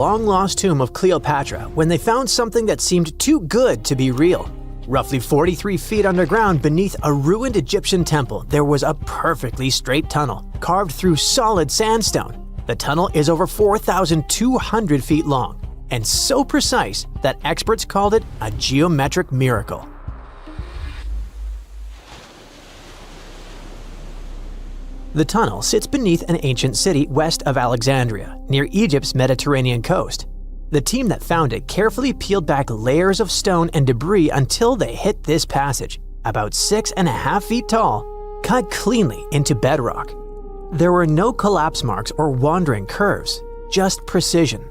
long-lost tomb of Cleopatra when they found something that seemed too good to be real. Roughly 43 feet underground beneath a ruined Egyptian temple, there was a perfectly straight tunnel carved through solid sandstone. The tunnel is over 4,200 feet long and so precise that experts called it a geometric miracle. The tunnel sits beneath an ancient city west of Alexandria, near Egypt's Mediterranean coast. The team that found it carefully peeled back layers of stone and debris until they hit this passage, about 6.5 feet tall, cut cleanly into bedrock. There were no collapse marks or wandering curves, just precision.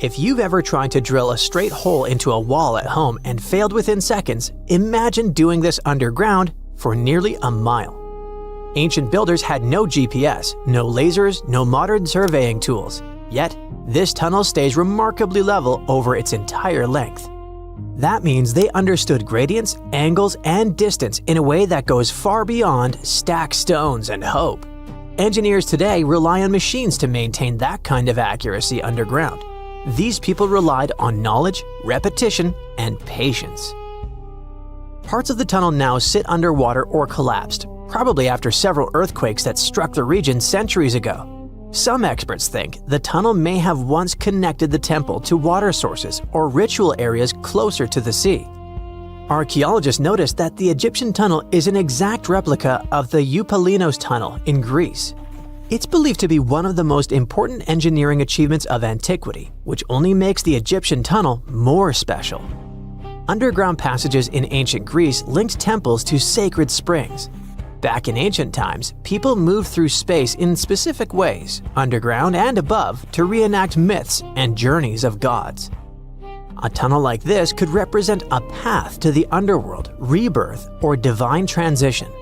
If you've ever tried to drill a straight hole into a wall at home and failed within seconds, imagine doing this underground for nearly a mile. Ancient builders had no GPS, no lasers, no modern surveying tools. Yet, this tunnel stays remarkably level over its entire length. That means they understood gradients, angles, and distance in a way that goes far beyond stack stones and hope. Engineers today rely on machines to maintain that kind of accuracy underground. These people relied on knowledge, repetition, and patience. Parts of the tunnel now sit underwater or collapsed, probably after several earthquakes that struck the region centuries ago. Some experts think the tunnel may have once connected the temple to water sources or ritual areas closer to the sea. Archaeologists noticed that the Egyptian tunnel is an exact replica of the Eupalinos tunnel in Greece. It's believed to be one of the most important engineering achievements of antiquity, which only makes the Egyptian tunnel more special. Underground passages in ancient Greece linked temples to sacred springs. Back in ancient times, people moved through space in specific ways, underground and above, to reenact myths and journeys of gods. A tunnel like this could represent a path to the underworld, rebirth, or divine transition.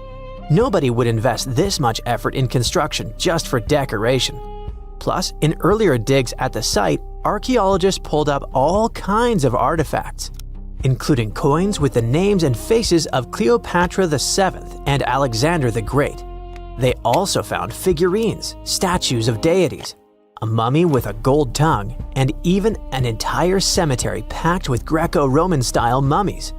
Nobody would invest this much effort in construction just for decoration. Plus, in earlier digs at the site, archaeologists pulled up all kinds of artifacts, including coins with the names and faces of Cleopatra VII and Alexander the Great. They also found figurines, statues of deities, a mummy with a gold tongue, and even an entire cemetery packed with Greco-Roman style mummies.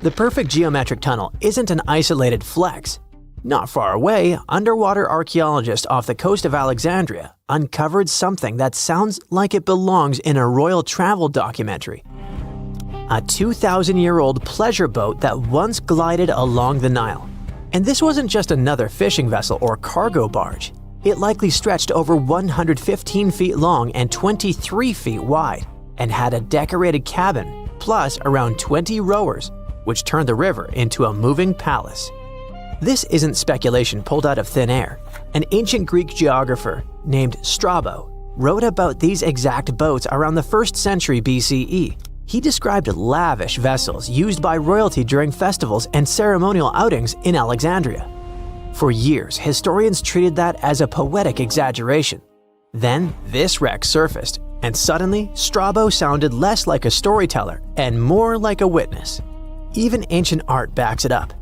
The perfect geometric tunnel isn't an isolated flex. Not far away, underwater archaeologists off the coast of Alexandria uncovered something that sounds like it belongs in a royal travel documentary. A 2,000-year-old pleasure boat that once glided along the Nile. And this wasn't just another fishing vessel or cargo barge. It likely stretched over 115 feet long and 23 feet wide, and had a decorated cabin, plus around 20 rowers, which turned the river into a moving palace. This isn't speculation pulled out of thin air. An ancient Greek geographer named Strabo wrote about these exact boats around the 1st century BCE. He described lavish vessels used by royalty during festivals and ceremonial outings in Alexandria. For years, historians treated that as a poetic exaggeration. Then, this wreck surfaced, and suddenly, Strabo sounded less like a storyteller and more like a witness. Even ancient art backs it up.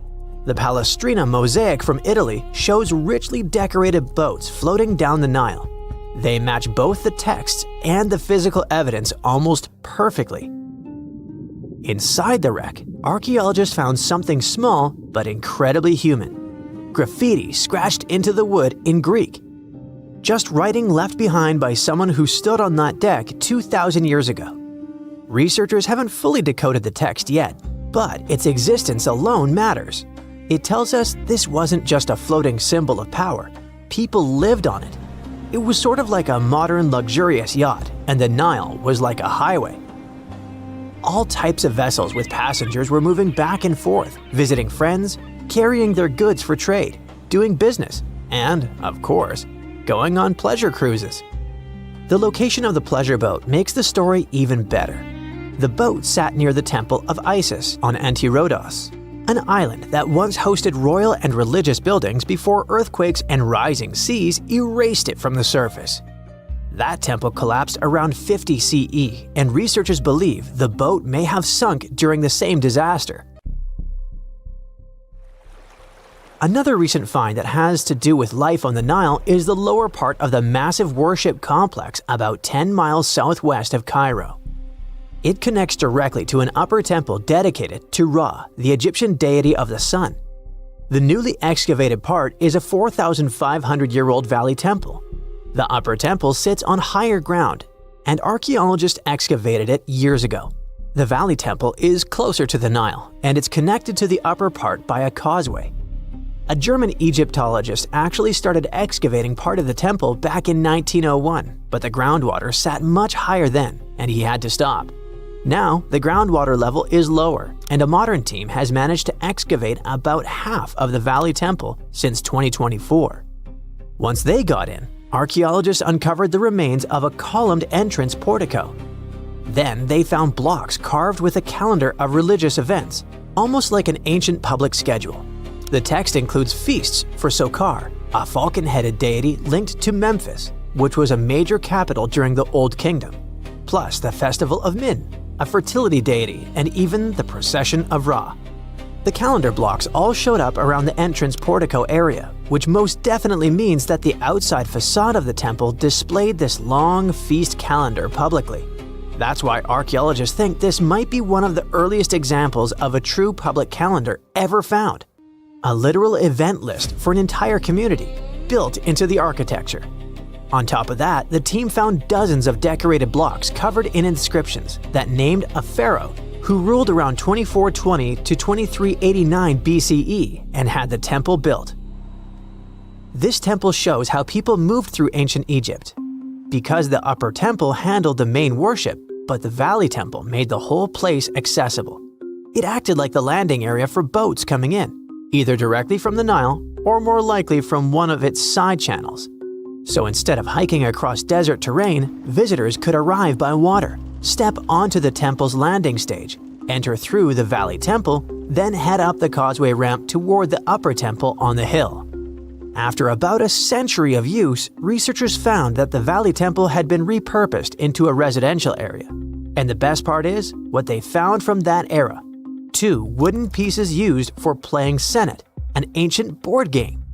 The Palestrina mosaic from Italy shows richly decorated boats floating down the Nile. They match both the texts and the physical evidence almost perfectly. Inside the wreck, archaeologists found something small but incredibly human. Graffiti scratched into the wood in Greek. Just writing left behind by someone who stood on that deck 2,000 years ago. Researchers haven't fully decoded the text yet, but its existence alone matters. It tells us this wasn't just a floating symbol of power. People lived on it. It was sort of like a modern luxurious yacht, and the Nile was like a highway. All types of vessels with passengers were moving back and forth, visiting friends, carrying their goods for trade, doing business, and, of course, going on pleasure cruises. The location of the pleasure boat makes the story even better. The boat sat near the temple of Isis on Antirodos, an island that once hosted royal and religious buildings before earthquakes and rising seas erased it from the surface. That temple collapsed around 50 CE, and researchers believe the boat may have sunk during the same disaster. Another recent find that has to do with life on the Nile is the lower part of the massive worship complex about 10 miles southwest of Cairo. It connects directly to an upper temple dedicated to Ra, the Egyptian deity of the sun. The newly excavated part is a 4,500-year-old valley temple. The upper temple sits on higher ground, and archaeologists excavated it years ago. The valley temple is closer to the Nile, and it's connected to the upper part by a causeway. A German Egyptologist actually started excavating part of the temple back in 1901, but the groundwater sat much higher then, and he had to stop. Now, the groundwater level is lower, and a modern team has managed to excavate about half of the Valley Temple since 2024. Once they got in, archaeologists uncovered the remains of a columned entrance portico. Then they found blocks carved with a calendar of religious events, almost like an ancient public schedule. The text includes feasts for Sokar, a falcon-headed deity linked to Memphis, which was a major capital during the Old Kingdom, plus the Festival of Min, a fertility deity, and even the Procession of Ra. The calendar blocks all showed up around the entrance portico area, which most definitely means that the outside facade of the temple displayed this long feast calendar publicly. That's why archaeologists think this might be one of the earliest examples of a true public calendar ever found. A literal event list for an entire community, built into the architecture. On top of that, the team found dozens of decorated blocks covered in inscriptions that named a pharaoh who ruled around 2420 to 2389 BCE and had the temple built. This temple shows how people moved through ancient Egypt. Because the upper temple handled the main worship, but the valley temple made the whole place accessible. It acted like the landing area for boats coming in, either directly from the Nile or more likely from one of its side channels. So instead of hiking across desert terrain, visitors could arrive by water, step onto the temple's landing stage, enter through the Valley Temple, then head up the causeway ramp toward the upper temple on the hill. After about a century of use, researchers found that the Valley Temple had been repurposed into a residential area. And the best part is, what they found from that era: 2 wooden pieces used for playing Senet, an ancient board game.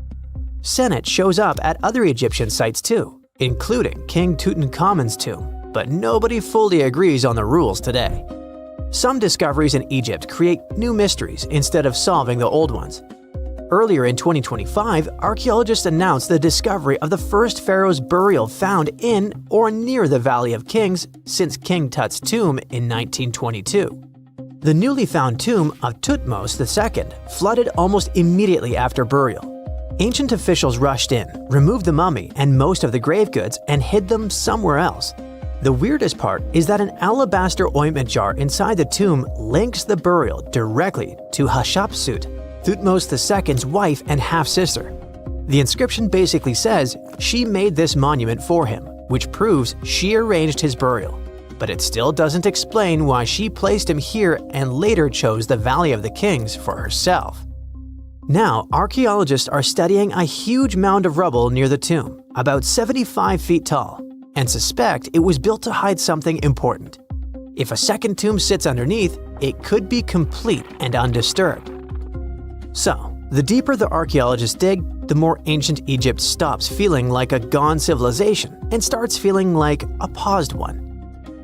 Senet shows up at other Egyptian sites too, including King Tutankhamun's tomb, but nobody fully agrees on the rules today. Some discoveries in Egypt create new mysteries instead of solving the old ones. Earlier in 2025, archaeologists announced the discovery of the first pharaoh's burial found in or near the Valley of Kings since King Tut's tomb in 1922. The newly found tomb of Thutmose II flooded almost immediately after burial. Ancient officials rushed in, removed the mummy and most of the grave goods, and hid them somewhere else. The weirdest part is that an alabaster ointment jar inside the tomb links the burial directly to Hatshepsut, Thutmose II's wife and half-sister. The inscription basically says she made this monument for him, which proves she arranged his burial. But it still doesn't explain why she placed him here and later chose the Valley of the Kings for herself. Now, archaeologists are studying a huge mound of rubble near the tomb, about 75 feet tall, and suspect it was built to hide something important. If a second tomb sits underneath, it could be complete and undisturbed. So, the deeper the archaeologists dig, the more ancient Egypt stops feeling like a gone civilization and starts feeling like a paused one.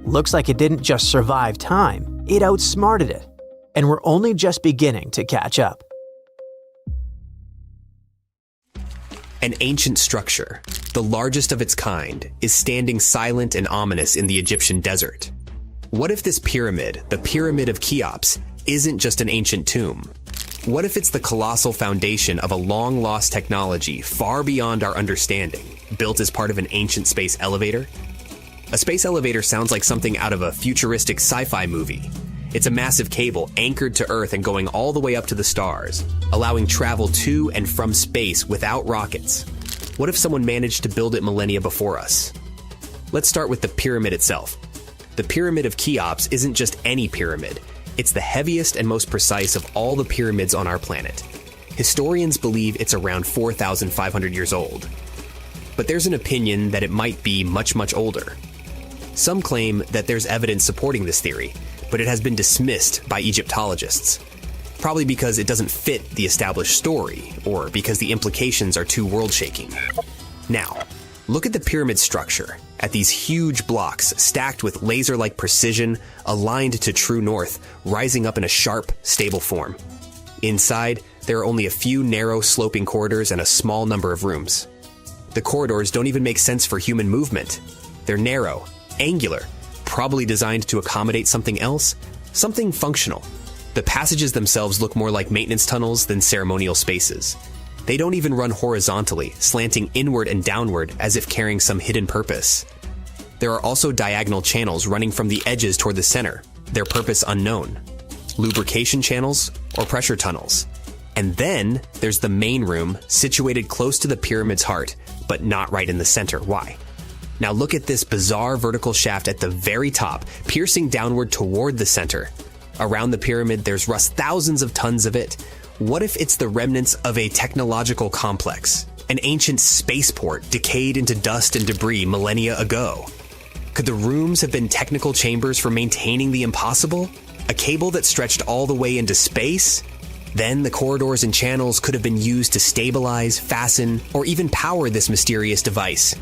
Looks like it didn't just survive time, it outsmarted it. And we're only just beginning to catch up. An ancient structure, the largest of its kind, is standing silent and ominous in the Egyptian desert. What if this pyramid, the Pyramid of Cheops, isn't just an ancient tomb? What if it's the colossal foundation of a long-lost technology far beyond our understanding, built as part of an ancient space elevator? A space elevator sounds like something out of a futuristic sci-fi movie. It's a massive cable anchored to Earth and going all the way up to the stars, allowing travel to and from space without rockets. What if someone managed to build it millennia before us? Let's start with the pyramid itself. The Pyramid of Cheops isn't just any pyramid. It's the heaviest and most precise of all the pyramids on our planet. Historians believe it's around 4,500 years old. But there's an opinion that it might be much, much older. Some claim that there's evidence supporting this theory, but it has been dismissed by Egyptologists. Probably because it doesn't fit the established story, or because the implications are too world-shaking. Now, look at the pyramid structure, at these huge blocks stacked with laser-like precision, aligned to true north, rising up in a sharp, stable form. Inside, there are only a few narrow, sloping corridors and a small number of rooms. The corridors don't even make sense for human movement. They're narrow, angular, probably designed to accommodate something else, something functional. The passages themselves look more like maintenance tunnels than ceremonial spaces. They don't even run horizontally, slanting inward and downward as if carrying some hidden purpose. There are also diagonal channels running from the edges toward the center, their purpose unknown. Lubrication channels or pressure tunnels. And then there's the main room, situated close to the pyramid's heart, but not right in the center. Why? Now look at this bizarre vertical shaft at the very top, piercing downward toward the center. Around the pyramid, there's rust, thousands of tons of it. What if it's the remnants of a technological complex? An ancient spaceport decayed into dust and debris millennia ago? Could the rooms have been technical chambers for maintaining the impossible? A cable that stretched all the way into space? Then the corridors and channels could have been used to stabilize, fasten, or even power this mysterious device.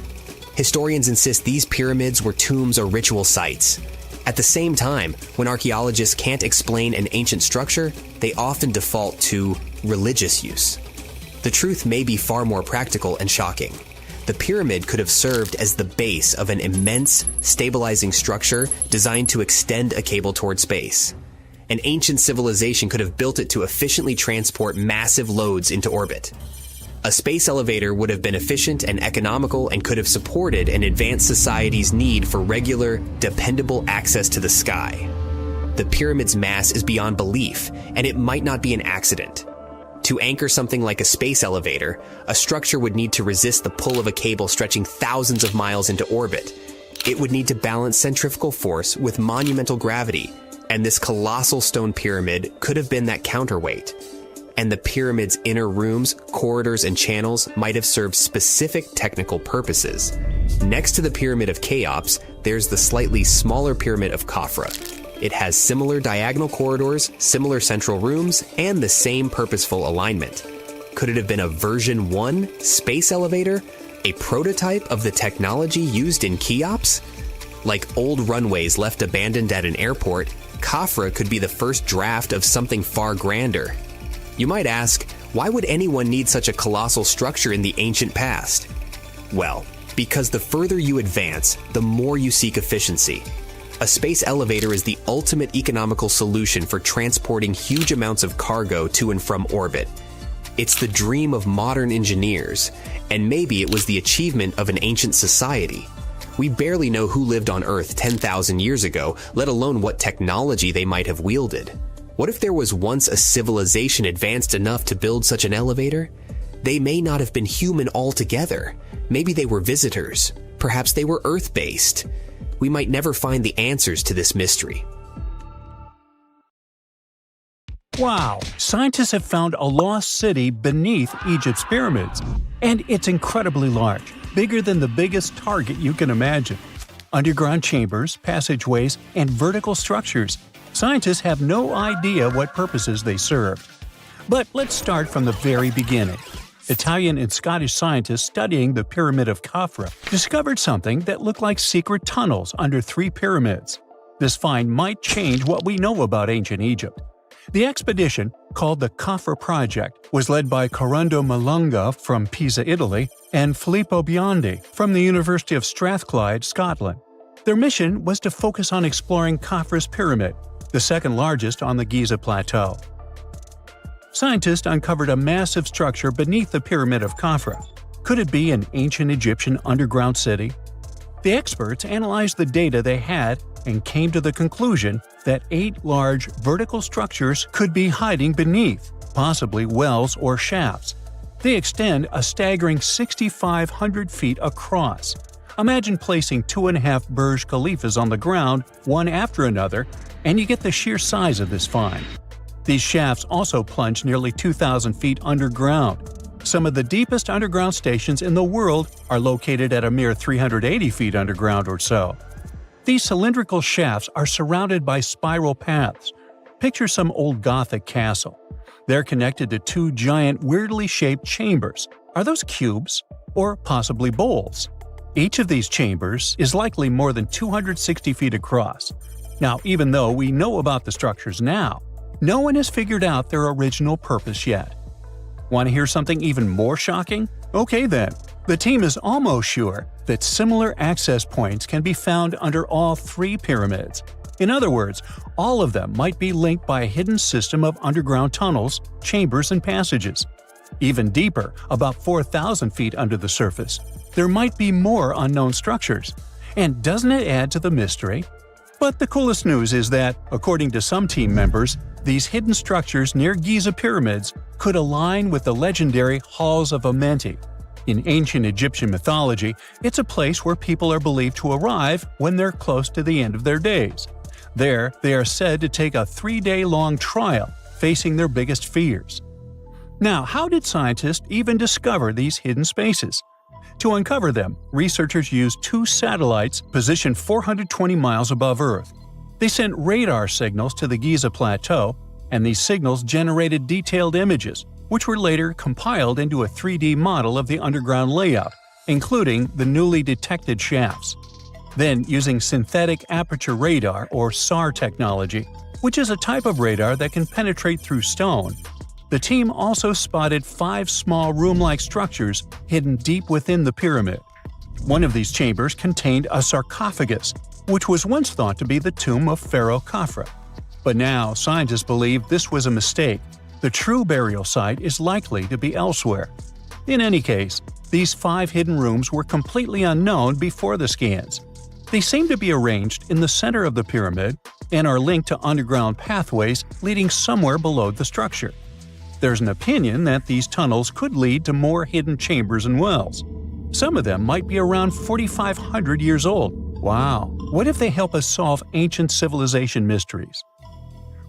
Historians insist these pyramids were tombs or ritual sites. At the same time, when archaeologists can't explain an ancient structure, they often default to religious use. The truth may be far more practical and shocking. The pyramid could have served as the base of an immense, stabilizing structure designed to extend a cable toward space. An ancient civilization could have built it to efficiently transport massive loads into orbit. A space elevator would have been efficient and economical and could have supported an advanced society's need for regular, dependable access to the sky. The pyramid's mass is beyond belief, and it might not be an accident. To anchor something like a space elevator, a structure would need to resist the pull of a cable stretching thousands of miles into orbit. It would need to balance centrifugal force with monumental gravity, and this colossal stone pyramid could have been that counterweight. And the pyramid's inner rooms, corridors, and channels might have served specific technical purposes. Next to the Pyramid of Cheops, there's the slightly smaller Pyramid of Khafra. It has similar diagonal corridors, similar central rooms, and the same purposeful alignment. Could it have been a version 1 space elevator? A prototype of the technology used in Cheops? Like old runways left abandoned at an airport, Khafra could be the first draft of something far grander. You might ask, why would anyone need such a colossal structure in the ancient past? Well, because the further you advance, the more you seek efficiency. A space elevator is the ultimate economical solution for transporting huge amounts of cargo to and from orbit. It's the dream of modern engineers, and maybe it was the achievement of an ancient society. We barely know who lived on Earth 10,000 years ago, let alone what technology they might have wielded. What if there was once a civilization advanced enough to build such an elevator? They may not have been human altogether. Maybe they were visitors. Perhaps they were Earth-based. We might never find the answers to this mystery. Wow! Scientists have found a lost city beneath Egypt's pyramids. And it's incredibly large, bigger than the biggest target you can imagine. Underground chambers, passageways, and vertical structures. Scientists have no idea what purposes they served. But let's start from the very beginning. Italian and Scottish scientists studying the Pyramid of Khafra discovered something that looked like secret tunnels under 3 pyramids. This find might change what we know about ancient Egypt. The expedition, called the Khafra Project, was led by Corrado Malunga from Pisa, Italy, and Filippo Biondi from the University of Strathclyde, Scotland. Their mission was to focus on exploring Khafra's pyramid, the second largest on the Giza Plateau. Scientists uncovered a massive structure beneath the Pyramid of Khafra. Could it be an ancient Egyptian underground city? The experts analyzed the data they had and came to the conclusion that 8 large vertical structures could be hiding beneath, possibly wells or shafts. They extend a staggering 6,500 feet across. Imagine placing 2.5 Burj Khalifas on the ground, one after another, and you get the sheer size of this find. These shafts also plunge nearly 2,000 feet underground. Some of the deepest underground stations in the world are located at a mere 380 feet underground or so. These cylindrical shafts are surrounded by spiral paths. Picture some old Gothic castle. They're connected to two giant, weirdly shaped chambers. Are those cubes? Or possibly bowls? Each of these chambers is likely more than 260 feet across. Now, even though we know about the structures now, no one has figured out their original purpose yet. Want to hear something even more shocking? Okay then. The team is almost sure that similar access points can be found under all three pyramids. In other words, all of them might be linked by a hidden system of underground tunnels, chambers, and passages. Even deeper, about 4,000 feet under the surface, there might be more unknown structures. And doesn't it add to the mystery? But the coolest news is that, according to some team members, these hidden structures near Giza pyramids could align with the legendary Halls of Amenti. In ancient Egyptian mythology, it's a place where people are believed to arrive when they're close to the end of their days. There, they are said to take a 3-day-long trial, facing their biggest fears. Now, how did scientists even discover these hidden spaces? To uncover them, researchers used 2 satellites positioned 420 miles above Earth. They sent radar signals to the Giza Plateau, and these signals generated detailed images, which were later compiled into a 3D model of the underground layout, including the newly detected shafts. Then, using synthetic aperture radar or SAR technology, which is a type of radar that can penetrate through stone, the team also spotted 5 small room-like structures hidden deep within the pyramid. One of these chambers contained a sarcophagus, which was once thought to be the tomb of Pharaoh Khafre. But now, scientists believe this was a mistake. The true burial site is likely to be elsewhere. In any case, these 5 hidden rooms were completely unknown before the scans. They seem to be arranged in the center of the pyramid and are linked to underground pathways leading somewhere below the structure. There's an opinion that these tunnels could lead to more hidden chambers and wells. Some of them might be around 4,500 years old. Wow! What if they help us solve ancient civilization mysteries?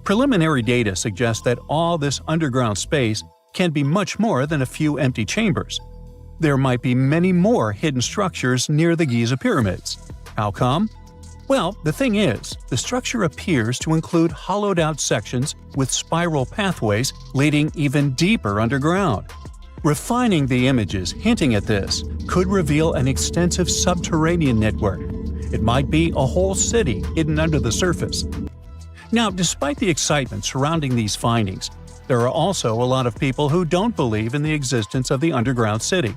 Preliminary data suggests that all this underground space can be much more than a few empty chambers. There might be many more hidden structures near the Giza pyramids. How come? Well, the thing is, the structure appears to include hollowed-out sections with spiral pathways leading even deeper underground. Refining the images hinting at this could reveal an extensive subterranean network. It might be a whole city hidden under the surface. Now, despite the excitement surrounding these findings, there are also a lot of people who don't believe in the existence of the underground city.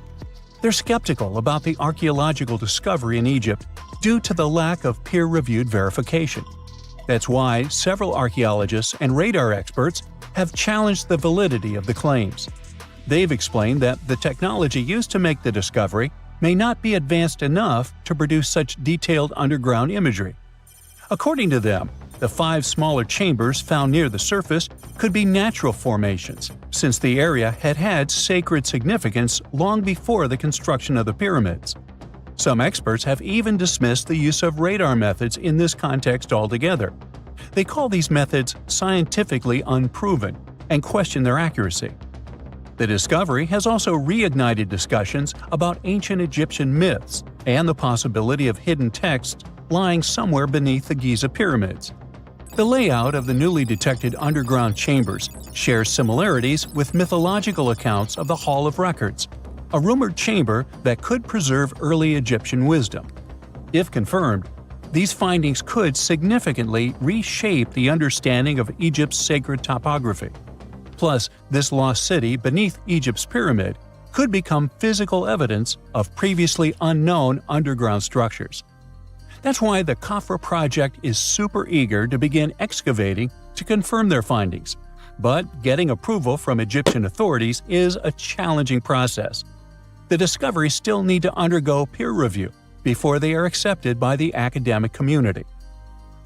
They're skeptical about the archaeological discovery in Egypt due to the lack of peer-reviewed verification. That's why several archaeologists and radar experts have challenged the validity of the claims. They've explained that the technology used to make the discovery may not be advanced enough to produce such detailed underground imagery. According to them, the 5 smaller chambers found near the surface could be natural formations, since the area had had sacred significance long before the construction of the pyramids. Some experts have even dismissed the use of radar methods in this context altogether. They call these methods scientifically unproven and question their accuracy. The discovery has also reignited discussions about ancient Egyptian myths and the possibility of hidden texts lying somewhere beneath the Giza pyramids. The layout of the newly detected underground chambers shares similarities with mythological accounts of the Hall of Records, a rumored chamber that could preserve early Egyptian wisdom. If confirmed, these findings could significantly reshape the understanding of Egypt's sacred topography. Plus, this lost city beneath Egypt's pyramid could become physical evidence of previously unknown underground structures. That's why the Khafre project is super eager to begin excavating to confirm their findings. But getting approval from Egyptian authorities is a challenging process. The discoveries still need to undergo peer review before they are accepted by the academic community.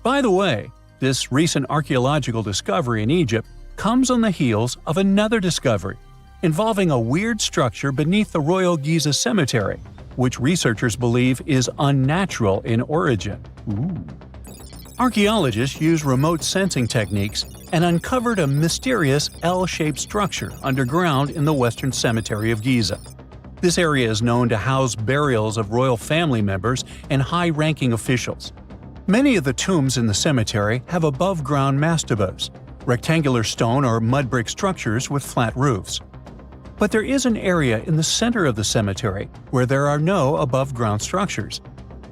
By the way, this recent archaeological discovery in Egypt comes on the heels of another discovery involving a weird structure beneath the Royal Giza Cemetery, which researchers believe is unnatural in origin. Archaeologists use remote sensing techniques and uncovered a mysterious L-shaped structure underground in the Western Cemetery of Giza. This area is known to house burials of royal family members and high-ranking officials. Many of the tombs in the cemetery have above-ground mastabas. rectangular stone or mud brick structures with flat roofs. But there is an area in the center of the cemetery where there are no above-ground structures.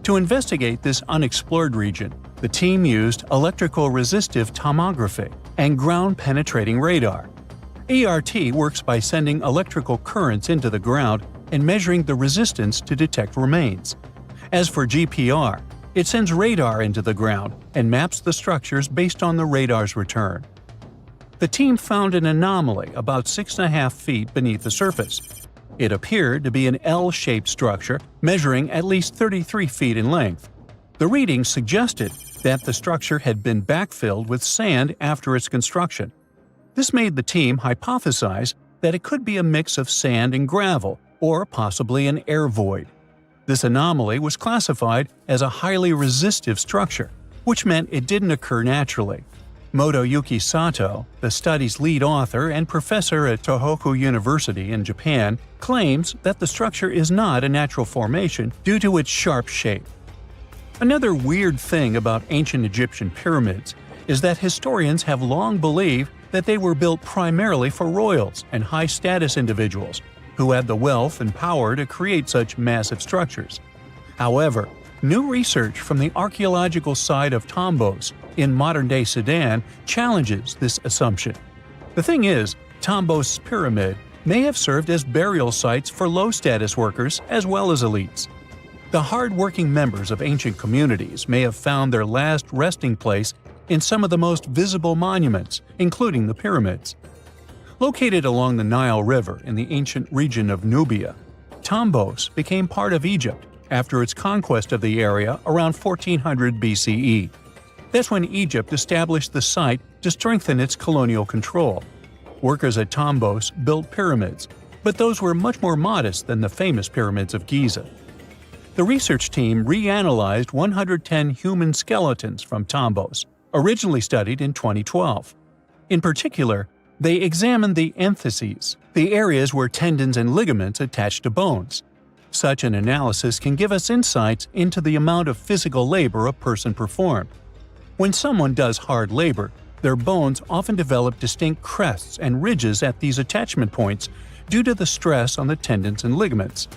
To investigate this unexplored region, the team used electrical resistive tomography and ground-penetrating radar. ERT works by sending electrical currents into the ground and measuring the resistance to detect remains. As for GPR, it sends radar into the ground and maps the structures based on the radar's return. The team found an anomaly about 6.5 feet beneath the surface. It appeared to be an L-shaped structure measuring at least 33 feet in length. The readings suggested that the structure had been backfilled with sand after its construction. This made the team hypothesize that it could be a mix of sand and gravel, or possibly an air void. This anomaly was classified as a highly resistive structure, which meant it didn't occur naturally. Motoyuki Sato, the study's lead author and professor at Tohoku University in Japan, claims that the structure is not a natural formation due to its sharp shape. Another weird thing about ancient Egyptian pyramids is that historians have long believed that they were built primarily for royals and high-status individuals who had the wealth and power to create such massive structures. However, new research from the archaeological site of Tombos in modern-day Sudan challenges this assumption. The thing is, Tombos' pyramid may have served as burial sites for low-status workers as well as elites. The hard-working members of ancient communities may have found their last resting place in some of the most visible monuments, including the pyramids. Located along the Nile River in the ancient region of Nubia, Tombos became part of Egypt after its conquest of the area around 1400 BCE. That's when Egypt established the site to strengthen its colonial control. Workers at Tombos built pyramids, but those were much more modest than the famous pyramids of Giza. The research team reanalyzed 110 human skeletons from Tombos, originally studied in 2012. In particular, they examined the entheses, the areas where tendons and ligaments attach to bones. Such an analysis can give us insights into the amount of physical labor a person performed. When someone does hard labor, their bones often develop distinct crests and ridges at these attachment points due to the stress on the tendons and ligaments.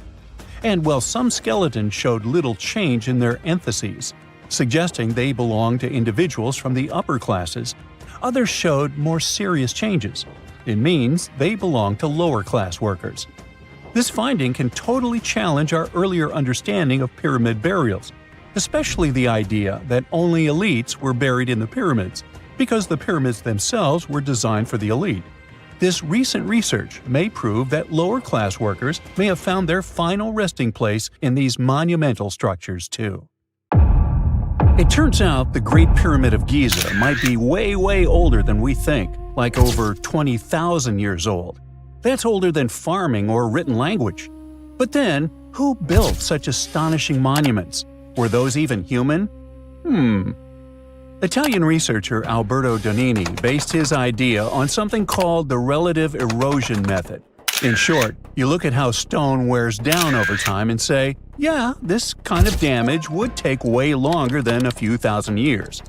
And while some skeletons showed little change in their entheses, suggesting they belonged to individuals from the upper classes, others showed more serious changes. It means they belonged to lower-class workers. This finding can totally challenge our earlier understanding of pyramid burials, especially the idea that only elites were buried in the pyramids, because the pyramids themselves were designed for the elite. This recent research may prove that lower-class workers may have found their final resting place in these monumental structures too. It turns out the Great Pyramid of Giza might be way older than we think, like over 20,000 years old. That's older than farming or written language. But then, who built such astonishing monuments? Were those even human? Italian researcher Alberto Donini based his idea on something called the relative erosion method. In short, you look at how stone wears down over time and say, yeah, this kind of damage would take way longer than a few thousand years.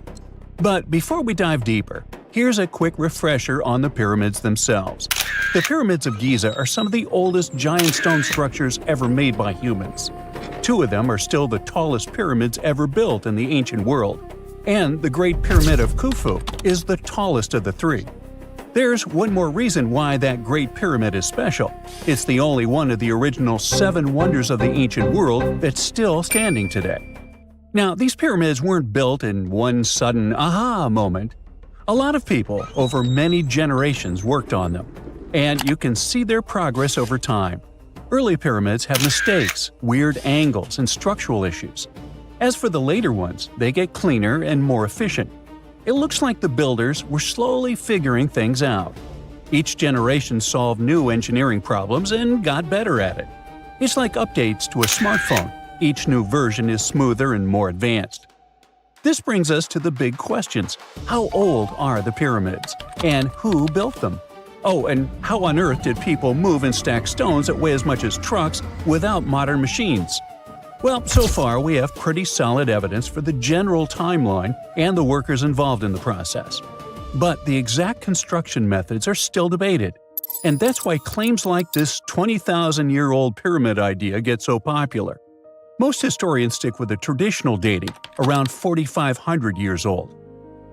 But before we dive deeper, here's a quick refresher on the pyramids themselves. The pyramids of Giza are some of the oldest giant stone structures ever made by humans. 2 of them are still the tallest pyramids ever built in the ancient world, and the Great Pyramid of Khufu is the tallest of the 3. There's one more reason why that Great Pyramid is special. It's the only one of the original 7 wonders of the ancient world that's still standing today. Now, these pyramids weren't built in one sudden aha moment. A lot of people over many generations worked on them, and you can see their progress over time. Early pyramids have mistakes, weird angles, and structural issues. As for the later ones, they get cleaner and more efficient. It looks like the builders were slowly figuring things out. Each generation solved new engineering problems and got better at it. It's like updates to a smartphone. Each new version is smoother and more advanced. This brings us to the big questions. How old are the pyramids? And who built them? Oh, and how on earth did people move and stack stones that weigh as much as trucks without modern machines? Well, so far we have pretty solid evidence for the general timeline and the workers involved in the process. But the exact construction methods are still debated. And that's why claims like this 20,000-year-old pyramid idea get so popular. Most historians stick with the traditional dating, around 4,500 years old.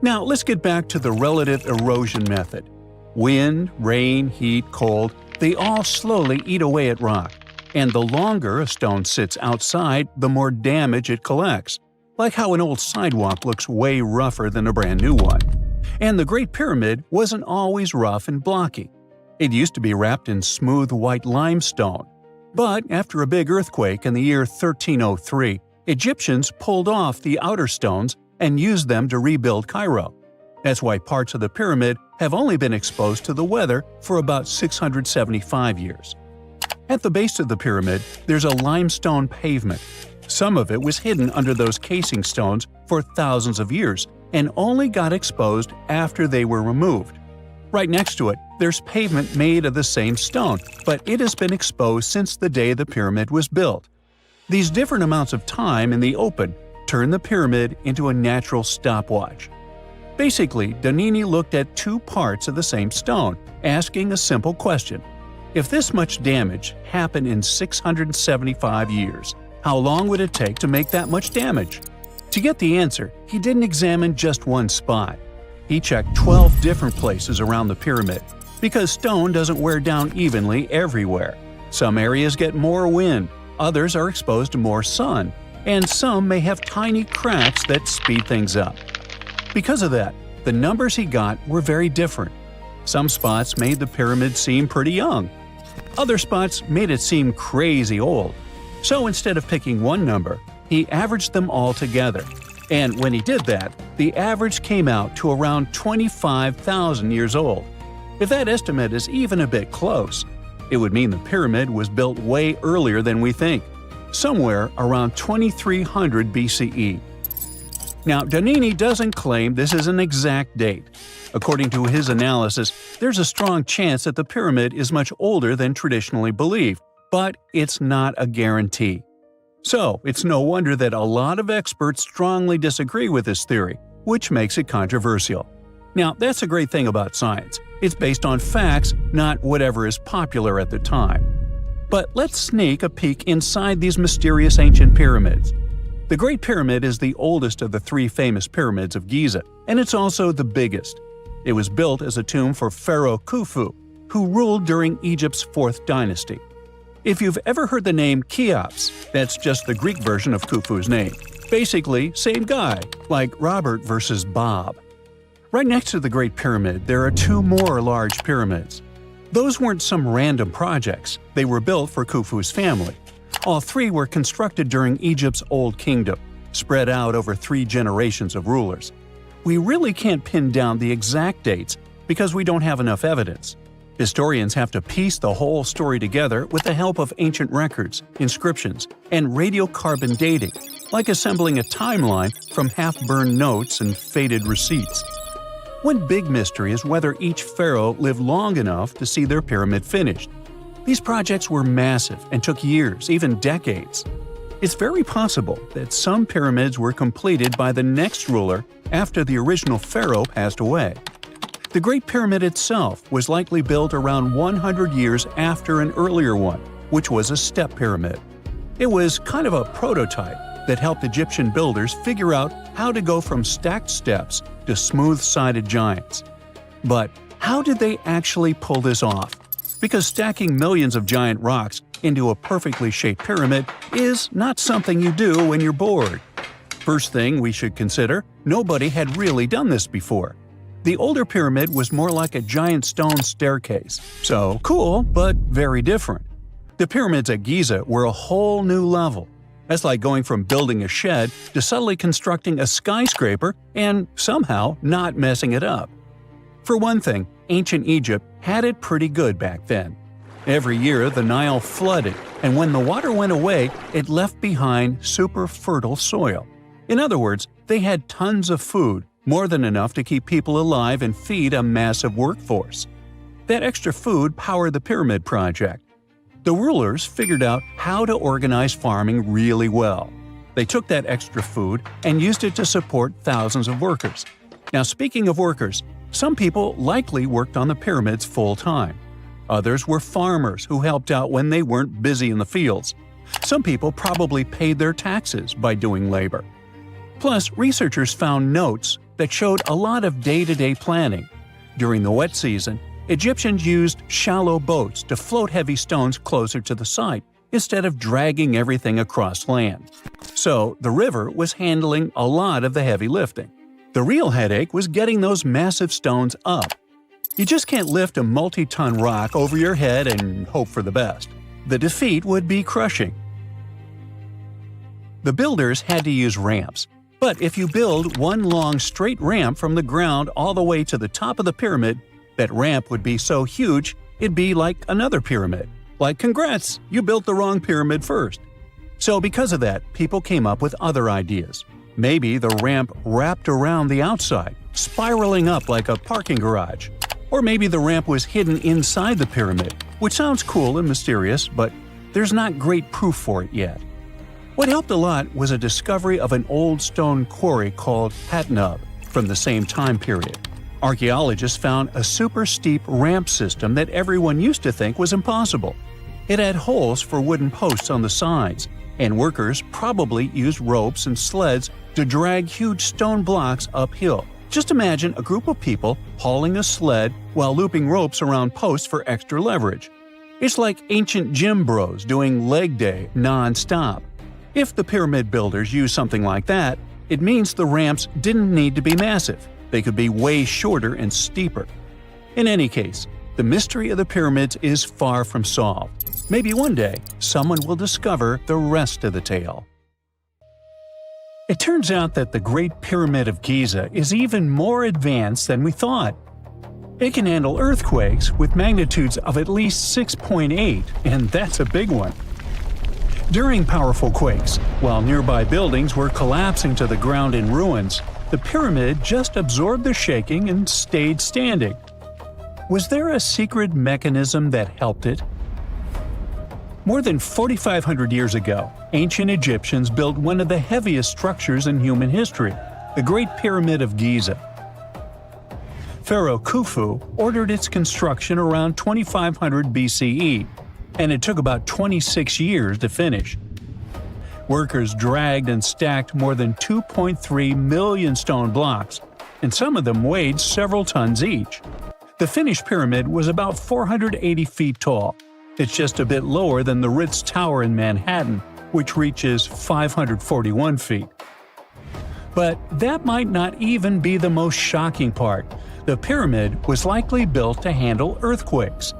Now let's get back to the relative erosion method. Wind, rain, heat, cold, they all slowly eat away at rock. And the longer a stone sits outside, the more damage it collects. Like how an old sidewalk looks way rougher than a brand new one. And the Great Pyramid wasn't always rough and blocky. It used to be wrapped in smooth white limestone. But after a big earthquake in the year 1303, Egyptians pulled off the outer stones and used them to rebuild Cairo. That's why parts of the pyramid have only been exposed to the weather for about 675 years. At the base of the pyramid, there's a limestone pavement. Some of it was hidden under those casing stones for thousands of years and only got exposed after they were removed. Right next to it, there's pavement made of the same stone, but it has been exposed since the day the pyramid was built. These different amounts of time in the open turn the pyramid into a natural stopwatch. Basically, Donnini looked at two parts of the same stone, asking a simple question. If this much damage happened in 675 years, how long would it take to make that much damage? To get the answer, he didn't examine just one spot. He checked 12 different places around the pyramid, because stone doesn't wear down evenly everywhere. Some areas get more wind, others are exposed to more sun, and some may have tiny cracks that speed things up. Because of that, the numbers he got were very different. Some spots made the pyramid seem pretty young. Other spots made it seem crazy old. So instead of picking one number, he averaged them all together. And when he did that, the average came out to around 25,000 years old. If that estimate is even a bit close, it would mean the pyramid was built way earlier than we think, somewhere around 2300 BCE. Now, Donnini doesn't claim this is an exact date. According to his analysis, there's a strong chance that the pyramid is much older than traditionally believed, but it's not a guarantee. So, it's no wonder that a lot of experts strongly disagree with this theory, which makes it controversial. Now, that's a great thing about science. It's based on facts, not whatever is popular at the time. But let's sneak a peek inside these mysterious ancient pyramids. The Great Pyramid is the oldest of the three famous pyramids of Giza, and it's also the biggest. It was built as a tomb for Pharaoh Khufu, who ruled during Egypt's 4th dynasty. If you've ever heard the name Cheops, that's just the Greek version of Khufu's name. Basically, same guy, like Robert versus Bob. Right next to the Great Pyramid, there are two more large pyramids. Those weren't some random projects, they were built for Khufu's family. All three were constructed during Egypt's Old Kingdom, spread out over 3 generations of rulers. We really can't pin down the exact dates because we don't have enough evidence. Historians have to piece the whole story together with the help of ancient records, inscriptions, and radiocarbon dating, like assembling a timeline from half-burned notes and faded receipts. One big mystery is whether each pharaoh lived long enough to see their pyramid finished. These projects were massive and took years, even decades. It's very possible that some pyramids were completed by the next ruler after the original pharaoh passed away. The Great Pyramid itself was likely built around 100 years after an earlier one, which was a step pyramid. It was kind of a prototype that helped Egyptian builders figure out how to go from stacked steps to smooth-sided giants. But how did they actually pull this off? Because stacking millions of giant rocks into a perfectly shaped pyramid is not something you do when you're bored. First thing we should consider, nobody had really done this before. The older pyramid was more like a giant stone staircase, so cool, but very different. The pyramids at Giza were a whole new level. That's like going from building a shed to suddenly constructing a skyscraper and somehow not messing it up. For one thing, ancient Egypt had it pretty good back then. Every year the Nile flooded, and when the water went away, it left behind super fertile soil. In other words, they had tons of food, more than enough to keep people alive and feed a massive workforce. That extra food powered the pyramid project. The rulers figured out how to organize farming really well. They took that extra food and used it to support thousands of workers. Now, speaking of workers, Some people likely worked on the pyramids full-time. Others were farmers who helped out when they weren't busy in the fields. Some people probably paid their taxes by doing labor. Plus, researchers found notes that showed a lot of day-to-day planning. During the wet season, Egyptians used shallow boats to float heavy stones closer to the site instead of dragging everything across land. So, the river was handling a lot of the heavy lifting. The real headache was getting those massive stones up. You just can't lift a multi-ton rock over your head and hope for the best. The defeat would be crushing. The builders had to use ramps. But if you build one long straight ramp from the ground all the way to the top of the pyramid, that ramp would be so huge it'd be like another pyramid. Like, congrats, you built the wrong pyramid first. So because of that, people came up with other ideas. Maybe the ramp wrapped around the outside, spiraling up like a parking garage. Or maybe the ramp was hidden inside the pyramid, which sounds cool and mysterious, but there's not great proof for it yet. What helped a lot was a discovery of an old stone quarry called Hatnub from the same time period. Archaeologists found a super steep ramp system that everyone used to think was impossible. It had holes for wooden posts on the sides, and workers probably used ropes and sleds to drag huge stone blocks uphill. Just imagine a group of people hauling a sled while looping ropes around posts for extra leverage. It's like ancient gym bros doing leg day non-stop. If the pyramid builders used something like that, it means the ramps didn't need to be massive. They could be way shorter and steeper. In any case, the mystery of the pyramids is far from solved. Maybe one day, someone will discover the rest of the tale. It turns out that the Great Pyramid of Giza is even more advanced than we thought. It can handle earthquakes with magnitudes of at least 6.8, and that's a big one. During powerful quakes, while nearby buildings were collapsing to the ground in ruins, the pyramid just absorbed the shaking and stayed standing. Was there a secret mechanism that helped it? More than 4,500 years ago, ancient Egyptians built one of the heaviest structures in human history, the Great Pyramid of Giza. Pharaoh Khufu ordered its construction around 2500 BCE, and it took about 26 years to finish. Workers dragged and stacked more than 2.3 million stone blocks, and some of them weighed several tons each. The finished pyramid was about 480 feet tall. It's just a bit lower than the Ritz Tower in Manhattan, which reaches 541 feet. But that might not even be the most shocking part. The pyramid was likely built to handle earthquakes.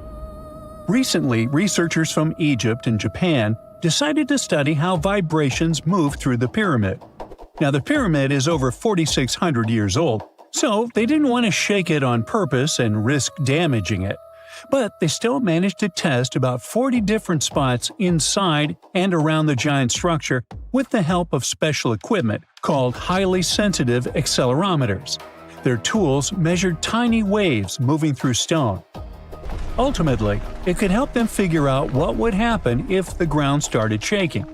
Recently, researchers from Egypt and Japan decided to study how vibrations move through the pyramid. Now, the pyramid is over 4,600 years old, so they didn't want to shake it on purpose and risk damaging it. But they still managed to test about 40 different spots inside and around the giant structure with the help of special equipment called highly sensitive accelerometers. Their tools measured tiny waves moving through stone. Ultimately, it could help them figure out what would happen if the ground started shaking.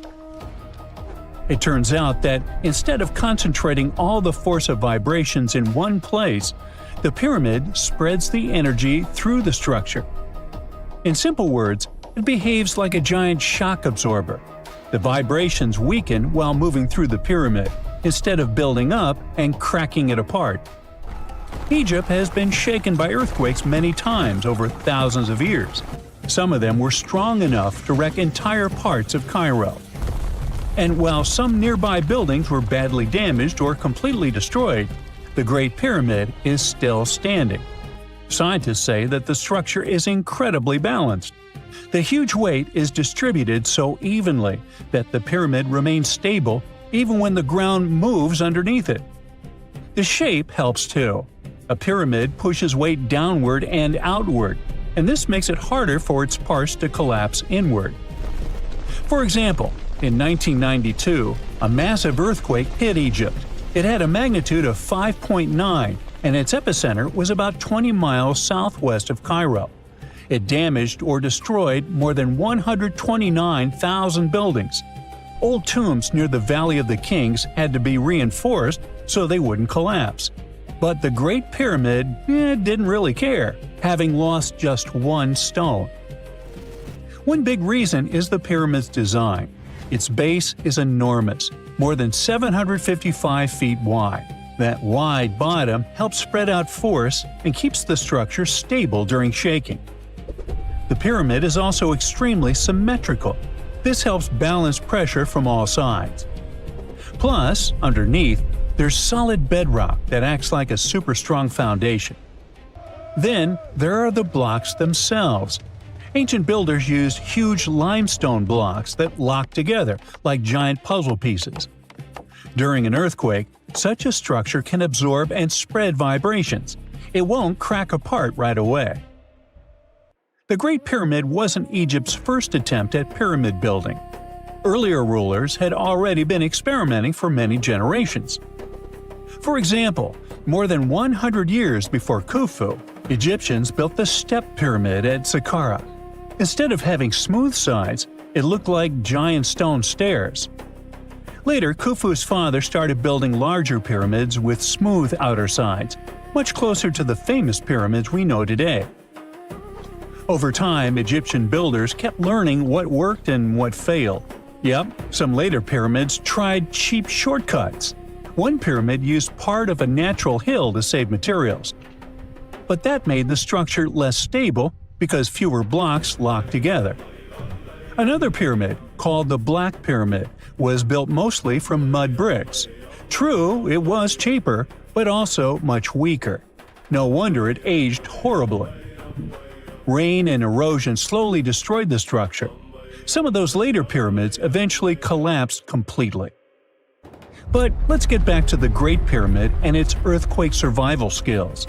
It turns out that instead of concentrating all the force of vibrations in one place, the pyramid spreads the energy through the structure. In simple words, it behaves like a giant shock absorber. The vibrations weaken while moving through the pyramid, instead of building up and cracking it apart. Egypt has been shaken by earthquakes many times over thousands of years. Some of them were strong enough to wreck entire parts of Cairo. And while some nearby buildings were badly damaged or completely destroyed, the Great Pyramid is still standing. Scientists say that the structure is incredibly balanced. The huge weight is distributed so evenly that the pyramid remains stable even when the ground moves underneath it. The shape helps too. A pyramid pushes weight downward and outward, and this makes it harder for its parts to collapse inward. For example, in 1992, a massive earthquake hit Egypt. It had a magnitude of 5.9, and its epicenter was about 20 miles southwest of Cairo. It damaged or destroyed more than 129,000 buildings. Old tombs near the Valley of the Kings had to be reinforced so they wouldn't collapse. But the Great Pyramid didn't really care, having lost just one stone. One big reason is the pyramid's design. Its base is enormous, more than 755 feet wide. That wide bottom helps spread out force and keeps the structure stable during shaking. The pyramid is also extremely symmetrical. This helps balance pressure from all sides. Plus, underneath, there's solid bedrock that acts like a super strong foundation. Then, there are the blocks themselves. Ancient builders used huge limestone blocks that lock together like giant puzzle pieces. During an earthquake, such a structure can absorb and spread vibrations. It won't crack apart right away. The Great Pyramid wasn't Egypt's first attempt at pyramid building. Earlier rulers had already been experimenting for many generations. For example, more than 100 years before Khufu, Egyptians built the Step Pyramid at Saqqara. Instead of having smooth sides, it looked like giant stone stairs. Later, Khufu's father started building larger pyramids with smooth outer sides, much closer to the famous pyramids we know today. Over time, Egyptian builders kept learning what worked and what failed. Yep, some later pyramids tried cheap shortcuts. One pyramid used part of a natural hill to save materials. But that made the structure less stable because fewer blocks locked together. Another pyramid, called the Black Pyramid, was built mostly from mud bricks. True, it was cheaper, but also much weaker. No wonder it aged horribly. Rain and erosion slowly destroyed the structure. Some of those later pyramids eventually collapsed completely. But let's get back to the Great Pyramid and its earthquake survival skills.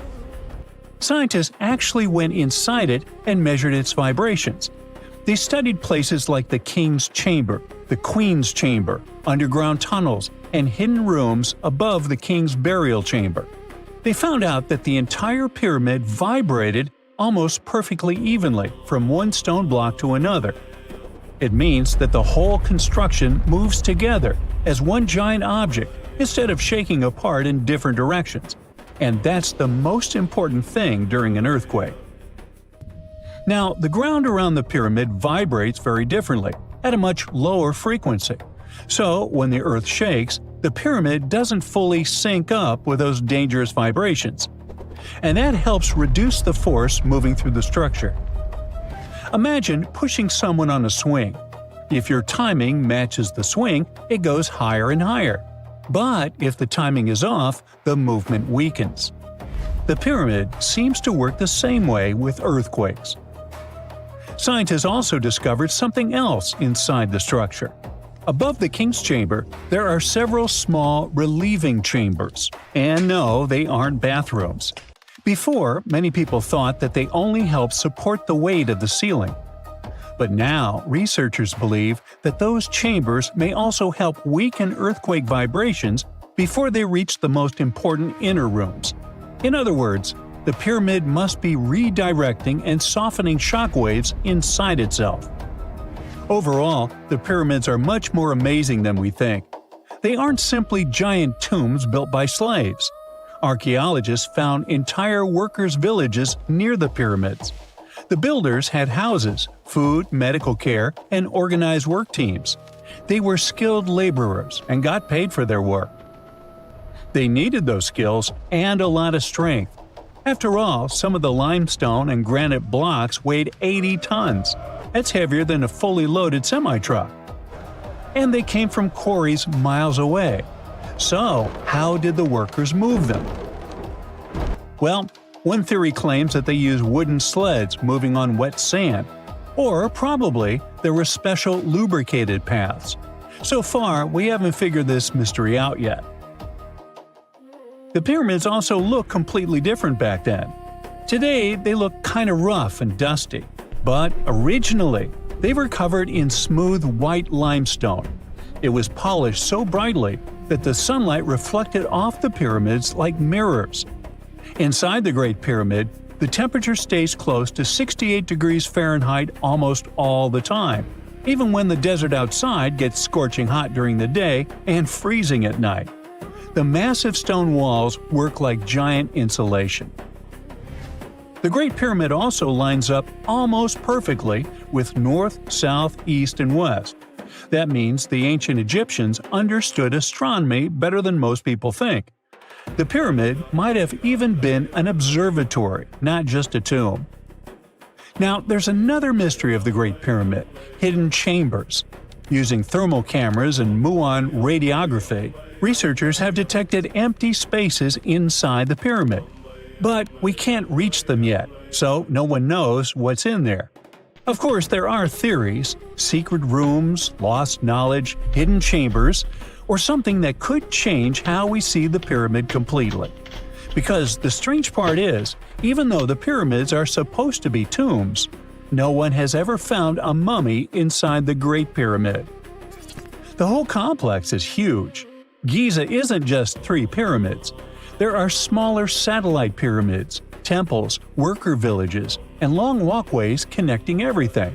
Scientists actually went inside it and measured its vibrations. They studied places like the King's Chamber, the Queen's Chamber, underground tunnels, and hidden rooms above the King's Burial Chamber. They found out that the entire pyramid vibrated almost perfectly evenly from one stone block to another. It means that the whole construction moves together as one giant object instead of shaking apart in different directions. And that's the most important thing during an earthquake. Now, the ground around the pyramid vibrates very differently, at a much lower frequency. So, when the earth shakes, the pyramid doesn't fully sync up with those dangerous vibrations. And that helps reduce the force moving through the structure. Imagine pushing someone on a swing. If your timing matches the swing, it goes higher and higher. But if the timing is off, the movement weakens. The pyramid seems to work the same way with earthquakes. Scientists also discovered something else inside the structure. Above the King's Chamber, there are several small relieving chambers. And no, they aren't bathrooms. Before, many people thought that they only help support the weight of the ceiling. But now, researchers believe that those chambers may also help weaken earthquake vibrations before they reach the most important inner rooms. In other words, the pyramid must be redirecting and softening shock waves inside itself. Overall, the pyramids are much more amazing than we think. They aren't simply giant tombs built by slaves. Archaeologists found entire workers' villages near the pyramids. The builders had houses, food, medical care, and organized work teams. They were skilled laborers and got paid for their work. They needed those skills and a lot of strength. After all, some of the limestone and granite blocks weighed 80 tons. That's heavier than a fully loaded semi-truck. And they came from quarries miles away. So, how did the workers move them? Well, one theory claims that they used wooden sleds moving on wet sand. Or probably there were special lubricated paths. So far, we haven't figured this mystery out yet. The pyramids also look completely different back then. Today, they look kind of rough and dusty. But originally, they were covered in smooth white limestone. It was polished so brightly that the sunlight reflected off the pyramids like mirrors. Inside the Great Pyramid, the temperature stays close to 68 degrees Fahrenheit almost all the time, even when the desert outside gets scorching hot during the day and freezing at night. The massive stone walls work like giant insulation. The Great Pyramid also lines up almost perfectly with north, south, east, and west. That means the ancient Egyptians understood astronomy better than most people think. The pyramid might have even been an observatory, not just a tomb. Now, there's another mystery of the Great Pyramid: hidden chambers. Using thermal cameras and muon radiography, researchers have detected empty spaces inside the pyramid. But we can't reach them yet, so no one knows what's in there. Of course, there are theories: secret rooms, lost knowledge, hidden chambers, or something that could change how we see the pyramid completely. Because the strange part is, even though the pyramids are supposed to be tombs, no one has ever found a mummy inside the Great Pyramid. The whole complex is huge. Giza isn't just 3 pyramids. There are smaller satellite pyramids, temples, worker villages, and long walkways connecting everything.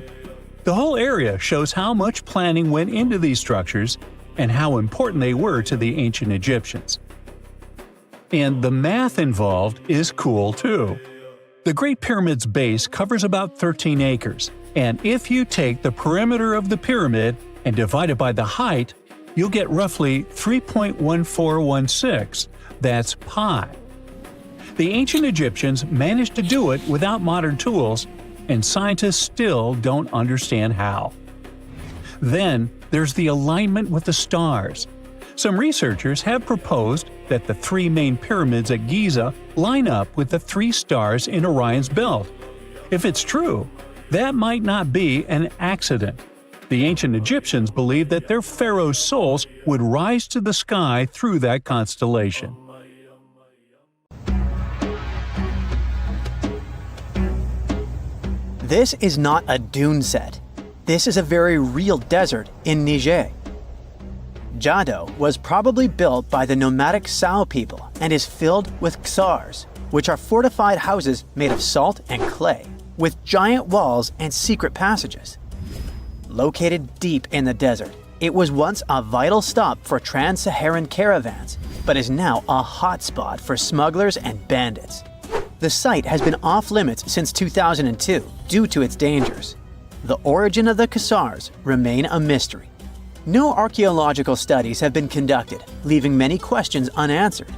The whole area shows how much planning went into these structures and how important they were to the ancient Egyptians. And the math involved is cool too. The Great Pyramid's base covers about 13 acres, and if you take the perimeter of the pyramid and divide it by the height, you'll get roughly 3.1416. That's pi. The ancient Egyptians managed to do it without modern tools, and scientists still don't understand how. Then there's the alignment with the stars. Some researchers have proposed that the 3 main pyramids at Giza line up with the 3 stars in Orion's belt. If it's true, that might not be an accident. The ancient Egyptians believed that their pharaoh's souls would rise to the sky through that constellation. This is not a dune set. This is a very real desert in Niger. Jado was probably built by the nomadic Sao people and is filled with ksars, which are fortified houses made of salt and clay, with giant walls and secret passages. Located deep in the desert, it was once a vital stop for trans-Saharan caravans, but is now a hotspot for smugglers and bandits. The site has been off-limits since 2002 due to its dangers. The origin of the ksars remain a mystery. No archaeological studies have been conducted, leaving many questions unanswered.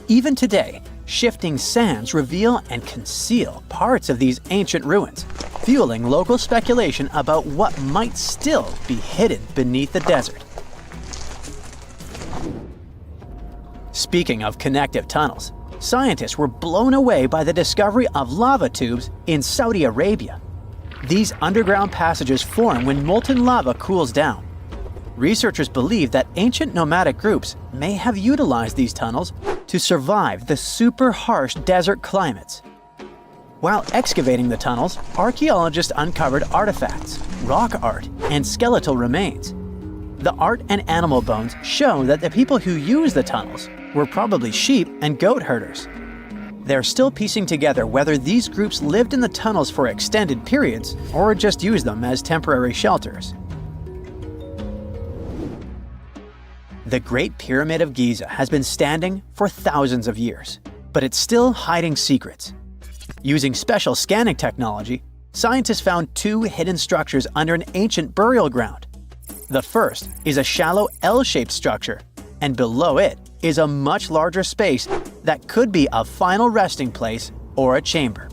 Even today, shifting sands reveal and conceal parts of these ancient ruins, fueling local speculation about what might still be hidden beneath the desert. Speaking of connective tunnels, scientists were blown away by the discovery of lava tubes in Saudi Arabia. These underground passages form when molten lava cools down. Researchers believe that ancient nomadic groups may have utilized these tunnels to survive the super harsh desert climates. While excavating the tunnels, archaeologists uncovered artifacts, rock art, and skeletal remains. The art and animal bones show that the people who used the tunnels were probably sheep and goat herders. They're still piecing together whether these groups lived in the tunnels for extended periods or just used them as temporary shelters. The Great Pyramid of Giza has been standing for thousands of years, but it's still hiding secrets. Using special scanning technology, scientists found 2 hidden structures under an ancient burial ground. The first is a shallow L-shaped structure, and below it is a much larger space that could be a final resting place or a chamber.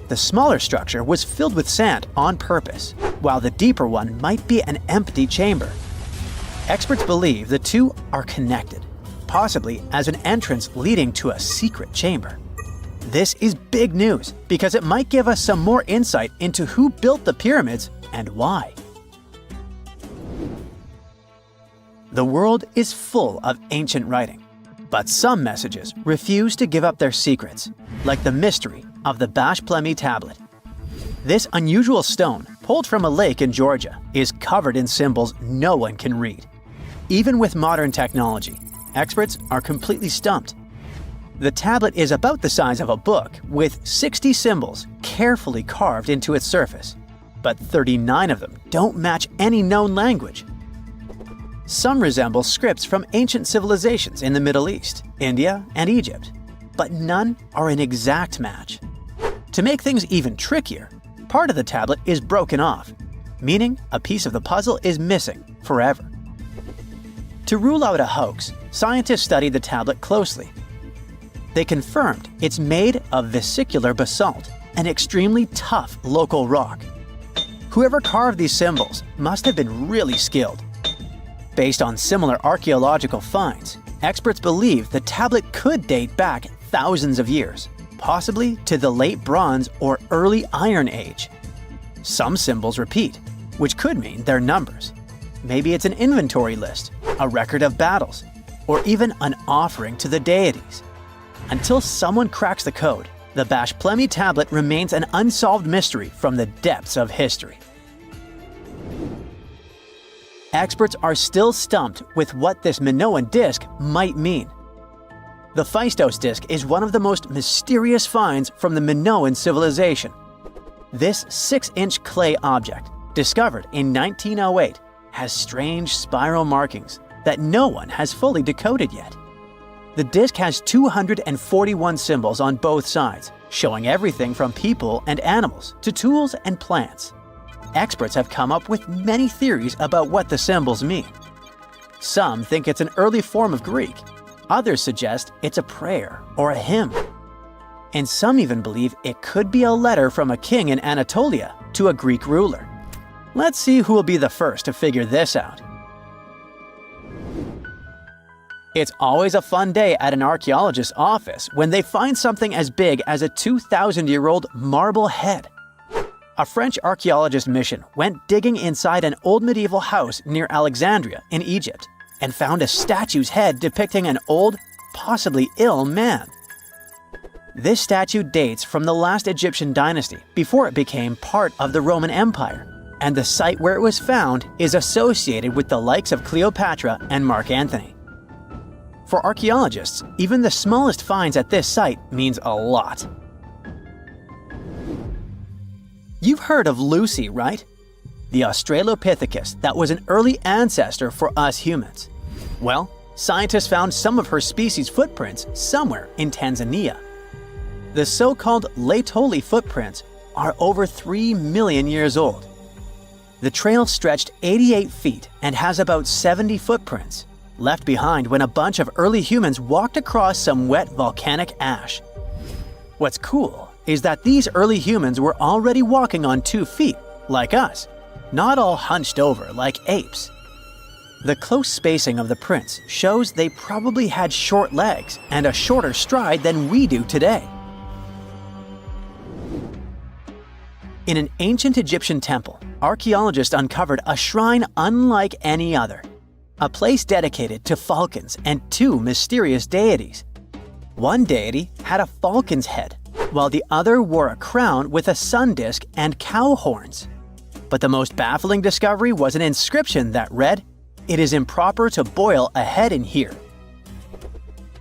The smaller structure was filled with sand on purpose, while the deeper one might be an empty chamber. Experts believe the 2 are connected, possibly as an entrance leading to a secret chamber. This is big news because it might give us some more insight into who built the pyramids and why. The world is full of ancient writing, but some messages refuse to give up their secrets, like the mystery of the Bash Plemi tablet. This unusual stone, pulled from a lake in Georgia, is covered in symbols no one can read. Even with modern technology, experts are completely stumped. The tablet is about the size of a book, with 60 symbols carefully carved into its surface, but 39 of them don't match any known language. Some resemble scripts from ancient civilizations in the Middle East, India, and Egypt, but none are an exact match. To make things even trickier, part of the tablet is broken off, meaning a piece of the puzzle is missing forever. To rule out a hoax, scientists studied the tablet closely. They confirmed it's made of vesicular basalt, an extremely tough local rock. Whoever carved these symbols must have been really skilled. Based on similar archaeological finds, experts believe the tablet could date back thousands of years, possibly to the late Bronze or early Iron Age. Some symbols repeat, which could mean they're numbers. Maybe it's an inventory list, a record of battles, or even an offering to the deities. Until someone cracks the code, the Bashplemi tablet remains an unsolved mystery from the depths of history. Experts are still stumped with what this Minoan disc might mean. The Phaistos disc is one of the most mysterious finds from the Minoan civilization. This 6-inch clay object, discovered in 1908, has strange spiral markings that no one has fully decoded yet. The disc has 241 symbols on both sides, showing everything from people and animals to tools and plants. Experts have come up with many theories about what the symbols mean. Some think it's an early form of Greek. Others suggest it's a prayer or a hymn. And some even believe it could be a letter from a king in Anatolia to a Greek ruler. Let's see who will be the first to figure this out. It's always a fun day at an archaeologist's office when they find something as big as a 2,000-year-old marble head. A French archaeologist mission went digging inside an old medieval house near Alexandria in Egypt and found a statue's head depicting an old, possibly ill man. This statue dates from the last Egyptian dynasty before it became part of the Roman Empire, and the site where it was found is associated with the likes of Cleopatra and Mark Antony. For archaeologists, even the smallest finds at this site means a lot. You've heard of Lucy, right? The Australopithecus that was an early ancestor for us humans. Well, scientists found some of her species' footprints somewhere in Tanzania. The so-called Laetoli footprints are over 3 million years old. The trail stretched 88 feet and has about 70 footprints, left behind when a bunch of early humans walked across some wet volcanic ash. What's cool is that these early humans were already walking on 2 feet, like us, not all hunched over like apes. The close spacing of the prints shows they probably had short legs and a shorter stride than we do today. In an ancient Egyptian temple, archaeologists uncovered a shrine unlike any other, a place dedicated to falcons and 2 mysterious deities. One deity had a falcon's head, while the other wore a crown with a sun disk and cow horns. But the most baffling discovery was an inscription that read, "It is improper to boil a head in here."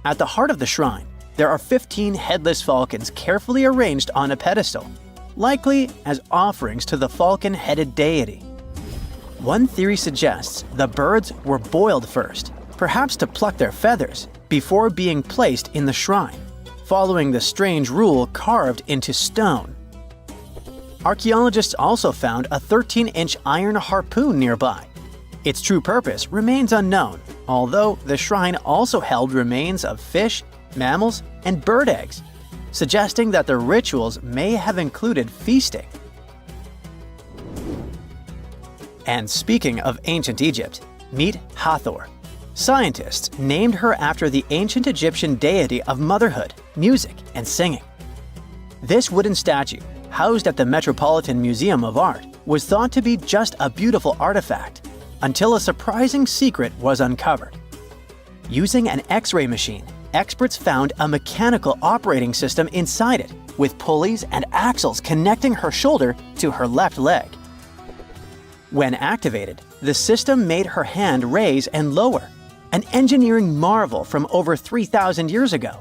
At the heart of the shrine, there are 15 headless falcons carefully arranged on a pedestal, likely as offerings to the falcon-headed deity. One theory suggests the birds were boiled first, perhaps to pluck their feathers, before being placed in the shrine, following the strange rule carved into stone. Archaeologists also found a 13-inch iron harpoon nearby. Its true purpose remains unknown, although the shrine also held remains of fish, mammals, and bird eggs, suggesting that the rituals may have included feasting. And speaking of ancient Egypt, meet Hathor. Scientists named her after the ancient Egyptian deity of motherhood, music, and singing. This wooden statue, housed at the Metropolitan Museum of Art, was thought to be just a beautiful artifact, until a surprising secret was uncovered. Using an X-ray machine, experts found a mechanical operating system inside it, with pulleys and axles connecting her shoulder to her left leg. When activated, the system made her hand raise and lower, an engineering marvel from over 3,000 years ago.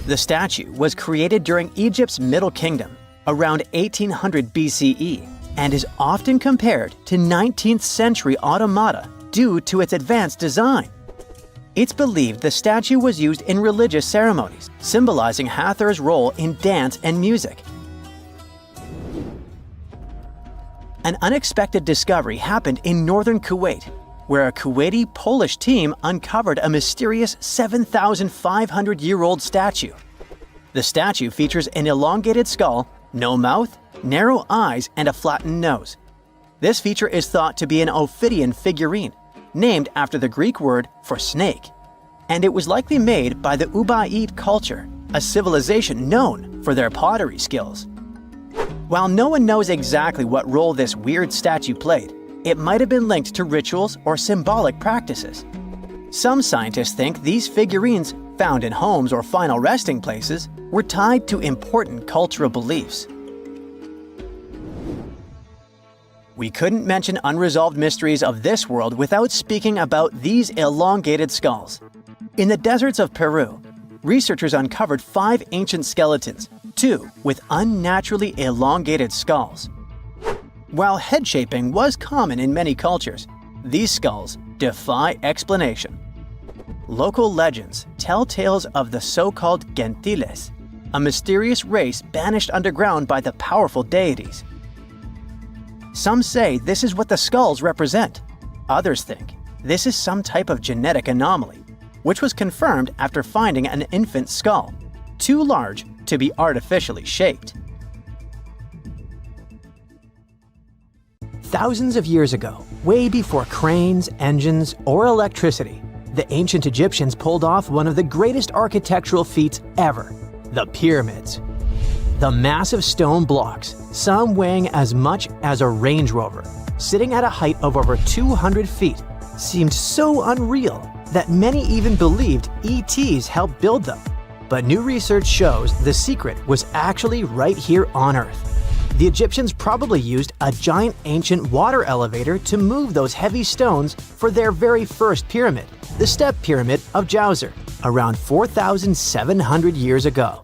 The statue was created during Egypt's Middle Kingdom, around 1800 BCE, and is often compared to 19th century automata due to its advanced design. It's believed the statue was used in religious ceremonies, symbolizing Hathor's role in dance and music. An unexpected discovery happened in northern Kuwait, where a Kuwaiti-Polish team uncovered a mysterious 7,500-year-old statue. The statue features an elongated skull, no mouth, narrow eyes, and a flattened nose. This feature is thought to be an Ophidian figurine, named after the Greek word for snake, and it was likely made by the Ubaid culture, a civilization known for their pottery skills. While no one knows exactly what role this weird statue played, it might have been linked to rituals or symbolic practices. Some scientists think these figurines, found in homes or final resting places, were tied to important cultural beliefs. We couldn't mention unresolved mysteries of this world without speaking about these elongated skulls. In the deserts of Peru, researchers uncovered 5 ancient skeletons, 2 with unnaturally elongated skulls. While head shaping was common in many cultures, these skulls defy explanation. Local legends tell tales of the so-called gentiles, a mysterious race banished underground by the powerful deities. Some say this is what the skulls represent. Others think this is some type of genetic anomaly, which was confirmed after finding an infant skull, too large to be artificially shaped. Thousands of years ago, way before cranes, engines, or electricity, the ancient Egyptians pulled off one of the greatest architectural feats ever, the pyramids. The massive stone blocks, some weighing as much as a Range Rover, sitting at a height of over 200 feet, seemed so unreal that many even believed ETs helped build them. But new research shows the secret was actually right here on Earth. The Egyptians probably used a giant ancient water elevator to move those heavy stones for their very first pyramid, the Step Pyramid of Djoser, around 4,700 years ago.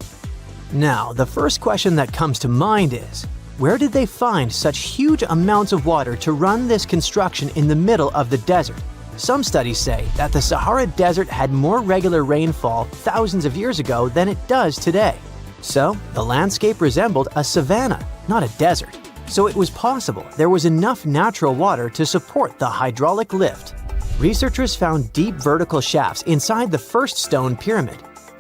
Now, the first question that comes to mind is, where did they find such huge amounts of water to run this construction in the middle of the desert? Some studies say that the Sahara Desert had more regular rainfall thousands of years ago than it does today. So, the landscape resembled a savanna, not a desert. So it was possible there was enough natural water to support the hydraulic lift. Researchers found deep vertical shafts inside the first stone pyramid.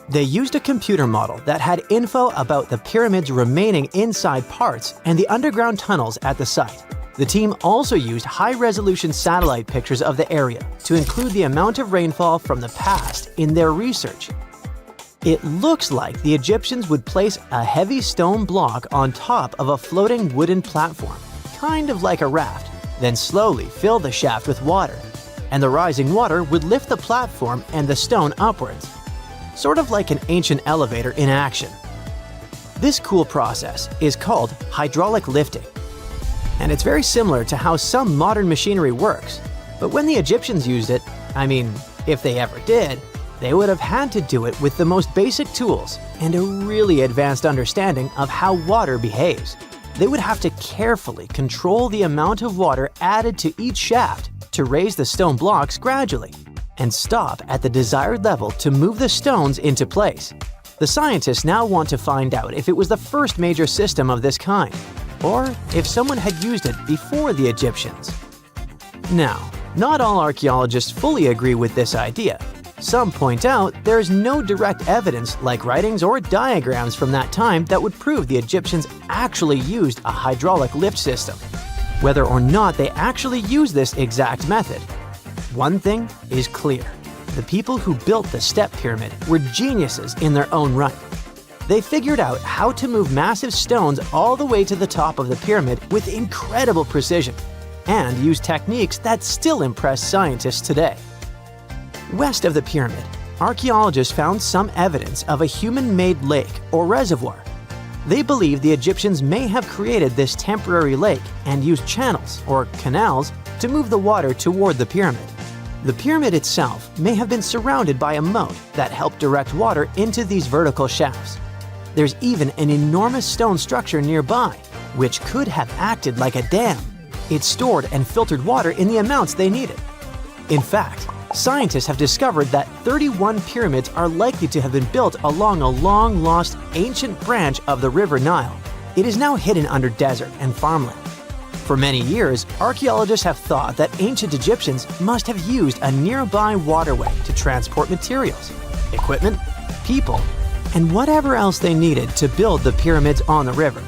They used a computer model that had info about the pyramid's remaining inside parts and the underground tunnels at the site. The team also used high-resolution satellite pictures of the area to include the amount of rainfall from the past in their research. It looks like the Egyptians would place a heavy stone block on top of a floating wooden platform, kind of like a raft, then slowly fill the shaft with water, and the rising water would lift the platform and the stone upwards, sort of like an ancient elevator in action. This cool process is called hydraulic lifting, and it's very similar to how some modern machinery works. But when the Egyptians used it, I mean, if they ever did, they would have had to do it with the most basic tools and a really advanced understanding of how water behaves. They would have to carefully control the amount of water added to each shaft to raise the stone blocks gradually and stop at the desired level to move the stones into place. The scientists now want to find out if it was the first major system of this kind, or if someone had used it before the Egyptians. Now, not all archaeologists fully agree with this idea. Some point out there's no direct evidence like writings or diagrams from that time that would prove the Egyptians actually used a hydraulic lift system, whether or not they actually used this exact method. One thing is clear. The people who built the Step Pyramid were geniuses in their own right. They figured out how to move massive stones all the way to the top of the pyramid with incredible precision, and used techniques that still impress scientists today. West of the pyramid, archaeologists found some evidence of a human-made lake or reservoir. They believe the Egyptians may have created this temporary lake and used channels, or canals, to move the water toward the pyramid. The pyramid itself may have been surrounded by a moat that helped direct water into these vertical shafts. There's even an enormous stone structure nearby, which could have acted like a dam. It stored and filtered water in the amounts they needed. In fact, scientists have discovered that 31 pyramids are likely to have been built along a long-lost ancient branch of the River Nile. It is now hidden under desert and farmland. For many years, archaeologists have thought that ancient Egyptians must have used a nearby waterway to transport materials, equipment, people, and whatever else they needed to build the pyramids on the river.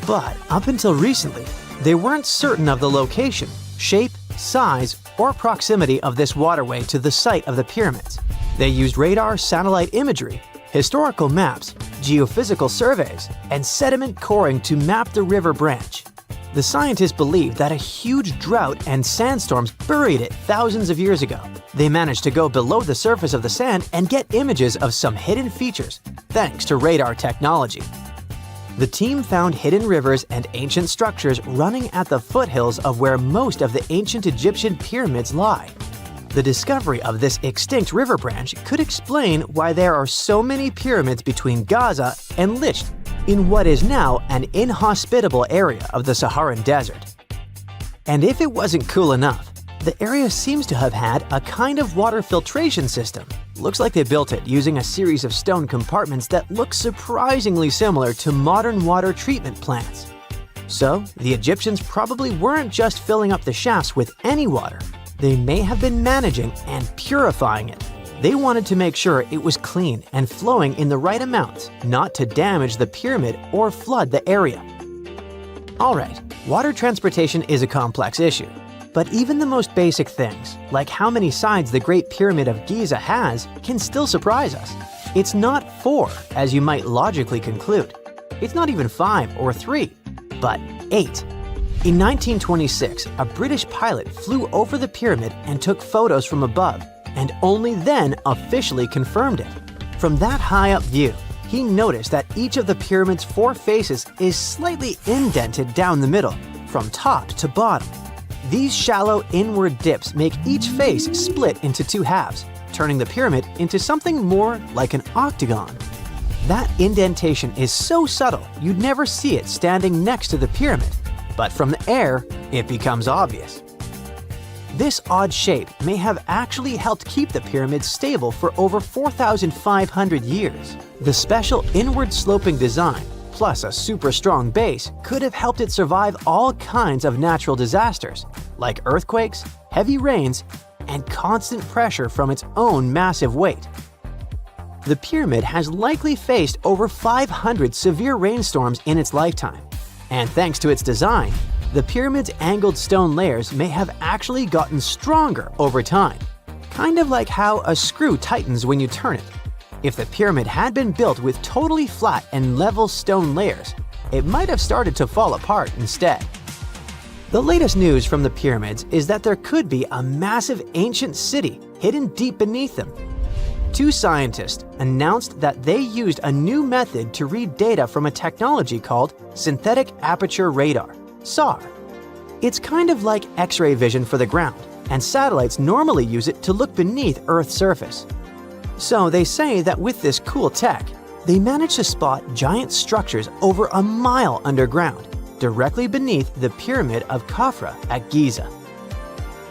But up until recently, they weren't certain of the location, shape, size, or proximity of this waterway to the site of the pyramids. They used radar, satellite imagery, historical maps, geophysical surveys, and sediment coring to map the river branch. The scientists believe that a huge drought and sandstorms buried it thousands of years ago. They managed to go below the surface of the sand and get images of some hidden features, thanks to radar technology. The team found hidden rivers and ancient structures running at the foothills of where most of the ancient Egyptian pyramids lie. The discovery of this extinct river branch could explain why there are so many pyramids between Gaza and Lisht, in what is now an inhospitable area of the Saharan desert. And if it wasn't cool enough, the area seems to have had a kind of water filtration system. Looks like they built it using a series of stone compartments that look surprisingly similar to modern water treatment plants. So, the Egyptians probably weren't just filling up the shafts with any water. They may have been managing and purifying it. They wanted to make sure it was clean and flowing in the right amounts, not to damage the pyramid or flood the area. Alright, water transportation is a complex issue. But even the most basic things, like how many sides the Great Pyramid of Giza has, can still surprise us. It's not 4, as you might logically conclude. It's not even 5 or 3, but 8. In 1926, a British pilot flew over the pyramid and took photos from above, and only then officially confirmed it. From that high-up view, he noticed that each of the pyramid's 4 faces is slightly indented down the middle, from top to bottom. These shallow inward dips make each face split into 2 halves, turning the pyramid into something more like an octagon. That indentation is so subtle you'd never see it standing next to the pyramid, but from the air, it becomes obvious. This odd shape may have actually helped keep the pyramid stable for over 4,500 years. The special inward-sloping design, plus a super strong base, could have helped it survive all kinds of natural disasters, like earthquakes, heavy rains, and constant pressure from its own massive weight. The pyramid has likely faced over 500 severe rainstorms in its lifetime, and thanks to its design, the pyramid's angled stone layers may have actually gotten stronger over time, kind of like how a screw tightens when you turn it. If the pyramid had been built with totally flat and level stone layers, it might have started to fall apart instead. The latest news from the pyramids is that there could be a massive ancient city hidden deep beneath them. 2 scientists announced that they used a new method to read data from a technology called synthetic aperture radar, SAR. It's kind of like X-ray vision for the ground, and satellites normally use it to look beneath Earth's surface. So they say that with this cool tech, they managed to spot giant structures over a mile underground, directly beneath the Pyramid of Khafra at Giza.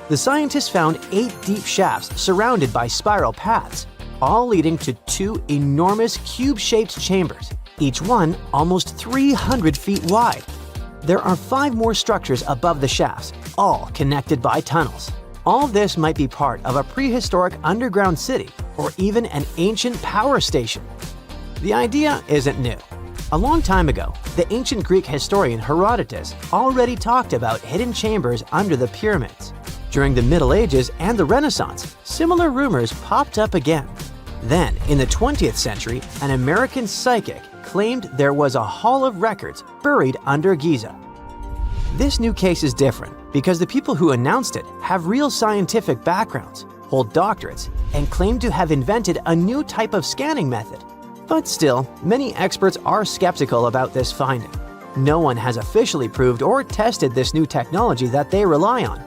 The scientists found 8 deep shafts surrounded by spiral paths, all leading to 2 enormous cube-shaped chambers, each one almost 300 feet wide. There are 5 more structures above the shafts, all connected by tunnels. All this might be part of a prehistoric underground city or even an ancient power station. The idea isn't new. A long time ago, the ancient Greek historian Herodotus already talked about hidden chambers under the pyramids. During the Middle Ages and the Renaissance, similar rumors popped up again. Then, in the 20th century, an American psychic claimed there was a hall of records buried under Giza. This new case is different because the people who announced it have real scientific backgrounds, hold doctorates, and claim to have invented a new type of scanning method. But still, many experts are skeptical about this finding. No one has officially proved or tested this new technology that they rely on.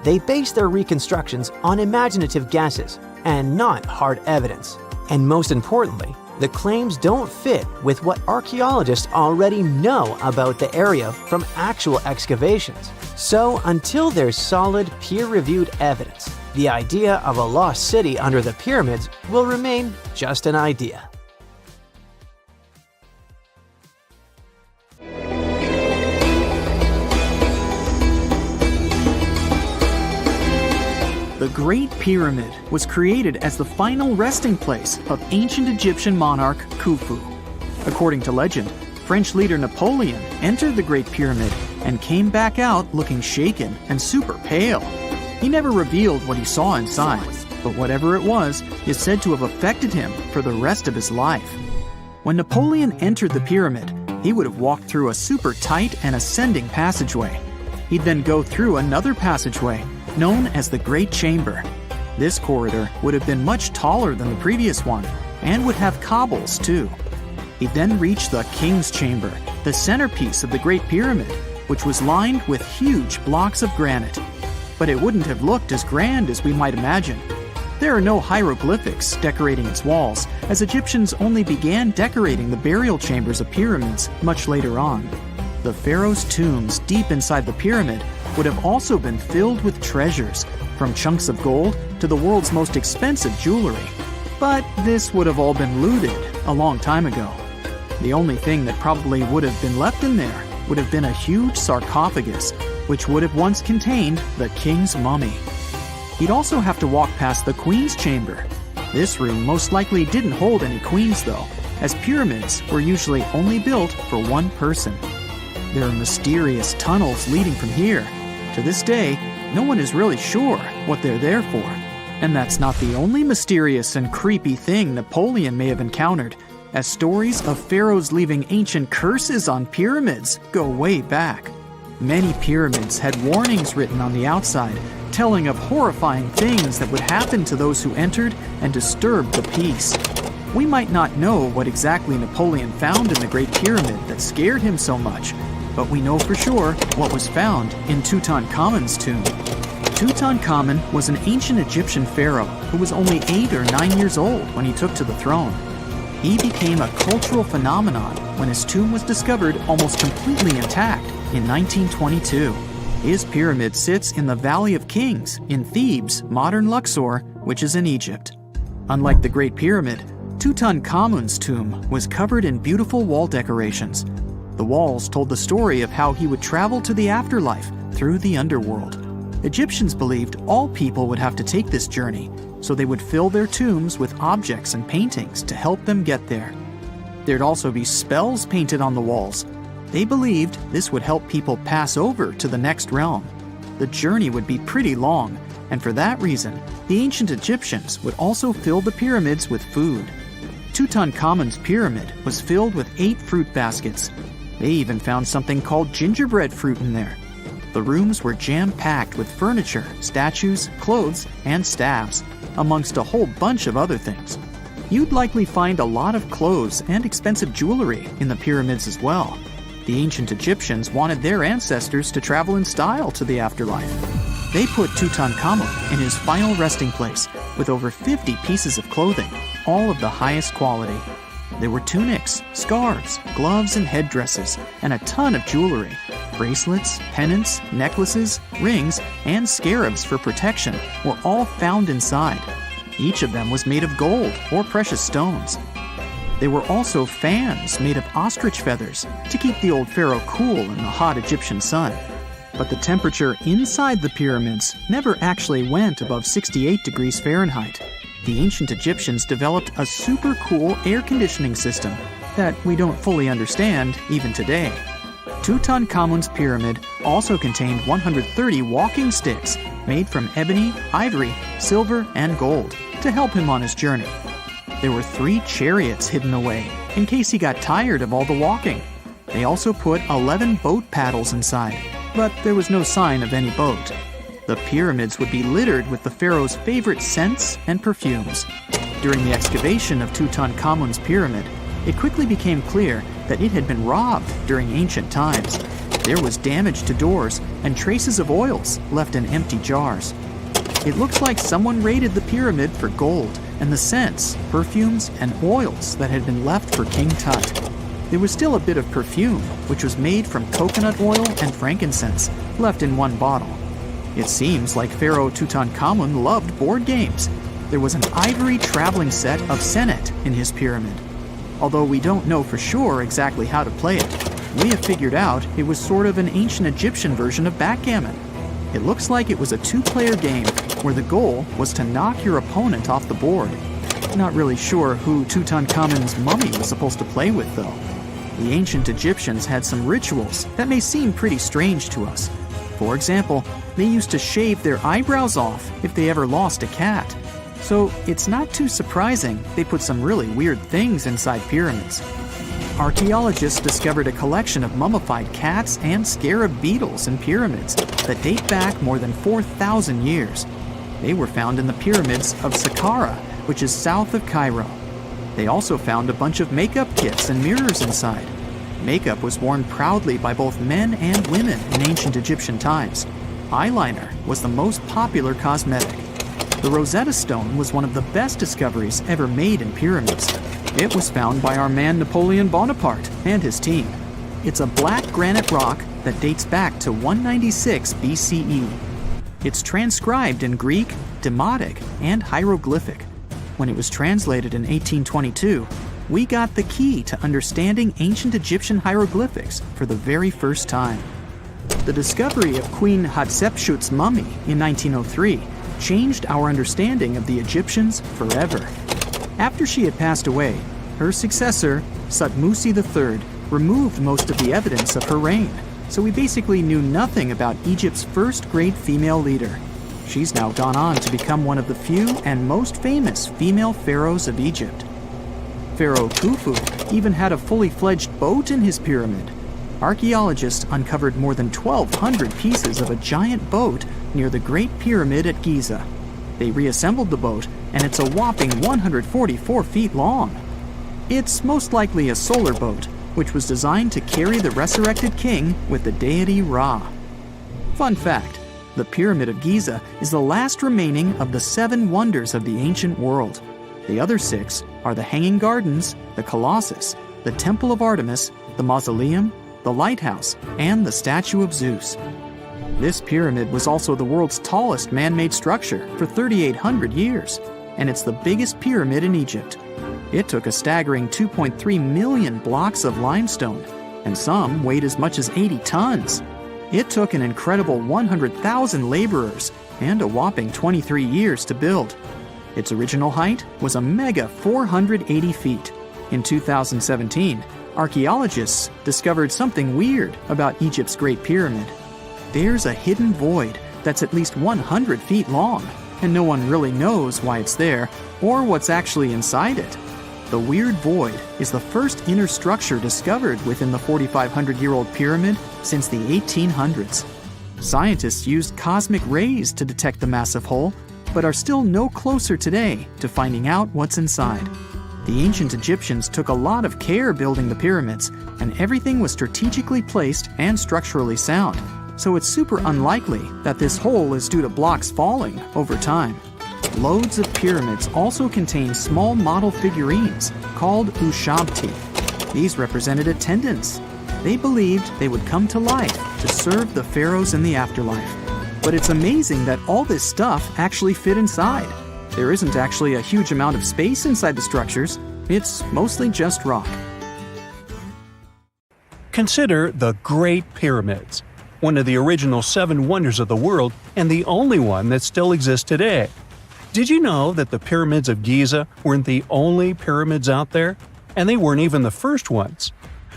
They base their reconstructions on imaginative guesses and not hard evidence. And most importantly, the claims don't fit with what archaeologists already know about the area from actual excavations. So until there's solid, peer-reviewed evidence, the idea of a lost city under the pyramids will remain just an idea. The Great Pyramid was created as the final resting place of ancient Egyptian monarch Khufu. According to legend, French leader Napoleon entered the Great Pyramid and came back out looking shaken and super pale. He never revealed what he saw inside, but whatever it was is said to have affected him for the rest of his life. When Napoleon entered the pyramid, he would have walked through a super tight and ascending passageway. He'd then go through another passageway, known as the Great Chamber. This corridor would have been much taller than the previous one, and would have cobbles too. He then reached the King's Chamber, the centerpiece of the Great Pyramid, which was lined with huge blocks of granite. But it wouldn't have looked as grand as we might imagine. There are no hieroglyphics decorating its walls, as Egyptians only began decorating the burial chambers of pyramids much later on. The pharaoh's tombs deep inside the pyramid would have also been filled with treasures, from chunks of gold to the world's most expensive jewelry. But this would have all been looted a long time ago. The only thing that probably would have been left in there would have been a huge sarcophagus, which would have once contained the king's mummy. He'd also have to walk past the queen's chamber. This room most likely didn't hold any queens though, as pyramids were usually only built for one person. There are mysterious tunnels leading from here. To this day, no one is really sure what they're there for. And that's not the only mysterious and creepy thing Napoleon may have encountered, as stories of pharaohs leaving ancient curses on pyramids go way back. Many pyramids had warnings written on the outside, telling of horrifying things that would happen to those who entered and disturbed the peace. We might not know what exactly Napoleon found in the Great Pyramid that scared him so much, but we know for sure what was found in Tutankhamun's tomb. Tutankhamun was an ancient Egyptian pharaoh who was only 8 or 9 years old when he took to the throne. He became a cultural phenomenon when his tomb was discovered almost completely intact in 1922. His pyramid sits in the Valley of Kings in Thebes, modern Luxor, which is in Egypt. Unlike the Great Pyramid, Tutankhamun's tomb was covered in beautiful wall decorations. The walls told the story of how he would travel to the afterlife through the underworld. Egyptians believed all people would have to take this journey, so they would fill their tombs with objects and paintings to help them get there. There'd also be spells painted on the walls. They believed this would help people pass over to the next realm. The journey would be pretty long, and for that reason, the ancient Egyptians would also fill the pyramids with food. Tutankhamun's pyramid was filled with 8 fruit baskets. They even found something called gingerbread fruit in there. The rooms were jam-packed with furniture, statues, clothes, and staffs, amongst a whole bunch of other things. You'd likely find a lot of clothes and expensive jewelry in the pyramids as well. The ancient Egyptians wanted their ancestors to travel in style to the afterlife. They put Tutankhamun in his final resting place with over 50 pieces of clothing, all of the highest quality. There were tunics, scarves, gloves, and headdresses, and a ton of jewelry. Bracelets, pendants, necklaces, rings, and scarabs for protection were all found inside. Each of them was made of gold or precious stones. There were also fans made of ostrich feathers to keep the old pharaoh cool in the hot Egyptian sun. But the temperature inside the pyramids never actually went above 68 degrees Fahrenheit. The ancient Egyptians developed a super cool air conditioning system that we don't fully understand even today. Tutankhamun's pyramid also contained 130 walking sticks made from ebony, ivory, silver, and gold to help him on his journey. There were 3 chariots hidden away in case he got tired of all the walking. They also put 11 boat paddles inside, but there was no sign of any boat. The pyramids would be littered with the pharaoh's favorite scents and perfumes. During the excavation of Tutankhamun's pyramid, it quickly became clear that it had been robbed during ancient times. There was damage to doors and traces of oils left in empty jars. It looks like someone raided the pyramid for gold and the scents, perfumes, and oils that had been left for King Tut. There was still a bit of perfume, which was made from coconut oil and frankincense, left in one bottle. It seems like Pharaoh Tutankhamun loved board games. There was an ivory traveling set of Senet in his pyramid. Although we don't know for sure exactly how to play it, we have figured out it was sort of an ancient Egyptian version of backgammon. It looks like it was a two-player game where the goal was to knock your opponent off the board. Not really sure who Tutankhamun's mummy was supposed to play with, though. The ancient Egyptians had some rituals that may seem pretty strange to us. For example, they used to shave their eyebrows off if they ever lost a cat. So it's not too surprising they put some really weird things inside pyramids. Archaeologists discovered a collection of mummified cats and scarab beetles in pyramids that date back more than 4,000 years. They were found in the pyramids of Saqqara, which is south of Cairo. They also found a bunch of makeup kits and mirrors inside. Makeup was worn proudly by both men and women in ancient Egyptian times. Eyeliner was the most popular cosmetic. The Rosetta Stone was one of the best discoveries ever made in pyramids. It was found by our man Napoleon Bonaparte and his team. It's a black granite rock that dates back to 196 BCE. It's transcribed in Greek, Demotic, and hieroglyphic. When it was translated in 1822, we got the key to understanding ancient Egyptian hieroglyphics for the very first time. The discovery of Queen Hatshepsut's mummy in 1903 changed our understanding of the Egyptians forever. After she had passed away, her successor, Thutmose III, removed most of the evidence of her reign, so we basically knew nothing about Egypt's first great female leader. She's now gone on to become one of the few and most famous female pharaohs of Egypt. Pharaoh Khufu even had a fully fledged boat in his pyramid. Archaeologists uncovered more than 1,200 pieces of a giant boat near the Great Pyramid at Giza. They reassembled the boat, and it's a whopping 144 feet long. It's most likely a solar boat, which was designed to carry the resurrected king with the deity Ra. Fun fact, the Pyramid of Giza is the last remaining of the 7 wonders of the ancient world. The other 6 are the Hanging Gardens, the Colossus, the Temple of Artemis, the Mausoleum, the Lighthouse, and the Statue of Zeus. This pyramid was also the world's tallest man-made structure for 3,800 years, and it's the biggest pyramid in Egypt. It took a staggering 2.3 million blocks of limestone, and some weighed as much as 80 tons. It took an incredible 100,000 laborers and a whopping 23 years to build. Its original height was a mega 480 feet. In 2017, archaeologists discovered something weird about Egypt's Great Pyramid. There's a hidden void that's at least 100 feet long, and no one really knows why it's there or what's actually inside it. The weird void is the first inner structure discovered within the 4,500-year-old pyramid since the 1800s. Scientists used cosmic rays to detect the massive hole, but are still no closer today to finding out what's inside. The ancient Egyptians took a lot of care building the pyramids, and everything was strategically placed and structurally sound, so it's super unlikely that this hole is due to blocks falling over time. Loads of pyramids also contain small model figurines called ushabti. These represented attendants. They believed they would come to life to serve the pharaohs in the afterlife. But it's amazing that all this stuff actually fit inside. There isn't actually a huge amount of space inside the structures. It's mostly just rock. Consider the Great Pyramids, one of the original 7 wonders of the world and the only one that still exists today. Did you know that the pyramids of Giza weren't the only pyramids out there? And they weren't even the first ones.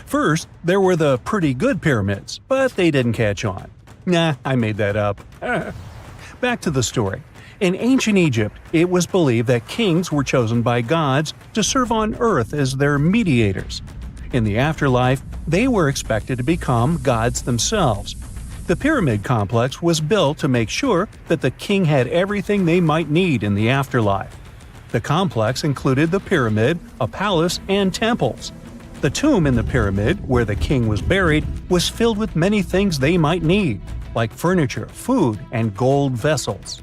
First, there were the pretty good pyramids, but they didn't catch on. Nah, I made that up. Back to the story. In ancient Egypt, it was believed that kings were chosen by gods to serve on earth as their mediators. In the afterlife, they were expected to become gods themselves. The pyramid complex was built to make sure that the king had everything they might need in the afterlife. The complex included the pyramid, a palace, and temples. The tomb in the pyramid, where the king was buried, was filled with many things they might need, like furniture, food, and gold vessels.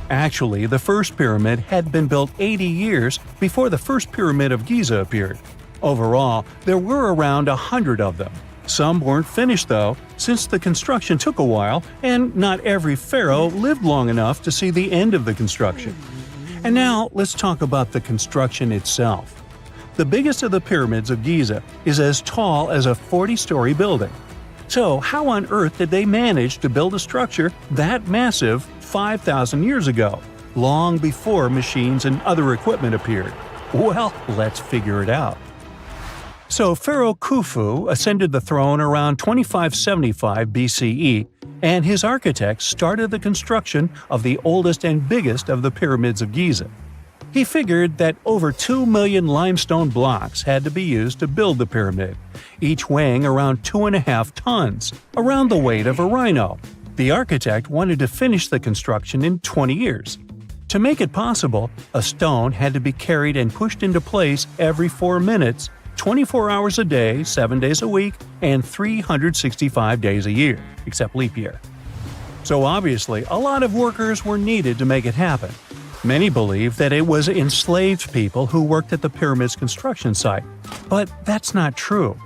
Actually, the first pyramid had been built 80 years before the first pyramid of Giza appeared. Overall, there were around 100 of them. Some weren't finished though, since the construction took a while and not every pharaoh lived long enough to see the end of the construction. And now let's talk about the construction itself. The biggest of the pyramids of Giza is as tall as a 40-story building. So how on earth did they manage to build a structure that massive 5,000 years ago, long before machines and other equipment appeared? Well, let's figure it out. So Pharaoh Khufu ascended the throne around 2575 BCE, and his architects started the construction of the oldest and biggest of the pyramids of Giza. He figured that over 2 million limestone blocks had to be used to build the pyramid, each weighing around 2.5 tons, around the weight of a rhino. The architect wanted to finish the construction in 20 years. To make it possible, a stone had to be carried and pushed into place every 4 minutes, 24 hours a day, 7 days a week, and 365 days a year, except leap year. So obviously, a lot of workers were needed to make it happen. Many believe that it was enslaved people who worked at the pyramid's construction site, but that's not true.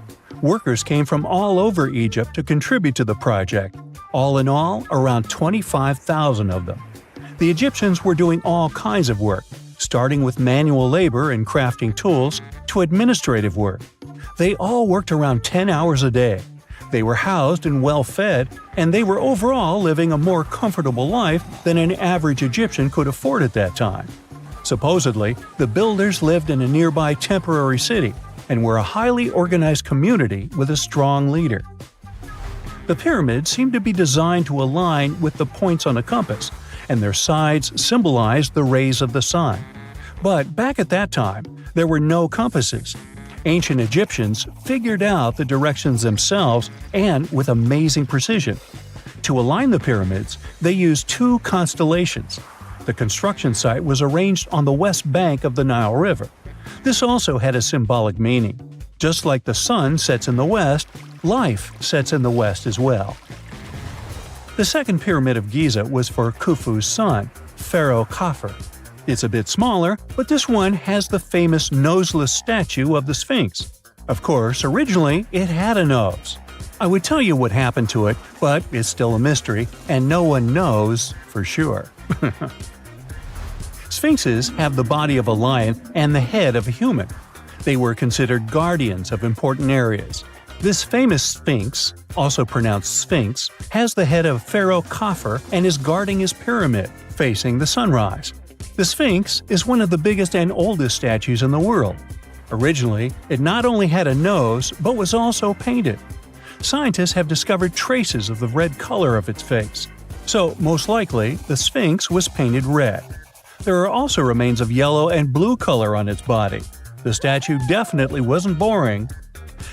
Workers came from all over Egypt to contribute to the project. All in all, around 25,000 of them. The Egyptians were doing all kinds of work, starting with manual labor and crafting tools to administrative work. They all worked around 10 hours a day. They were housed and well fed, and they were overall living a more comfortable life than an average Egyptian could afford at that time. Supposedly, the builders lived in a nearby temporary city and were a highly organized community with a strong leader. The pyramids seemed to be designed to align with the points on a compass, and their sides symbolized the rays of the sun. But back at that time, there were no compasses. Ancient Egyptians figured out the directions themselves and with amazing precision. To align the pyramids, they used 2 constellations. The construction site was arranged on the west bank of the Nile River. This also had a symbolic meaning. Just like the sun sets in the west, life sets in the west as well. The second pyramid of Giza was for Khufu's son, Pharaoh Khafre. It's a bit smaller, but this one has the famous noseless statue of the Sphinx. Of course, originally it had a nose. I would tell you what happened to it, but it's still a mystery, and no one knows for sure. Sphinxes have the body of a lion and the head of a human. They were considered guardians of important areas. This famous Sphinx, also pronounced Sphinx, has the head of Pharaoh Khafre and is guarding his pyramid, facing the sunrise. The Sphinx is one of the biggest and oldest statues in the world. Originally, it not only had a nose, but was also painted. Scientists have discovered traces of the red color of its face. So, most likely, the Sphinx was painted red. There are also remains of yellow and blue color on its body. The statue definitely wasn't boring.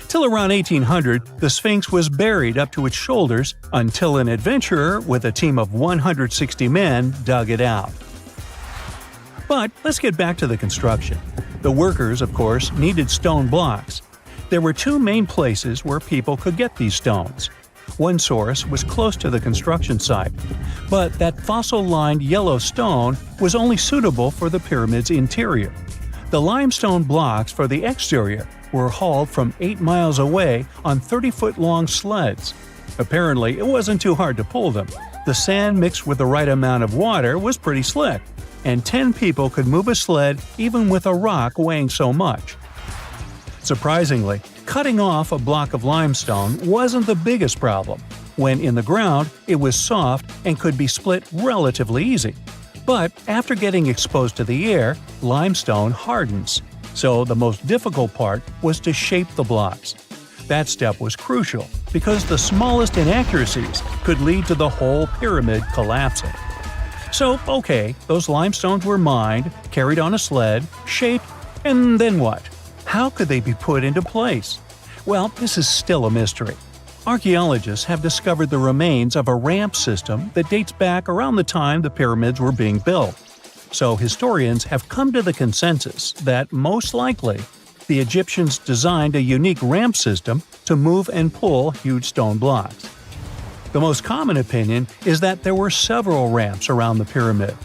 Till around 1800, the Sphinx was buried up to its shoulders until an adventurer with a team of 160 men dug it out. But let's get back to the construction. The workers, of course, needed stone blocks. There were 2 main places where people could get these stones. One source was close to the construction site, but that fossil-lined yellow stone was only suitable for the pyramid's interior. The limestone blocks for the exterior were hauled from 8 miles away on 30-foot-long sleds. Apparently, it wasn't too hard to pull them. The sand mixed with the right amount of water was pretty slick, and 10 people could move a sled even with a rock weighing so much. Surprisingly, cutting off a block of limestone wasn't the biggest problem. When in the ground, it was soft and could be split relatively easy. But after getting exposed to the air, limestone hardens. So the most difficult part was to shape the blocks. That step was crucial because the smallest inaccuracies could lead to the whole pyramid collapsing. So, okay, those limestones were mined, carried on a sled, shaped, and then what? How could they be put into place? Well, this is still a mystery. Archaeologists have discovered the remains of a ramp system that dates back around the time the pyramids were being built. So historians have come to the consensus that, most likely, the Egyptians designed a unique ramp system to move and pull huge stone blocks. The most common opinion is that there were several ramps around the pyramid.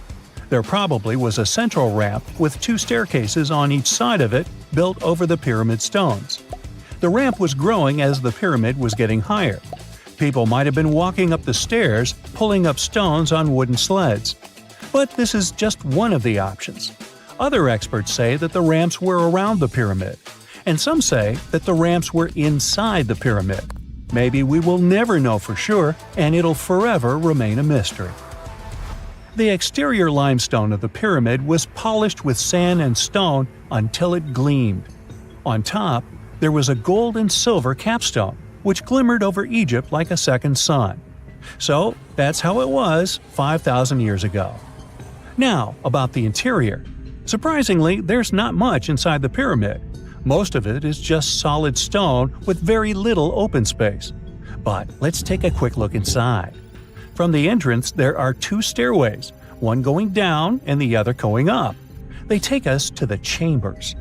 There probably was a central ramp with 2 staircases on each side of it built over the pyramid stones. The ramp was growing as the pyramid was getting higher. People might have been walking up the stairs, pulling up stones on wooden sleds. But this is just one of the options. Other experts say that the ramps were around the pyramid, and some say that the ramps were inside the pyramid. Maybe we will never know for sure, and it'll forever remain a mystery. The exterior limestone of the pyramid was polished with sand and stone until it gleamed. On top, there was a gold and silver capstone, which glimmered over Egypt like a second sun. So that's how it was 5,000 years ago. Now, about the interior. Surprisingly, there's not much inside the pyramid. Most of it is just solid stone with very little open space. But let's take a quick look inside. From the entrance, there are two stairways, one going down and the other going up. They take us to the chambers.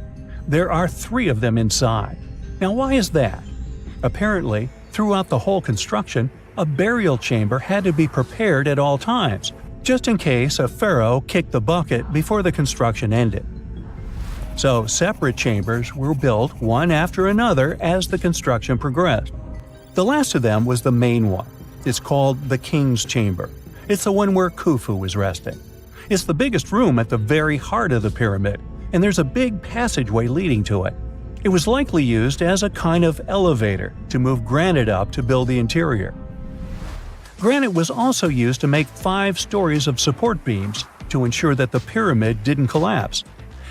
There are 3 of them inside. Now, why is that? Apparently, throughout the whole construction, a burial chamber had to be prepared at all times, just in case a pharaoh kicked the bucket before the construction ended. So, separate chambers were built one after another as the construction progressed. The last of them was the main one. It's called the King's Chamber. It's the one where Khufu was resting. It's the biggest room at the very heart of the pyramid, and there's a big passageway leading to it. It was likely used as a kind of elevator to move granite up to build the interior. Granite was also used to make 5 stories of support beams to ensure that the pyramid didn't collapse.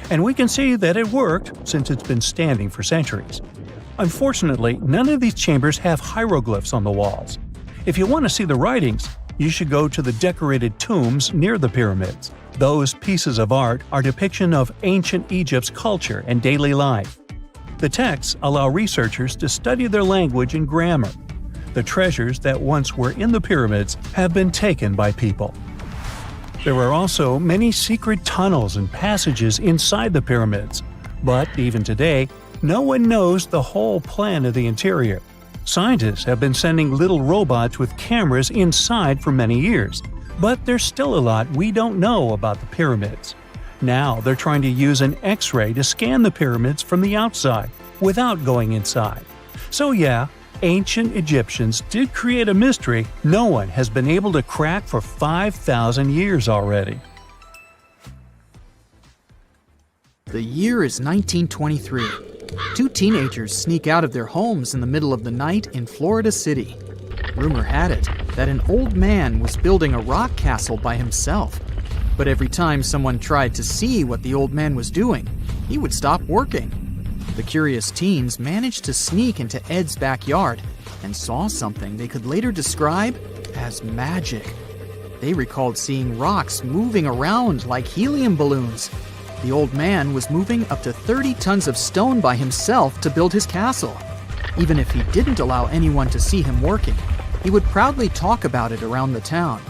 And we can see that it worked since it's been standing for centuries. Unfortunately, none of these chambers have hieroglyphs on the walls. If you want to see the writings, you should go to the decorated tombs near the pyramids. Those pieces of art are depiction of ancient Egypt's culture and daily life. The texts allow researchers to study their language and grammar. The treasures that once were in the pyramids have been taken by people. There are also many secret tunnels and passages inside the pyramids. But even today, no one knows the whole plan of the interior. Scientists have been sending little robots with cameras inside for many years, but there's still a lot we don't know about the pyramids. Now they're trying to use an X-ray to scan the pyramids from the outside without going inside. So yeah, ancient Egyptians did create a mystery no one has been able to crack for 5,000 years already. The year is 1923. 2 teenagers sneak out of their homes in the middle of the night in Florida City. Rumor had it that an old man was building a rock castle by himself. But every time someone tried to see what the old man was doing, he would stop working. The curious teens managed to sneak into Ed's backyard and saw something they could later describe as magic. They recalled seeing rocks moving around like helium balloons. The old man was moving up to 30 tons of stone by himself to build his castle. Even if he didn't allow anyone to see him working, he would proudly talk about it around the town.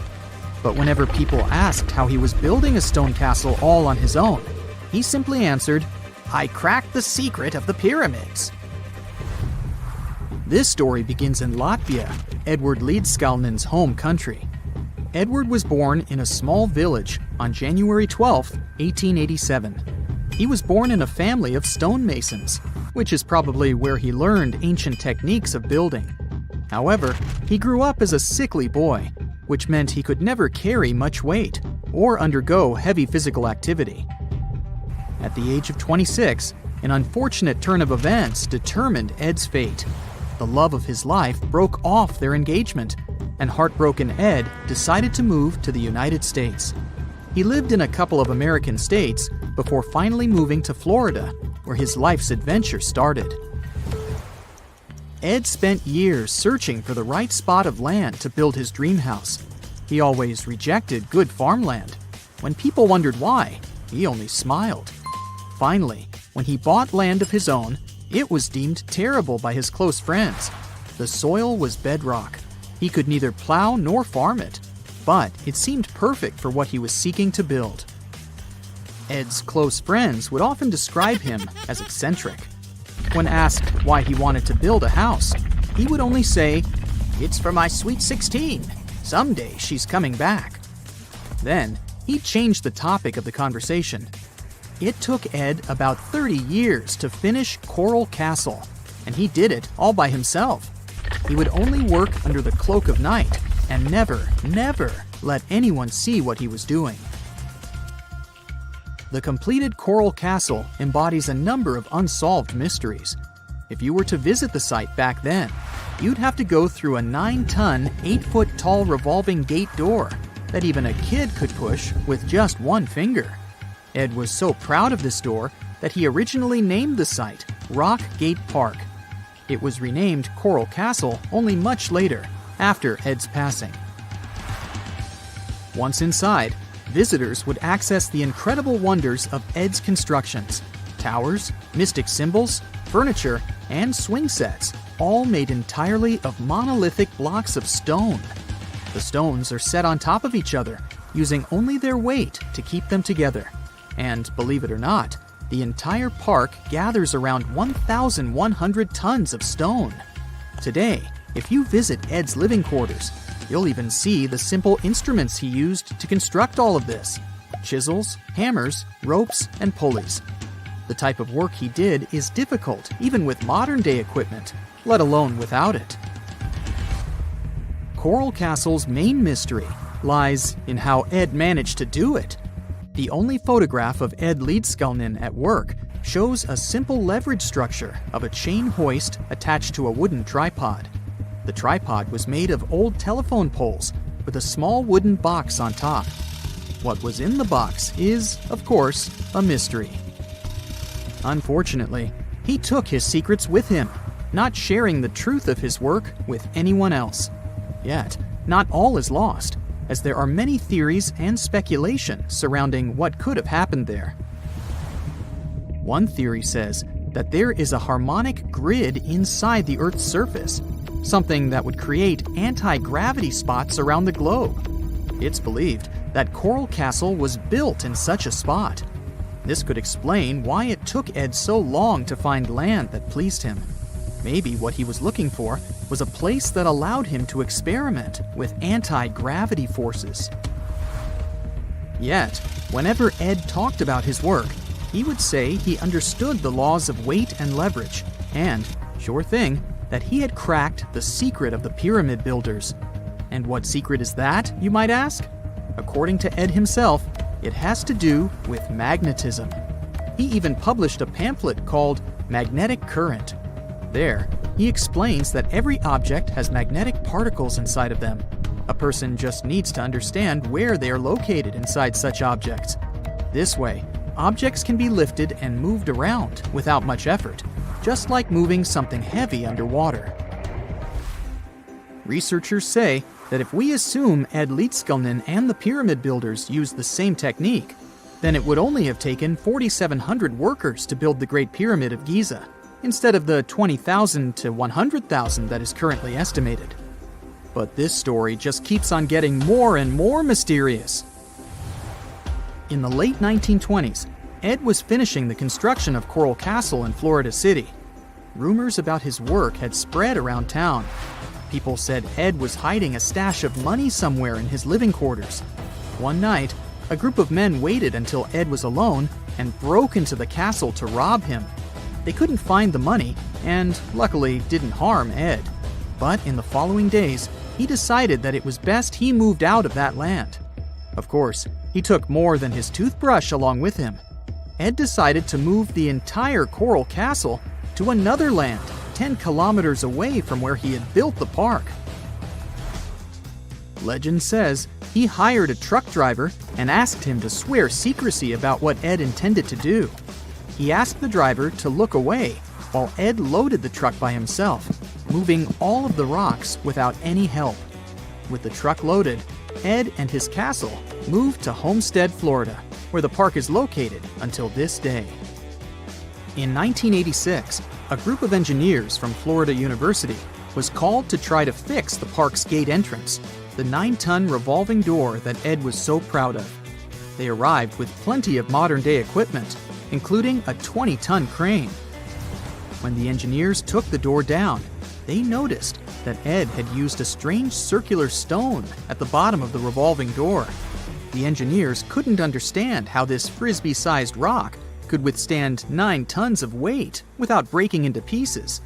But whenever people asked how he was building a stone castle all on his own, he simply answered, "I cracked the secret of the pyramids." This story begins in Latvia, Edward Leedskalnin's home country. Edward was born in a small village on January 12, 1887. He was born in a family of stonemasons, which is probably where he learned ancient techniques of building. However, he grew up as a sickly boy, which meant he could never carry much weight or undergo heavy physical activity. At the age of 26, an unfortunate turn of events determined Ed's fate. The love of his life broke off their engagement, and heartbroken Ed decided to move to the United States. He lived in a couple of American states before finally moving to Florida, where his life's adventure started. Ed spent years searching for the right spot of land to build his dream house. He always rejected good farmland. When people wondered why, he only smiled. Finally, when he bought land of his own, it was deemed terrible by his close friends. The soil was bedrock. He could neither plow nor farm it, but it seemed perfect for what he was seeking to build. Ed's close friends would often describe him as eccentric. When asked why he wanted to build a house, he would only say, "It's for my sweet 16. Someday she's coming back." Then, he changed the topic of the conversation. It took Ed about 30 years to finish Coral Castle. and he did it all by himself. He would only work under the cloak of night and never, never let anyone see what he was doing. The completed coral castle embodies a number of unsolved mysteries. If you were to visit the site back then, you'd have to go through a 9-ton, 8-foot-tall revolving gate door that even a kid could push with just one finger. Ed was so proud of this door that he originally named the site Rock Gate Park. It was renamed Coral Castle only much later, after Ed's passing. Once inside, visitors would access the incredible wonders of Ed's constructions: towers, mystic symbols, furniture, and swing sets, all made entirely of monolithic blocks of stone. The stones are set on top of each other, using only their weight to keep them together. And believe it or not, the entire park gathers around 1,100 tons of stone. Today, if you visit Ed's living quarters, you'll even see the simple instruments he used to construct all of this: chisels, hammers, ropes, and pulleys. The type of work he did is difficult even with modern-day equipment, let alone without it. Coral Castle's main mystery lies in how Ed managed to do it. The only photograph of Ed Leedskalnin at work shows a simple leverage structure of a chain hoist attached to a wooden tripod. The tripod was made of old telephone poles with a small wooden box on top. What was in the box is, of course, a mystery. Unfortunately, he took his secrets with him, not sharing the truth of his work with anyone else. Yet, not all is lost, as there are many theories and speculation surrounding what could have happened there. One theory says that there is a harmonic grid inside the Earth's surface, something that would create anti-gravity spots around the globe. It's believed that Coral Castle was built in such a spot. This could explain why it took Ed so long to find land that pleased him. Maybe what he was looking for was a place that allowed him to experiment with anti-gravity forces. Yet, whenever Ed talked about his work, he would say he understood the laws of weight and leverage, and, sure thing, that he had cracked the secret of the pyramid builders. And what secret is that, you might ask? According to Ed himself, it has to do with magnetism. He even published a pamphlet called Magnetic Current. There, he explains that every object has magnetic particles inside of them. A person just needs to understand where they are located inside such objects. This way, objects can be lifted and moved around without much effort, just like moving something heavy underwater. Researchers say that if we assume Ed Leedskalnin and the pyramid builders used the same technique, then it would only have taken 4,700 workers to build the Great Pyramid of Giza, instead of the 20,000 to 100,000 that is currently estimated. But this story just keeps on getting more and more mysterious. In the late 1920s, Ed was finishing the construction of Coral Castle in Florida City. Rumors about his work had spread around town. People said Ed was hiding a stash of money somewhere in his living quarters. One night, a group of men waited until Ed was alone and broke into the castle to rob him. They couldn't find the money and, luckily, didn't harm Ed. But in the following days, he decided that it was best he moved out of that land. Of course, he took more than his toothbrush along with him. Ed decided to move the entire Coral Castle to another land 10 kilometers away from where he had built the park. Legend says he hired a truck driver and asked him to swear secrecy about what Ed intended to do. He asked the driver to look away while Ed loaded the truck by himself, moving all of the rocks without any help. With the truck loaded, Ed and his castle moved to Homestead, Florida, where the park is located until this day. In 1986, a group of engineers from Florida University was called to try to fix the park's gate entrance, the 9-ton revolving door that Ed was so proud of. They arrived with plenty of modern-day equipment, including a 20-ton crane. When the engineers took the door down, they noticed that Ed had used a strange circular stone at the bottom of the revolving door. The engineers couldn't understand how this frisbee-sized rock could withstand 9 tons of weight without breaking into pieces.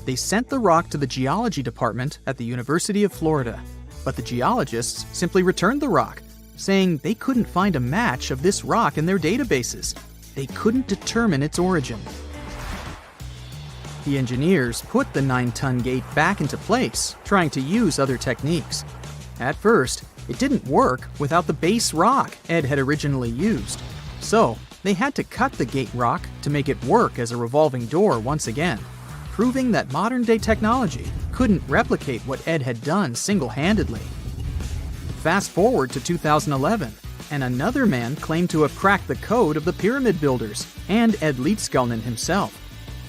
They sent the rock to the geology department at the University of Florida, but the geologists simply returned the rock, saying they couldn't find a match of this rock in their databases. They couldn't determine its origin. The engineers put the 9-ton gate back into place, trying to use other techniques. At first, it didn't work without the base rock Ed had originally used. So, they had to cut the gate rock to make it work as a revolving door once again, proving that modern-day technology couldn't replicate what Ed had done single-handedly. Fast forward to 2011, and another man claimed to have cracked the code of the pyramid builders and Ed Leedskalnin himself.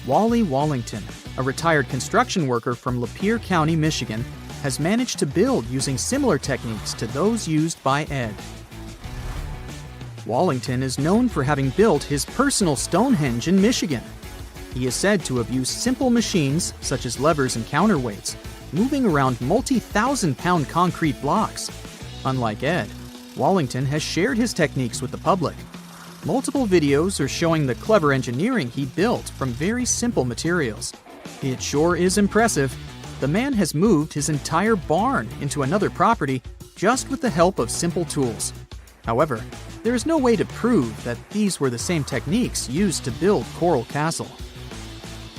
Wally Wallington, a retired construction worker from Lapeer County, Michigan, has managed to build using similar techniques to those used by Ed. Wallington is known for having built his personal Stonehenge in Michigan. He is said to have used simple machines such as levers and counterweights, moving around multi-thousand-pound concrete blocks. Unlike Ed, Wallington has shared his techniques with the public. Multiple videos are showing the clever engineering he built from very simple materials. It sure is impressive. The man has moved his entire barn into another property just with the help of simple tools. However, there is no way to prove that these were the same techniques used to build Coral Castle.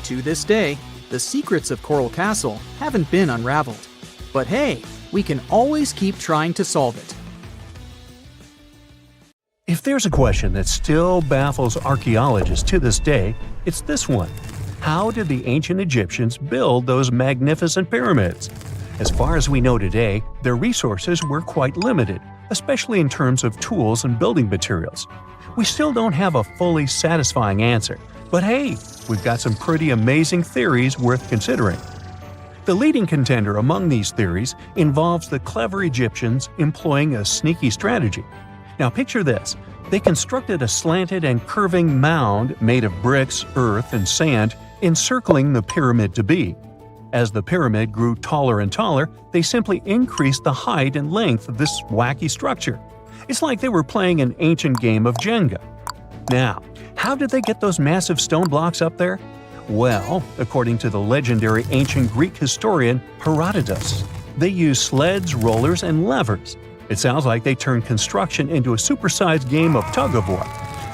To this day, the secrets of Coral Castle haven't been unraveled. But hey, we can always keep trying to solve it. If there's a question that still baffles archaeologists to this day, it's this one. How did the ancient Egyptians build those magnificent pyramids? As far as we know today, their resources were quite limited, especially in terms of tools and building materials. We still don't have a fully satisfying answer, but hey, we've got some pretty amazing theories worth considering. The leading contender among these theories involves the clever Egyptians employing a sneaky strategy. Now picture this. They constructed a slanted and curving mound made of bricks, earth, and sand encircling the pyramid to be. As the pyramid grew taller and taller, they simply increased the height and length of this wacky structure. It's like they were playing an ancient game of Jenga. Now, how did they get those massive stone blocks up there? Well, according to the legendary ancient Greek historian Herodotus, they used sleds, rollers, and levers. It sounds like they turned construction into a supersized game of tug-of-war.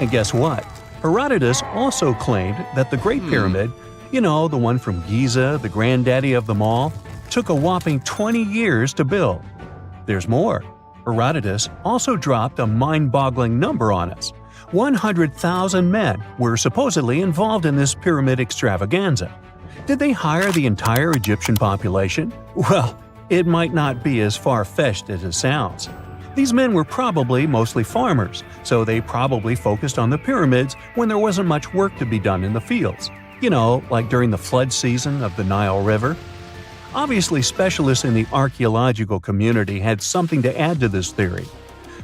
And guess what? Herodotus also claimed that the Great Pyramid, the one from Giza, the granddaddy of them all, took a whopping 20 years to build. There's more. Herodotus also dropped a mind-boggling number on us. 100,000 men were supposedly involved in this pyramid extravaganza. Did they hire the entire Egyptian population? Well, it might not be as far-fetched as it sounds. These men were probably mostly farmers, so they probably focused on the pyramids when there wasn't much work to be done in the fields. Like during the flood season of the Nile River. Obviously, specialists in the archaeological community had something to add to this theory.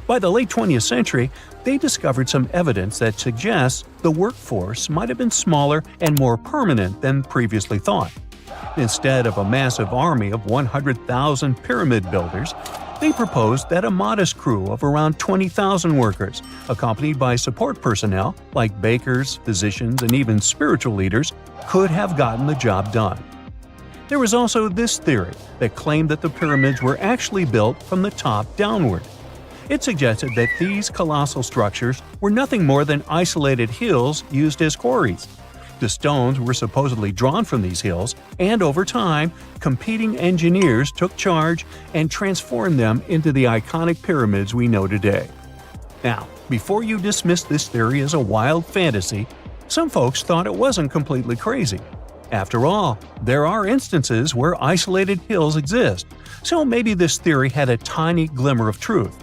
By the late 20th century, they discovered some evidence that suggests the workforce might have been smaller and more permanent than previously thought. Instead of a massive army of 100,000 pyramid builders, they proposed that a modest crew of around 20,000 workers, accompanied by support personnel like bakers, physicians, and even spiritual leaders, could have gotten the job done. There was also this theory that claimed that the pyramids were actually built from the top downward. It suggested that these colossal structures were nothing more than isolated hills used as quarries. The stones were supposedly drawn from these hills, and over time, competing engineers took charge and transformed them into the iconic pyramids we know today. Now, before you dismiss this theory as a wild fantasy, some folks thought it wasn't completely crazy. After all, there are instances where isolated hills exist, so maybe this theory had a tiny glimmer of truth.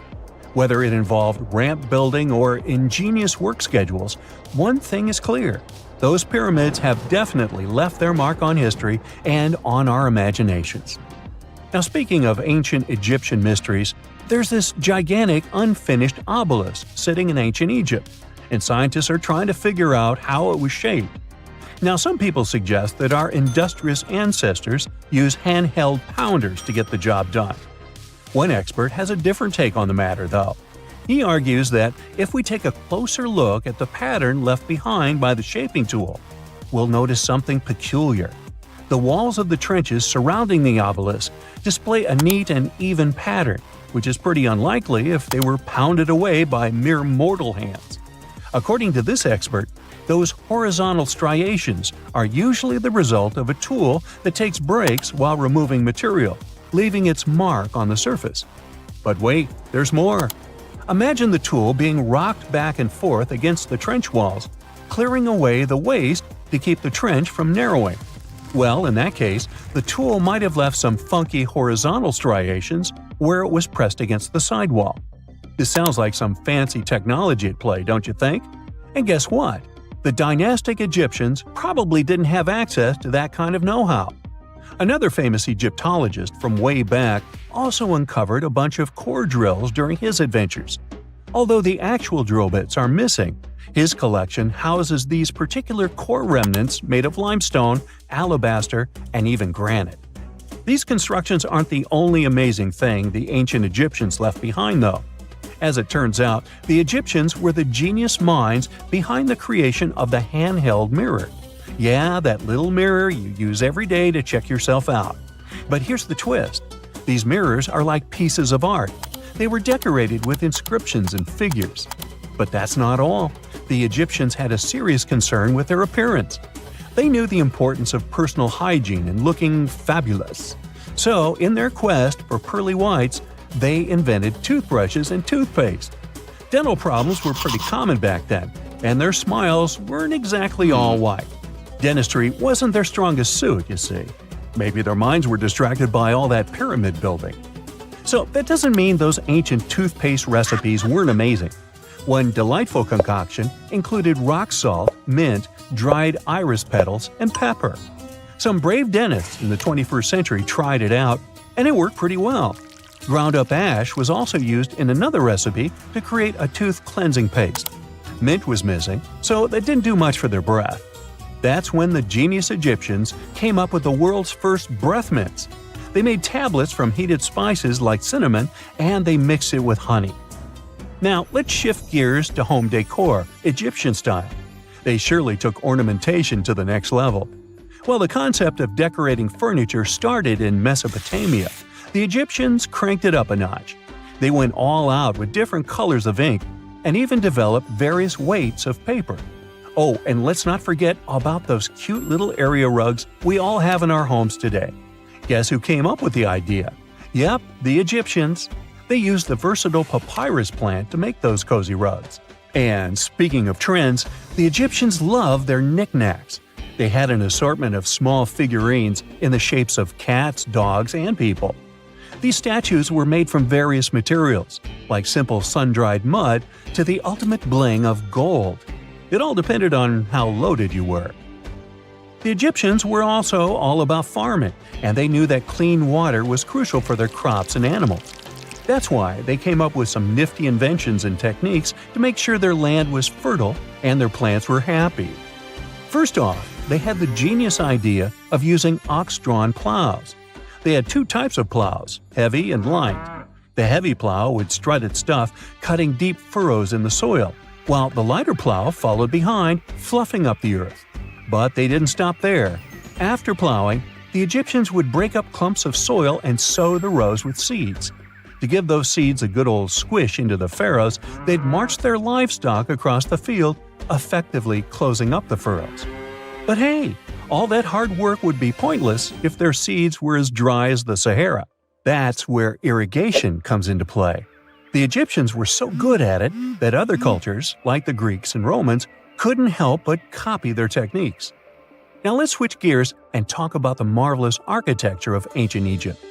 Whether it involved ramp building or ingenious work schedules, one thing is clear. Those pyramids have definitely left their mark on history and on our imaginations. Now, speaking of ancient Egyptian mysteries, there's this gigantic unfinished obelisk sitting in ancient Egypt, and scientists are trying to figure out how it was shaped. Now, some people suggest that our industrious ancestors used handheld pounders to get the job done. One expert has a different take on the matter, though. He argues that if we take a closer look at the pattern left behind by the shaping tool, we'll notice something peculiar. The walls of the trenches surrounding the obelisk display a neat and even pattern, which is pretty unlikely if they were pounded away by mere mortal hands. According to this expert, those horizontal striations are usually the result of a tool that takes breaks while removing material, leaving its mark on the surface. But wait, there's more. Imagine the tool being rocked back and forth against the trench walls, clearing away the waste to keep the trench from narrowing. Well, in that case, the tool might have left some funky horizontal striations where it was pressed against the sidewall. This sounds like some fancy technology at play, don't you think? And guess what? The dynastic Egyptians probably didn't have access to that kind of know-how. Another famous Egyptologist from way back also uncovered a bunch of core drills during his adventures. Although the actual drill bits are missing, his collection houses these particular core remnants made of limestone, alabaster, and even granite. These constructions aren't the only amazing thing the ancient Egyptians left behind, though. As it turns out, the Egyptians were the genius minds behind the creation of the handheld mirror. Yeah, that little mirror you use every day to check yourself out. But here's the twist. These mirrors are like pieces of art. They were decorated with inscriptions and figures. But that's not all. The Egyptians had a serious concern with their appearance. They knew the importance of personal hygiene and looking fabulous. So, in their quest for pearly whites, they invented toothbrushes and toothpaste. Dental problems were pretty common back then, and their smiles weren't exactly all white. Dentistry wasn't their strongest suit, you see. Maybe their minds were distracted by all that pyramid building. So that doesn't mean those ancient toothpaste recipes weren't amazing. One delightful concoction included rock salt, mint, dried iris petals, and pepper. Some brave dentists in the 21st century tried it out, and it worked pretty well. Ground-up ash was also used in another recipe to create a tooth cleansing paste. Mint was missing, so that didn't do much for their breath. That's when the genius Egyptians came up with the world's first breath mints. They made tablets from heated spices like cinnamon, and they mixed it with honey. Now, let's shift gears to home decor, Egyptian style. They surely took ornamentation to the next level. While the concept of decorating furniture started in Mesopotamia, the Egyptians cranked it up a notch. They went all out with different colors of ink and even developed various weights of paper. Oh, and let's not forget about those cute little area rugs we all have in our homes today. Guess who came up with the idea? Yep, the Egyptians. They used the versatile papyrus plant to make those cozy rugs. And speaking of trends, the Egyptians loved their knickknacks. They had an assortment of small figurines in the shapes of cats, dogs, and people. These statues were made from various materials, like simple sun-dried mud to the ultimate bling of gold. It all depended on how loaded you were. The Egyptians were also all about farming, and they knew that clean water was crucial for their crops and animals. That's why they came up with some nifty inventions and techniques to make sure their land was fertile and their plants were happy. First off, they had the genius idea of using ox-drawn plows. They had two types of plows, heavy and light. The heavy plow would strut its stuff, cutting deep furrows in the soil, while the lighter plow followed behind, fluffing up the earth. But they didn't stop there. After plowing, the Egyptians would break up clumps of soil and sow the rows with seeds. To give those seeds a good old squish into the furrows, they'd march their livestock across the field, effectively closing up the furrows. But hey, all that hard work would be pointless if their seeds were as dry as the Sahara. That's where irrigation comes into play. The Egyptians were so good at it that other cultures, like the Greeks and Romans, couldn't help but copy their techniques. Now let's switch gears and talk about the marvelous architecture of ancient Egypt.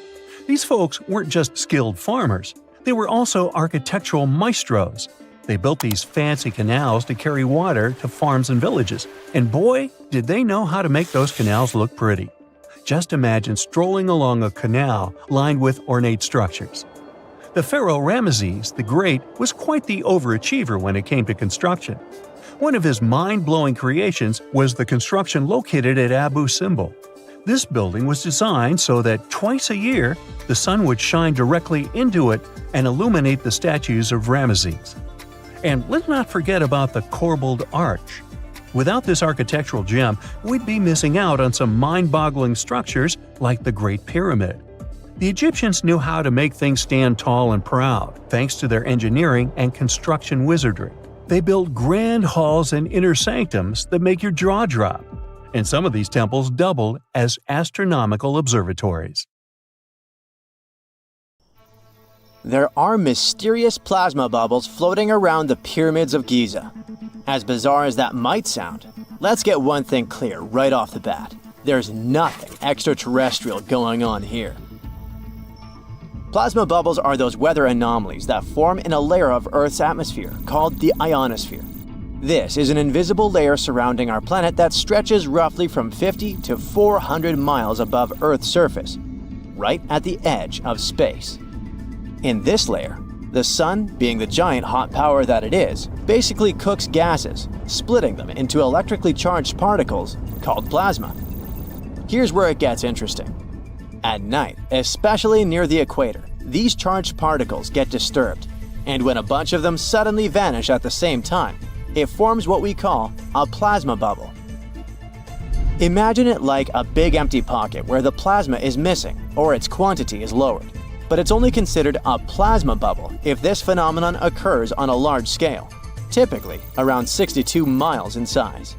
These folks weren't just skilled farmers, they were also architectural maestros. They built these fancy canals to carry water to farms and villages, and boy, did they know how to make those canals look pretty. Just imagine strolling along a canal lined with ornate structures. The pharaoh Ramesses the Great was quite the overachiever when it came to construction. One of his mind-blowing creations was the construction located at Abu Simbel. This building was designed so that twice a year, the sun would shine directly into it and illuminate the statues of Ramesses. And let's not forget about the corbelled arch. Without this architectural gem, we'd be missing out on some mind-boggling structures like the Great Pyramid. The Egyptians knew how to make things stand tall and proud, thanks to their engineering and construction wizardry. They built grand halls and inner sanctums that make your jaw drop, and some of these temples doubled as astronomical observatories. There are mysterious plasma bubbles floating around the pyramids of Giza. As bizarre as that might sound, let's get one thing clear right off the bat. There's nothing extraterrestrial going on here. Plasma bubbles are those weather anomalies that form in a layer of Earth's atmosphere called the ionosphere. This is an invisible layer surrounding our planet that stretches roughly from 50 to 400 miles above Earth's surface, right at the edge of space. In this layer, the sun, being the giant hot power that it is, basically cooks gases, splitting them into electrically charged particles called plasma. Here's where it gets interesting. At night, especially near the equator, these charged particles get disturbed, and when a bunch of them suddenly vanish at the same time, it forms what we call a plasma bubble. Imagine it like a big empty pocket where the plasma is missing or its quantity is lowered. But it's only considered a plasma bubble if this phenomenon occurs on a large scale, typically around 62 miles in size.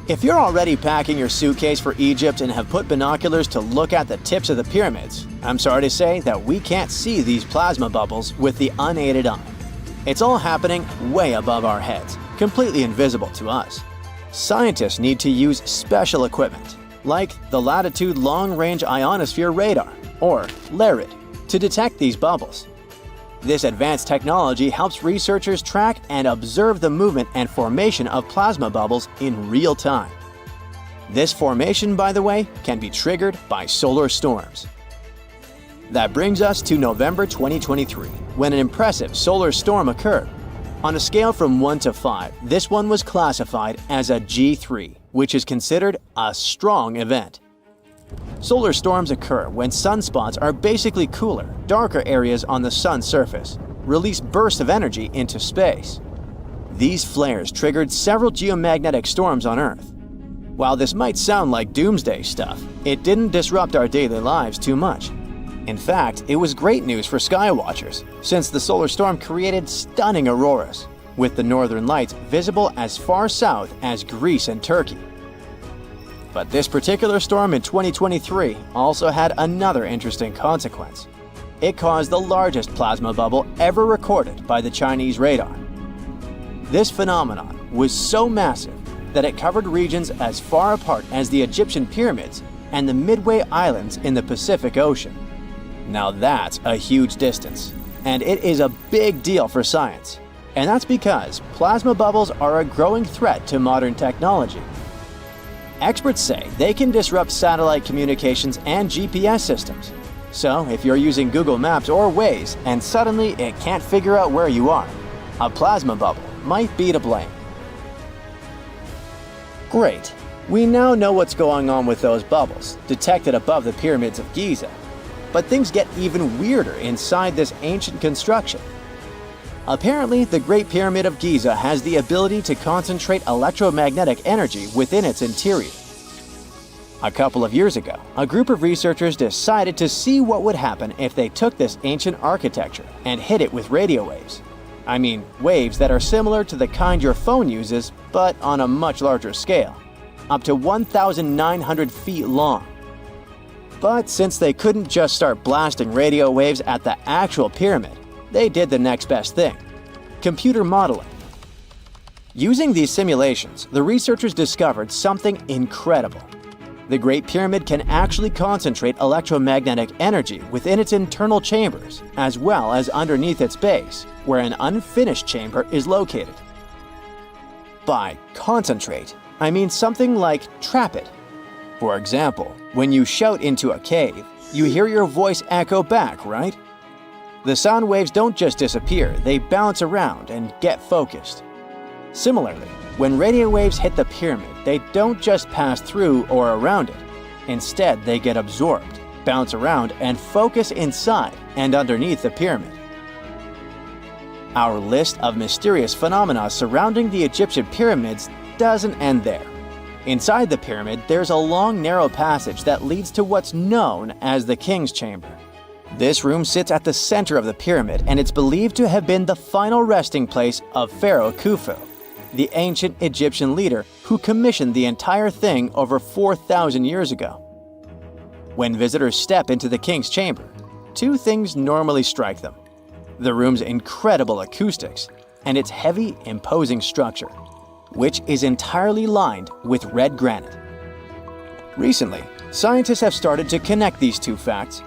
If you're already packing your suitcase for Egypt and have put binoculars to look at the tips of the pyramids, I'm sorry to say that we can't see these plasma bubbles with the unaided eye. It's all happening way above our heads, completely invisible to us. Scientists need to use special equipment, like the Latitude Long-Range Ionosphere Radar, or LARID, to detect these bubbles. This advanced technology helps researchers track and observe the movement and formation of plasma bubbles in real time. This formation, by the way, can be triggered by solar storms. That brings us to November 2023, when an impressive solar storm occurred. On a scale from 1 to 5, this one was classified as a G3, which is considered a strong event. Solar storms occur when sunspots are basically cooler, darker areas on the sun's surface, release bursts of energy into space. These flares triggered several geomagnetic storms on Earth. While this might sound like doomsday stuff, it didn't disrupt our daily lives too much. In fact, it was great news for skywatchers, since the solar storm created stunning auroras, with the northern lights visible as far south as Greece and Turkey. But this particular storm in 2023 also had another interesting consequence. It caused the largest plasma bubble ever recorded by the Chinese radar. This phenomenon was so massive that it covered regions as far apart as the Egyptian pyramids and the Midway Islands in the Pacific Ocean. Now that's a huge distance, and it is a big deal for science. And that's because plasma bubbles are a growing threat to modern technology. Experts say they can disrupt satellite communications and GPS systems. So if you're using Google Maps or Waze and suddenly it can't figure out where you are, a plasma bubble might be to blame. Great, we now know what's going on with those bubbles detected above the pyramids of Giza. But things get even weirder inside this ancient construction. Apparently, the Great Pyramid of Giza has the ability to concentrate electromagnetic energy within its interior. A couple of years ago, a group of researchers decided to see what would happen if they took this ancient architecture and hit it with radio waves. I mean, waves that are similar to the kind your phone uses, but on a much larger scale, up to 1,900 feet long. But since they couldn't just start blasting radio waves at the actual pyramid, they did the next best thing: computer modeling. Using these simulations, the researchers discovered something incredible. The Great Pyramid can actually concentrate electromagnetic energy within its internal chambers, as well as underneath its base, where an unfinished chamber is located. By concentrate, I mean something like trap it. For example, when you shout into a cave, you hear your voice echo back, right? The sound waves don't just disappear, they bounce around and get focused. Similarly, when radio waves hit the pyramid, they don't just pass through or around it. Instead, they get absorbed, bounce around, and focus inside and underneath the pyramid. Our list of mysterious phenomena surrounding the Egyptian pyramids doesn't end there. Inside the pyramid, there's a long, narrow passage that leads to what's known as the King's Chamber. This room sits at the center of the pyramid, and it's believed to have been the final resting place of Pharaoh Khufu, the ancient Egyptian leader who commissioned the entire thing over 4,000 years ago. When visitors step into the King's Chamber, two things normally strike them: the room's incredible acoustics and its heavy, imposing structure, which is entirely lined with red granite. Recently, scientists have started to connect these two facts.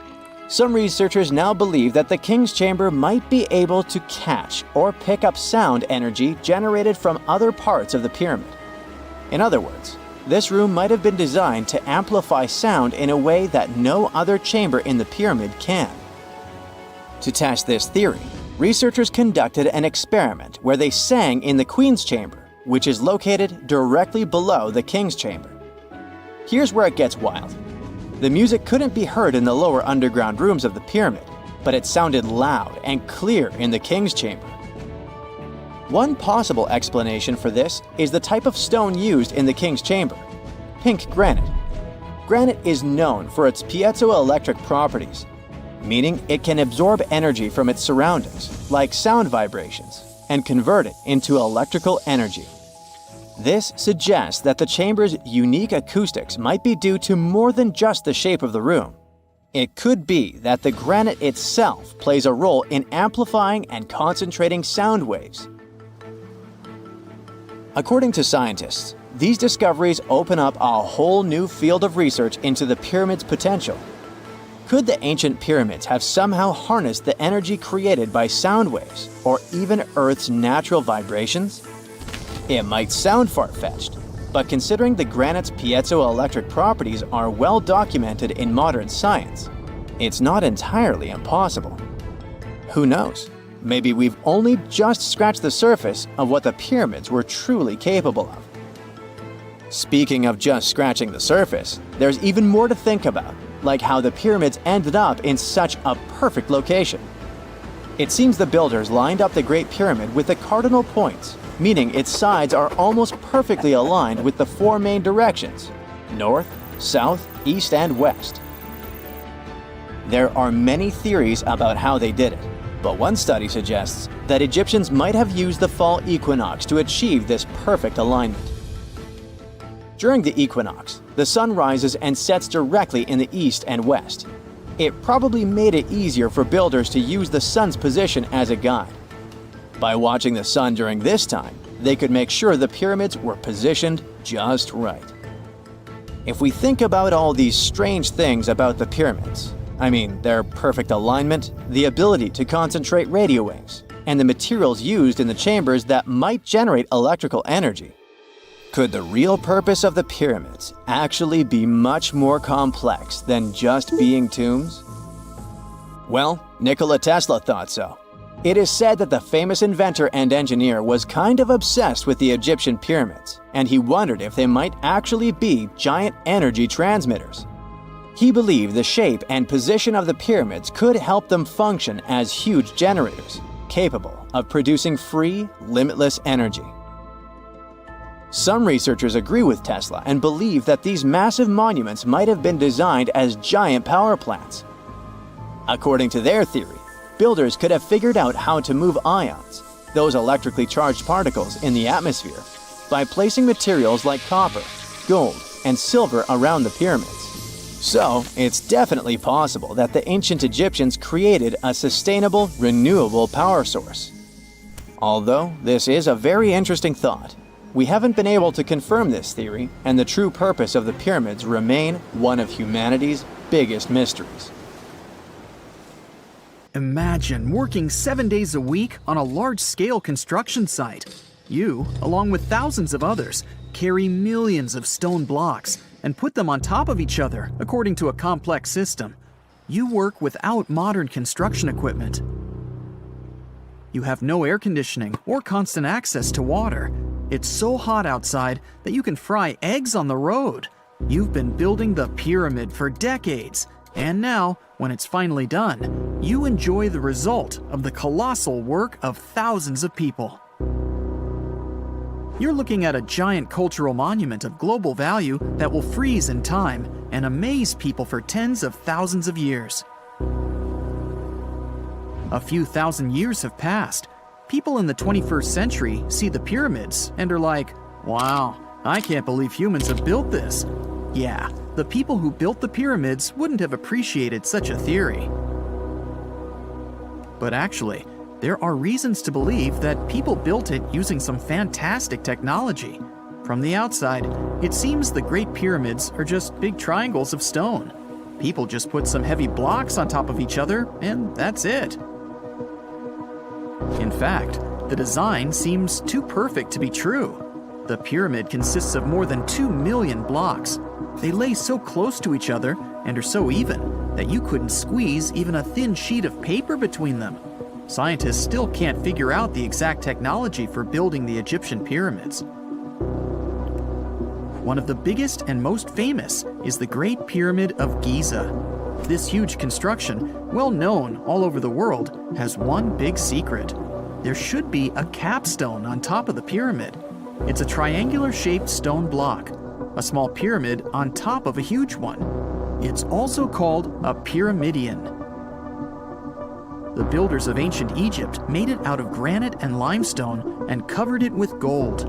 Some researchers now believe that the King's Chamber might be able to catch or pick up sound energy generated from other parts of the pyramid. In other words, this room might have been designed to amplify sound in a way that no other chamber in the pyramid can. To test this theory, researchers conducted an experiment where they sang in the Queen's Chamber, which is located directly below the King's Chamber. Here's where it gets wild. The music couldn't be heard in the lower underground rooms of the pyramid, but it sounded loud and clear in the King's Chamber. One possible explanation for this is the type of stone used in the King's Chamber: pink granite. Granite is known for its piezoelectric properties, meaning it can absorb energy from its surroundings, like sound vibrations, and convert it into electrical energy. This suggests that the chamber's unique acoustics might be due to more than just the shape of the room. It could be that the granite itself plays a role in amplifying and concentrating sound waves. According to scientists, these discoveries open up a whole new field of research into the pyramid's potential. Could the ancient pyramids have somehow harnessed the energy created by sound waves, or even Earth's natural vibrations? It might sound far-fetched, but considering the granite's piezoelectric properties are well documented in modern science, it's not entirely impossible. Who knows? Maybe we've only just scratched the surface of what the pyramids were truly capable of. Speaking of just scratching the surface, there's even more to think about, like how the pyramids ended up in such a perfect location. It seems the builders lined up the Great Pyramid with the cardinal points, meaning its sides are almost perfectly aligned with the four main directions: north, south, east, and west. There are many theories about how they did it, but one study suggests that Egyptians might have used the fall equinox to achieve this perfect alignment. During the equinox, the sun rises and sets directly in the east and west. It probably made it easier for builders to use the sun's position as a guide. By watching the sun during this time, they could make sure the pyramids were positioned just right. If we think about all these strange things about the pyramids, I mean their perfect alignment, the ability to concentrate radio waves, and the materials used in the chambers that might generate electrical energy, could the real purpose of the pyramids actually be much more complex than just being tombs? Well, Nikola Tesla thought so. It is said that the famous inventor and engineer was kind of obsessed with the Egyptian pyramids, and he wondered if they might actually be giant energy transmitters. He believed the shape and position of the pyramids could help them function as huge generators, capable of producing free, limitless energy. Some researchers agree with Tesla and believe that these massive monuments might have been designed as giant power plants. According to their theory, builders could have figured out how to move ions, those electrically charged particles in the atmosphere, by placing materials like copper, gold, and silver around the pyramids. So, it's definitely possible that the ancient Egyptians created a sustainable, renewable power source. Although this is a very interesting thought, we haven't been able to confirm this theory, and the true purpose of the pyramids remain one of humanity's biggest mysteries. Imagine working 7 days a week on a large-scale construction site. You, along with thousands of others, carry millions of stone blocks and put them on top of each other according to a complex system. You work without modern construction equipment. You have no air conditioning or constant access to water. It's so hot outside that you can fry eggs on the road. You've been building the pyramid for decades, and now, when it's finally done, you enjoy the result of the colossal work of thousands of people. You're looking at a giant cultural monument of global value that will freeze in time and amaze people for tens of thousands of years. A few thousand years have passed. People in the 21st century see the pyramids and are like, wow, I can't believe humans have built this. Yeah, the people who built the pyramids wouldn't have appreciated such a theory. But actually, there are reasons to believe that people built it using some fantastic technology. From the outside, it seems the Great Pyramids are just big triangles of stone. People just put some heavy blocks on top of each other, and that's it. In fact, the design seems too perfect to be true. The pyramid consists of more than 2 million blocks. They lay so close to each other and are so even that you couldn't squeeze even a thin sheet of paper between them. Scientists still can't figure out the exact technology for building the Egyptian pyramids. One of the biggest and most famous is the Great Pyramid of Giza. This huge construction, well known all over the world, has one big secret. There should be a capstone on top of the pyramid. It's a triangular-shaped stone block, a small pyramid on top of a huge one. It's also called a pyramidion. The builders of ancient Egypt made it out of granite and limestone and covered it with gold.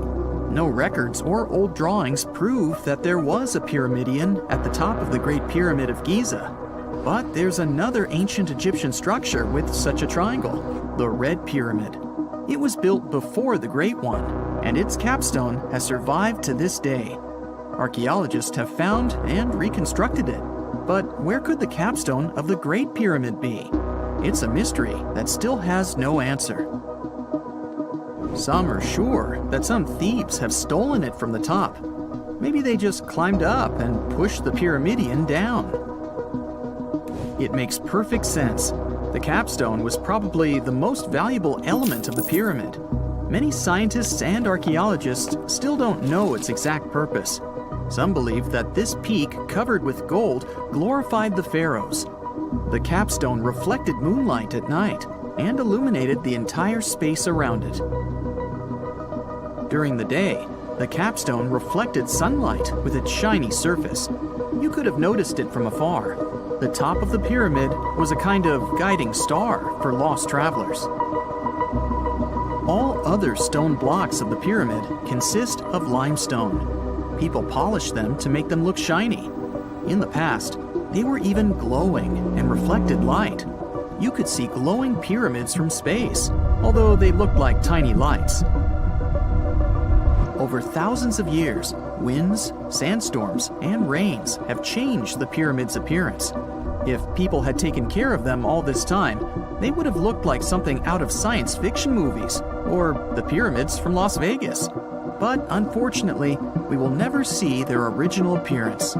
No records or old drawings prove that there was a pyramidion at the top of the Great Pyramid of Giza. But there's another ancient Egyptian structure with such a triangle, the Red Pyramid. It was built before the Great One, and its capstone has survived to this day. Archaeologists have found and reconstructed it. But where could the capstone of the Great Pyramid be? It's a mystery that still has no answer. Some are sure that some thieves have stolen it from the top. Maybe they just climbed up and pushed the pyramidion down. It makes perfect sense. The capstone was probably the most valuable element of the pyramid. Many scientists and archaeologists still don't know its exact purpose. Some believe that this peak covered with gold glorified the pharaohs. The capstone reflected moonlight at night and illuminated the entire space around it. During the day, the capstone reflected sunlight with its shiny surface. You could have noticed it from afar. The top of the pyramid was a kind of guiding star for lost travelers. All other stone blocks of the pyramid consist of limestone. People polish them to make them look shiny. In the past, they were even glowing and reflected light. You could see glowing pyramids from space, although they looked like tiny lights. Over thousands of years, winds, sandstorms, and rains have changed the pyramid's appearance. If people had taken care of them all this time, they would have looked like something out of science fiction movies, or the pyramids from Las Vegas. But unfortunately, we will never see their original appearance.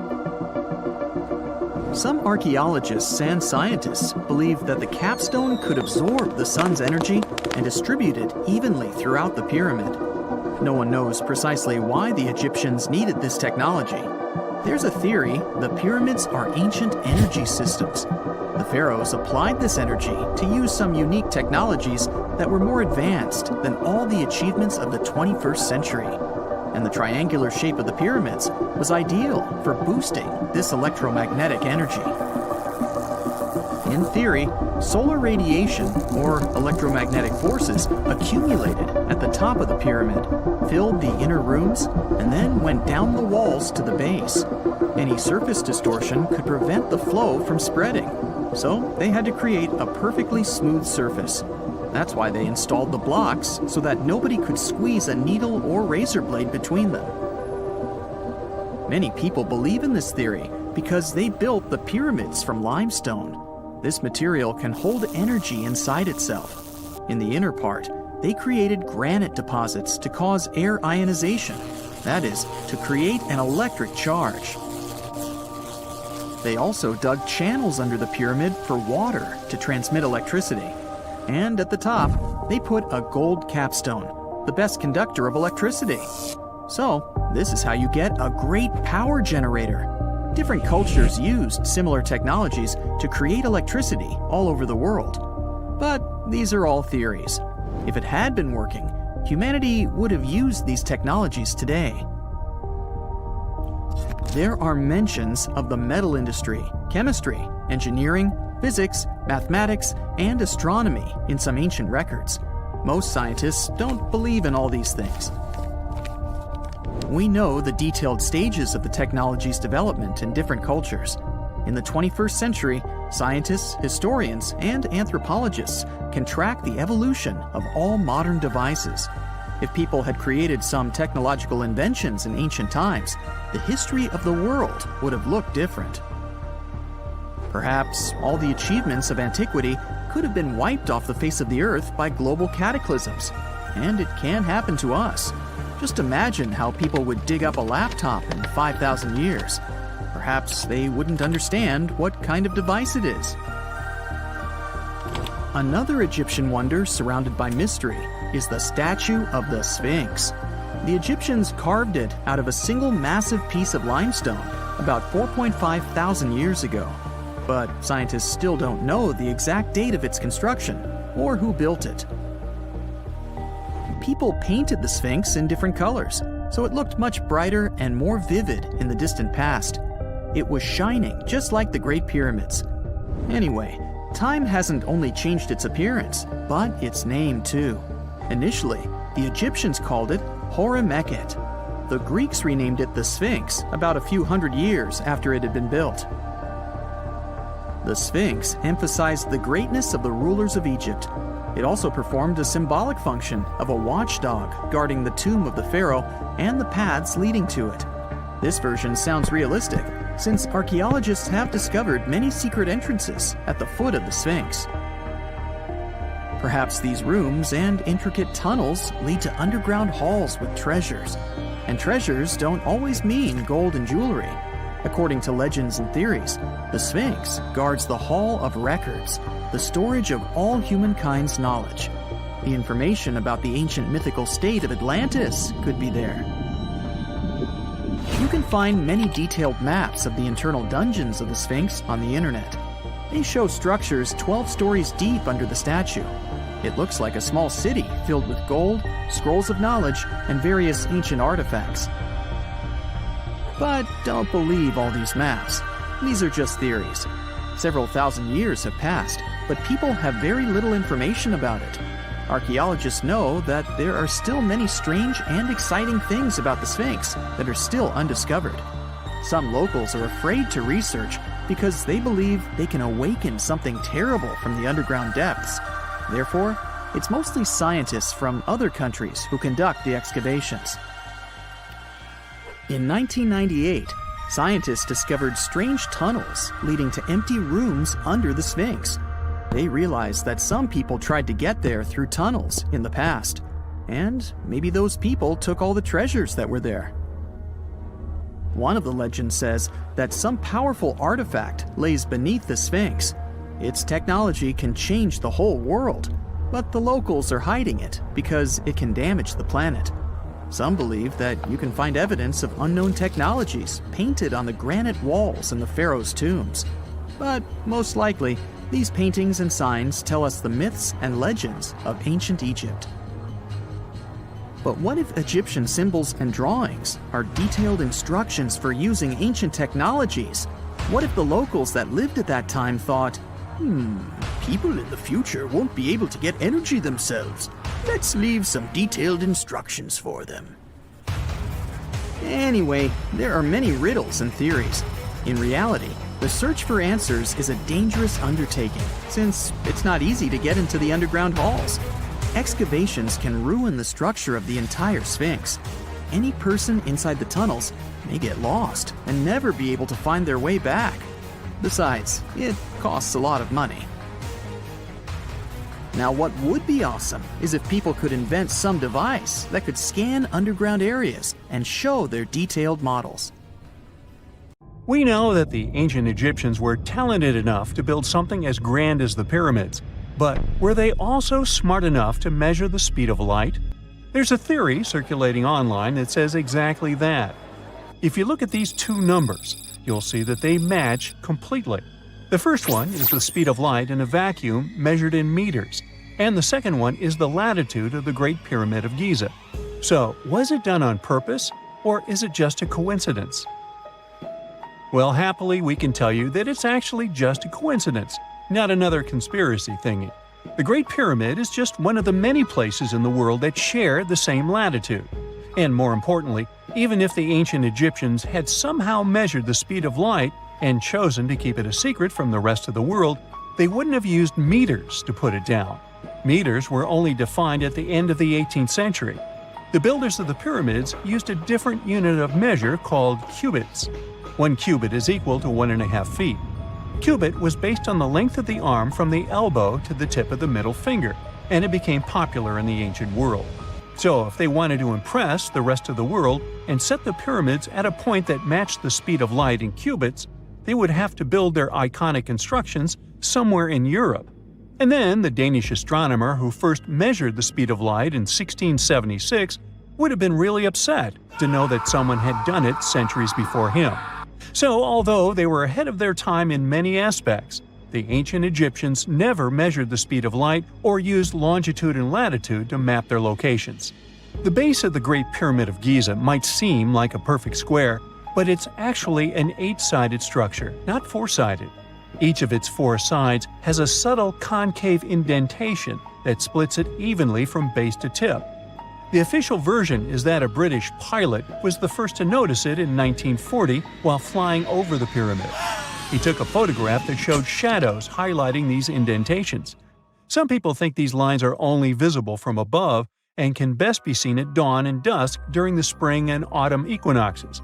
Some archaeologists and scientists believe that the capstone could absorb the sun's energy and distribute it evenly throughout the pyramid. No one knows precisely why the Egyptians needed this technology. There's a theory the pyramids are ancient energy systems. The pharaohs applied this energy to use some unique technologies that were more advanced than all the achievements of the 21st century. And the triangular shape of the pyramids was ideal for boosting this electromagnetic energy. In theory, solar radiation, or electromagnetic forces, accumulated at the top of the pyramid, filled the inner rooms, and then went down the walls to the base. Any surface distortion could prevent the flow from spreading, so they had to create a perfectly smooth surface. That's why they installed the blocks so that nobody could squeeze a needle or razor blade between them. Many people believe in this theory because they built the pyramids from limestone. This material can hold energy inside itself. In the inner part, they created granite deposits to cause air ionization, that is, to create an electric charge. They also dug channels under the pyramid for water to transmit electricity. And at the top, they put a gold capstone, the best conductor of electricity. So, this is how you get a great power generator. Different cultures used similar technologies to create electricity all over the world. But these are all theories. If it had been working, humanity would have used these technologies today. There are mentions of the metal industry, chemistry, engineering, physics, mathematics, and astronomy in some ancient records. Most scientists don't believe in all these things. We know the detailed stages of the technology's development in different cultures. In the 21st century, scientists, historians, and anthropologists can track the evolution of all modern devices. If people had created some technological inventions in ancient times, the history of the world would have looked different. Perhaps all the achievements of antiquity could have been wiped off the face of the earth by global cataclysms. And it can happen to us. Just imagine how people would dig up a laptop in 5,000 years. Perhaps they wouldn't understand what kind of device it is. Another Egyptian wonder surrounded by mystery is the statue of the Sphinx. The Egyptians carved it out of a single massive piece of limestone about 4.5 thousand years ago. But scientists still don't know the exact date of its construction or who built it. People painted the Sphinx in different colors, so it looked much brighter and more vivid in the distant past. It was shining just like the Great Pyramids. Anyway, time hasn't only changed its appearance, but its name too. Initially, the Egyptians called it Hor-Mekhet. The Greeks renamed it the Sphinx about a few hundred years after it had been built. The Sphinx emphasized the greatness of the rulers of Egypt. It also performed a symbolic function of a watchdog guarding the tomb of the pharaoh and the paths leading to it. This version sounds realistic, since archaeologists have discovered many secret entrances at the foot of the Sphinx. Perhaps these rooms and intricate tunnels lead to underground halls with treasures. And treasures don't always mean gold and jewelry. According to legends and theories, the Sphinx guards the Hall of Records, the storage of all humankind's knowledge. The information about the ancient mythical state of Atlantis could be there. You can find many detailed maps of the internal dungeons of the Sphinx on the internet. They show structures 12 stories deep under the statue. It looks like a small city filled with gold, scrolls of knowledge, and various ancient artifacts. But don't believe all these maps. These are just theories. Several thousand years have passed, but people have very little information about it. Archaeologists know that there are still many strange and exciting things about the Sphinx that are still undiscovered. Some locals are afraid to research because they believe they can awaken something terrible from the underground depths. Therefore, it's mostly scientists from other countries who conduct the excavations. In 1998, scientists discovered strange tunnels leading to empty rooms under the Sphinx. They realized that some people tried to get there through tunnels in the past, and maybe those people took all the treasures that were there. One of the legends says that some powerful artifact lays beneath the Sphinx. Its technology can change the whole world, but the locals are hiding it because it can damage the planet. Some believe that you can find evidence of unknown technologies painted on the granite walls in the pharaoh's tombs. But most likely, these paintings and signs tell us the myths and legends of ancient Egypt. But what if Egyptian symbols and drawings are detailed instructions for using ancient technologies? What if the locals that lived at that time thought, people in the future won't be able to get energy themselves. Let's leave some detailed instructions for them. Anyway, there are many riddles and theories. In reality, the search for answers is a dangerous undertaking, since it's not easy to get into the underground halls. Excavations can ruin the structure of the entire Sphinx. Any person inside the tunnels may get lost and never be able to find their way back. Besides, it costs a lot of money. Now, what would be awesome is if people could invent some device that could scan underground areas and show their detailed models. We know that the ancient Egyptians were talented enough to build something as grand as the pyramids, but were they also smart enough to measure the speed of light? There's a theory circulating online that says exactly that. If you look at these two numbers, you'll see that they match completely. The first one is the speed of light in a vacuum measured in meters. and the second one is the latitude of the Great Pyramid of Giza. So, was it done on purpose, or is it just a coincidence? Well, happily, we can tell you that it's actually just a coincidence, not another conspiracy thingy. The Great Pyramid is just one of the many places in the world that share the same latitude. And more importantly, even if the ancient Egyptians had somehow measured the speed of light and chosen to keep it a secret from the rest of the world, they wouldn't have used meters to put it down. Meters were only defined at the end of the 18th century. The builders of the pyramids used a different unit of measure called cubits. 1 cubit is equal to 1.5 feet. Cubit was based on the length of the arm from the elbow to the tip of the middle finger, and it became popular in the ancient world. So if they wanted to impress the rest of the world and set the pyramids at a point that matched the speed of light in cubits, they would have to build their iconic constructions somewhere in Europe. And then the Danish astronomer who first measured the speed of light in 1676 would have been really upset to know that someone had done it centuries before him. So, although they were ahead of their time in many aspects, the ancient Egyptians never measured the speed of light or used longitude and latitude to map their locations. The base of the Great Pyramid of Giza might seem like a perfect square, but it's actually an 8-sided structure, not 4-sided. Each of its 4 sides has a subtle concave indentation that splits it evenly from base to tip. The official version is that a British pilot was the first to notice it in 1940 while flying over the pyramid. He took a photograph that showed shadows highlighting these indentations. Some people think these lines are only visible from above and can best be seen at dawn and dusk during the spring and autumn equinoxes.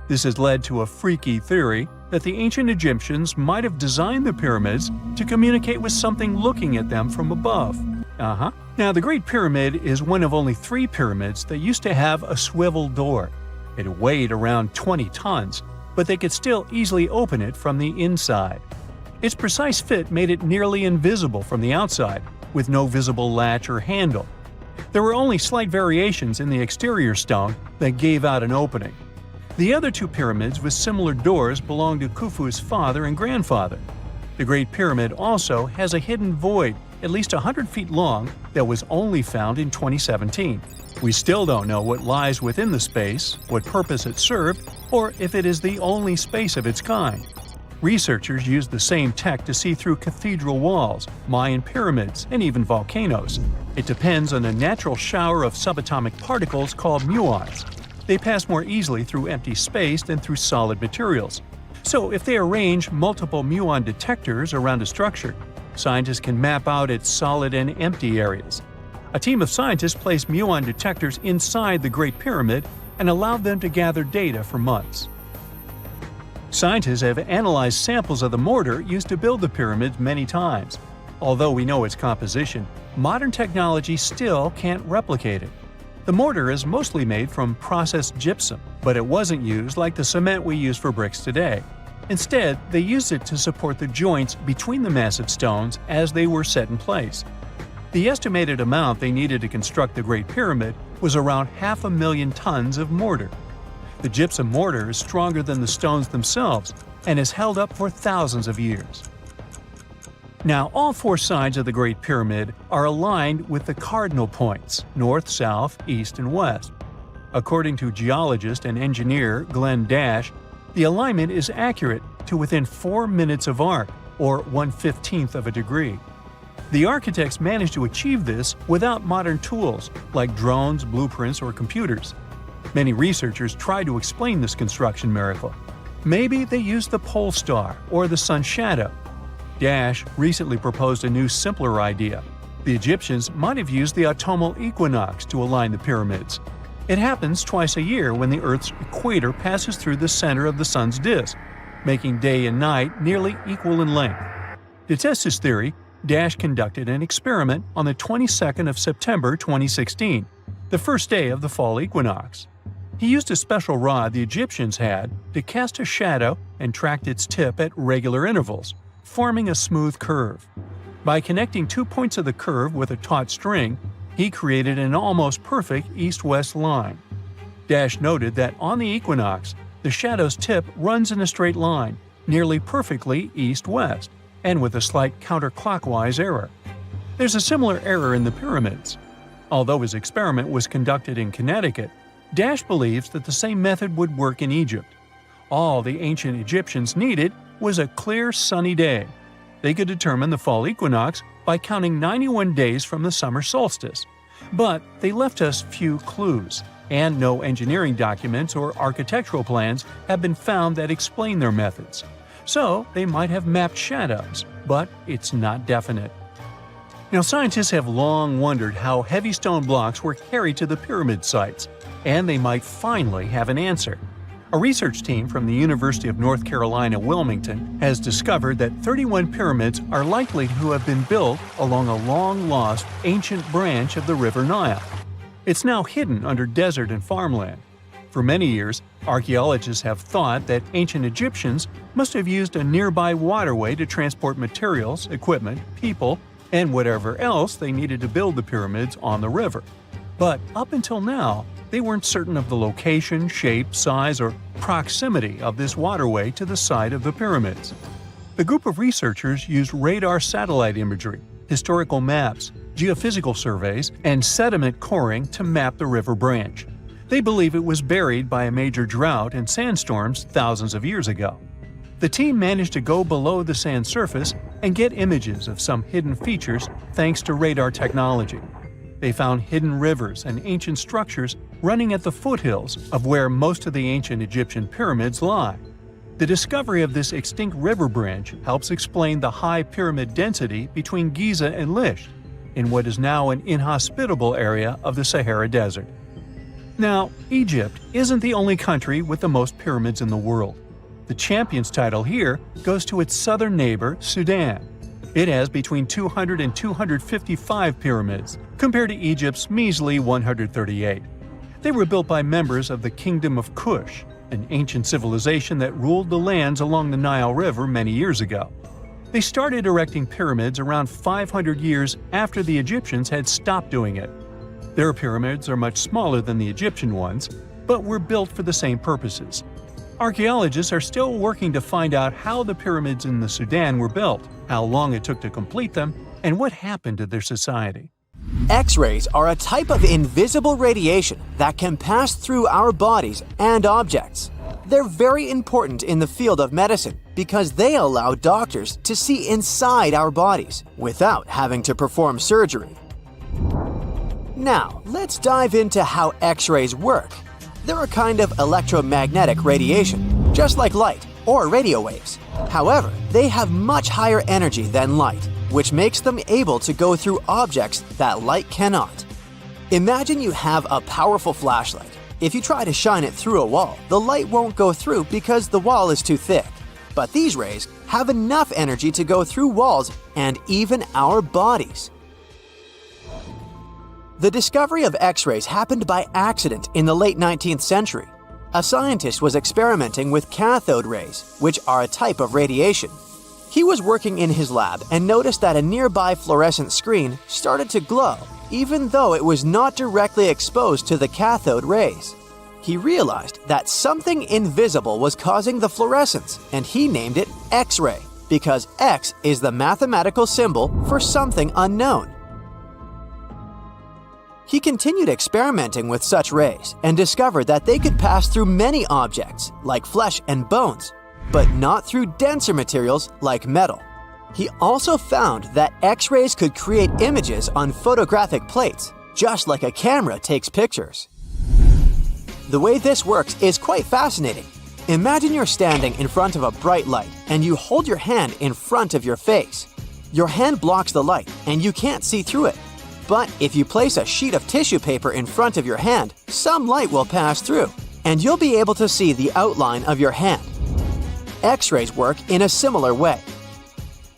This has led to a freaky theory that the ancient Egyptians might have designed the pyramids to communicate with something looking at them from above. Now, the Great Pyramid is one of only 3 pyramids that used to have a swivel door. It weighed around 20 tons, but they could still easily open it from the inside. Its precise fit made it nearly invisible from the outside, with no visible latch or handle. There were only slight variations in the exterior stone that gave out an opening. The other 2 pyramids with similar doors belonged to Khufu's father and grandfather. The Great Pyramid also has a hidden void at least 100 feet long that was only found in 2017. We still don't know what lies within the space, what purpose it served, or if it is the only space of its kind. Researchers used the same tech to see through cathedral walls, Mayan pyramids, and even volcanoes. It depends on a natural shower of subatomic particles called muons. They pass more easily through empty space than through solid materials. So if they arrange multiple muon detectors around a structure, scientists can map out its solid and empty areas. A team of scientists placed muon detectors inside the Great Pyramid and allowed them to gather data for months. Scientists have analyzed samples of the mortar used to build the pyramids many times. Although we know its composition, modern technology still can't replicate it. The mortar is mostly made from processed gypsum, but it wasn't used like the cement we use for bricks today. Instead, they used it to support the joints between the massive stones as they were set in place. The estimated amount they needed to construct the Great Pyramid was around 500,000 tons of mortar. The gypsum mortar is stronger than the stones themselves and has held up for thousands of years. Now, all 4 sides of the Great Pyramid are aligned with the cardinal points – north, south, east, and west. According to geologist and engineer Glenn Dash, the alignment is accurate to within 4 minutes of arc, or 1/15th of a degree. The architects managed to achieve this without modern tools like drones, blueprints, or computers. Many researchers try to explain this construction miracle. Maybe they used the pole star or the sun's shadow. Dash recently proposed a new, simpler idea. The Egyptians might have used the autumnal equinox to align the pyramids. It happens twice a year when the Earth's equator passes through the center of the sun's disk, making day and night nearly equal in length. To test his theory, Dash conducted an experiment on the 22nd of September 2016, the first day of the fall equinox. He used a special rod the Egyptians had to cast a shadow and tracked its tip at regular intervals, forming a smooth curve. By connecting 2 points of the curve with a taut string, he created an almost perfect east-west line. Dash noted that on the equinox, the shadow's tip runs in a straight line, nearly perfectly east-west, and with a slight counterclockwise error. There's a similar error in the pyramids. Although his experiment was conducted in Connecticut, Dash believes that the same method would work in Egypt. All the ancient Egyptians needed was a clear, sunny day. They could determine the fall equinox by counting 91 days from the summer solstice. But they left us few clues, and no engineering documents or architectural plans have been found that explain their methods. So they might have mapped shadows, but it's not definite. Now, scientists have long wondered how heavy stone blocks were carried to the pyramid sites, and they might finally have an answer. A research team from the University of North Carolina, Wilmington, has discovered that 31 pyramids are likely to have been built along a long-lost ancient branch of the River Nile. It's now hidden under desert and farmland. For many years, archaeologists have thought that ancient Egyptians must have used a nearby waterway to transport materials, equipment, people, and whatever else they needed to build the pyramids on the river. But up until now, they weren't certain of the location, shape, size, or proximity of this waterway to the site of the pyramids. The group of researchers used radar satellite imagery, historical maps, geophysical surveys, and sediment coring to map the river branch. They believe it was buried by a major drought and sandstorms thousands of years ago. The team managed to go below the sand surface and get images of some hidden features thanks to radar technology. They found hidden rivers and ancient structures running at the foothills of where most of the ancient Egyptian pyramids lie. The discovery of this extinct river branch helps explain the high pyramid density between Giza and Licht, in what is now an inhospitable area of the Sahara Desert. Now, Egypt isn't the only country with the most pyramids in the world. The champion's title here goes to its southern neighbor, Sudan. It has between 200 and 255 pyramids, compared to Egypt's measly 138. They were built by members of the Kingdom of Kush, an ancient civilization that ruled the lands along the Nile River many years ago. They started erecting pyramids around 500 years after the Egyptians had stopped doing it. Their pyramids are much smaller than the Egyptian ones, but were built for the same purposes. Archaeologists are still working to find out how the pyramids in the Sudan were built, how long it took to complete them, and what happened to their society. X-rays are a type of invisible radiation that can pass through our bodies and objects. They're very important in the field of medicine because they allow doctors to see inside our bodies without having to perform surgery. Now, let's dive into how X-rays work. They're a kind of electromagnetic radiation, just like light or radio waves. However, they have much higher energy than light, which makes them able to go through objects that light cannot. Imagine you have a powerful flashlight. If you try to shine it through a wall, the light won't go through because the wall is too thick. But these rays have enough energy to go through walls and even our bodies. The discovery of X-rays happened by accident in the late 19th century. A scientist was experimenting with cathode rays, which are a type of radiation. He was working in his lab and noticed that a nearby fluorescent screen started to glow, even though it was not directly exposed to the cathode rays. He realized that something invisible was causing the fluorescence, and he named it X-ray, because X is the mathematical symbol for something unknown. He continued experimenting with such rays and discovered that they could pass through many objects, like flesh and bones, but not through denser materials like metal. He also found that X-rays could create images on photographic plates, just like a camera takes pictures. The way this works is quite fascinating. Imagine you're standing in front of a bright light and you hold your hand in front of your face. Your hand blocks the light and you can't see through it. But if you place a sheet of tissue paper in front of your hand, some light will pass through, and you'll be able to see the outline of your hand. X-rays work in a similar way.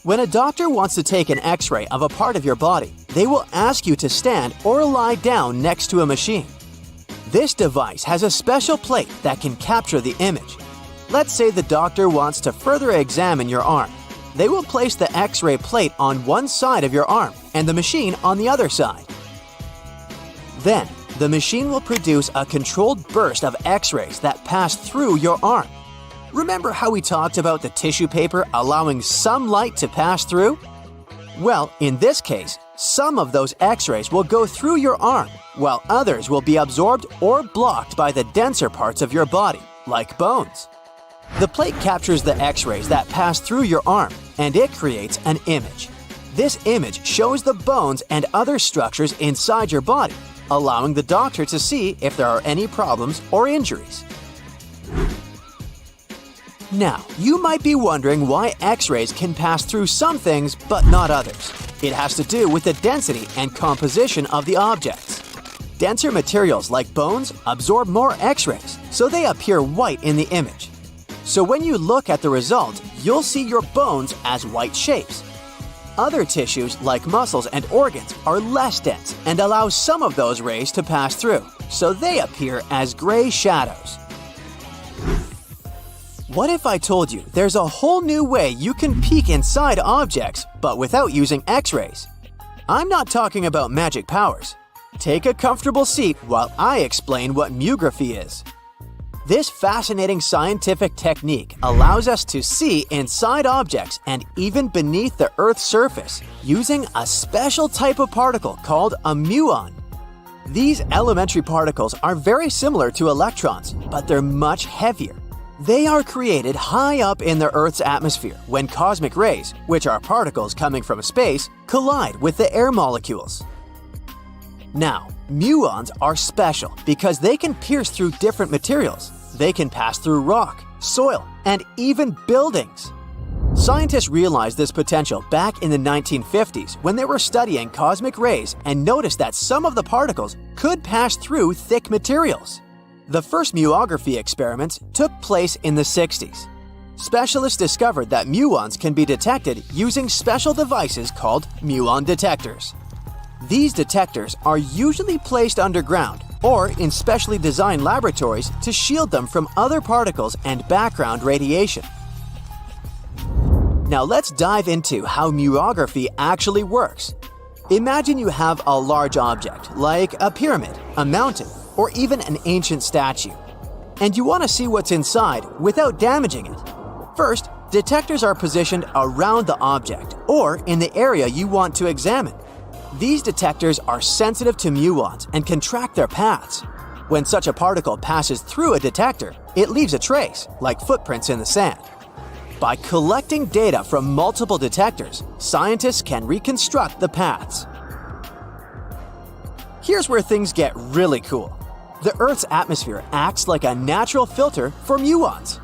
When a doctor wants to take an X-ray of a part of your body, they will ask you to stand or lie down next to a machine. This device has a special plate that can capture the image. Let's say the doctor wants to further examine your arm. They will place the X-ray plate on one side of your arm and the machine on the other side. Then, the machine will produce a controlled burst of X-rays that pass through your arm. Remember how we talked about the tissue paper allowing some light to pass through? Well, in this case, Some of those X-rays will go through your arm, while others will be absorbed or blocked by the denser parts of your body, like bones. The plate captures the X-rays that pass through your arm, and it creates an image. This image shows the bones and other structures inside your body, allowing the doctor to see if there are any problems or injuries. Now, you might be wondering why X-rays can pass through some things but not others. It has to do with the density and composition of the objects. Denser materials like bones absorb more X-rays, so they appear white in the image. So when you look at the result, you'll see your bones as white shapes. Other tissues like muscles and organs are less dense and allow some of those rays to pass through, so they appear as gray shadows. What if I told you there's a whole new way you can peek inside objects, but without using X-rays? I'm not talking about magic powers. Take a comfortable seat while I explain what myography is. This fascinating scientific technique allows us to see inside objects and even beneath the Earth's surface using a special type of particle called a muon. These elementary particles are very similar to electrons, but they're much heavier. They are created high up in the Earth's atmosphere when cosmic rays, which are particles coming from space, collide with the air molecules. Now, muons are special because they can pierce through different materials. They can pass through rock, soil, and even buildings. Scientists realized this potential back in the 1950s when they were studying cosmic rays and noticed that some of the particles could pass through thick materials. The first muography experiments took place in the 60s. Specialists discovered that muons can be detected using special devices called muon detectors. These detectors are usually placed underground or in specially designed laboratories to shield them from other particles and background radiation. Now let's dive into how muography actually works. Imagine you have a large object, like a pyramid, a mountain, or even an ancient statue, and you want to see what's inside without damaging it. First, detectors are positioned around the object or in the area you want to examine. These detectors are sensitive to muons and can track their paths. When such a particle passes through a detector, it leaves a trace, like footprints in the sand. By collecting data from multiple detectors, scientists can reconstruct the paths. Here's where things get really cool. The Earth's atmosphere acts like a natural filter for muons.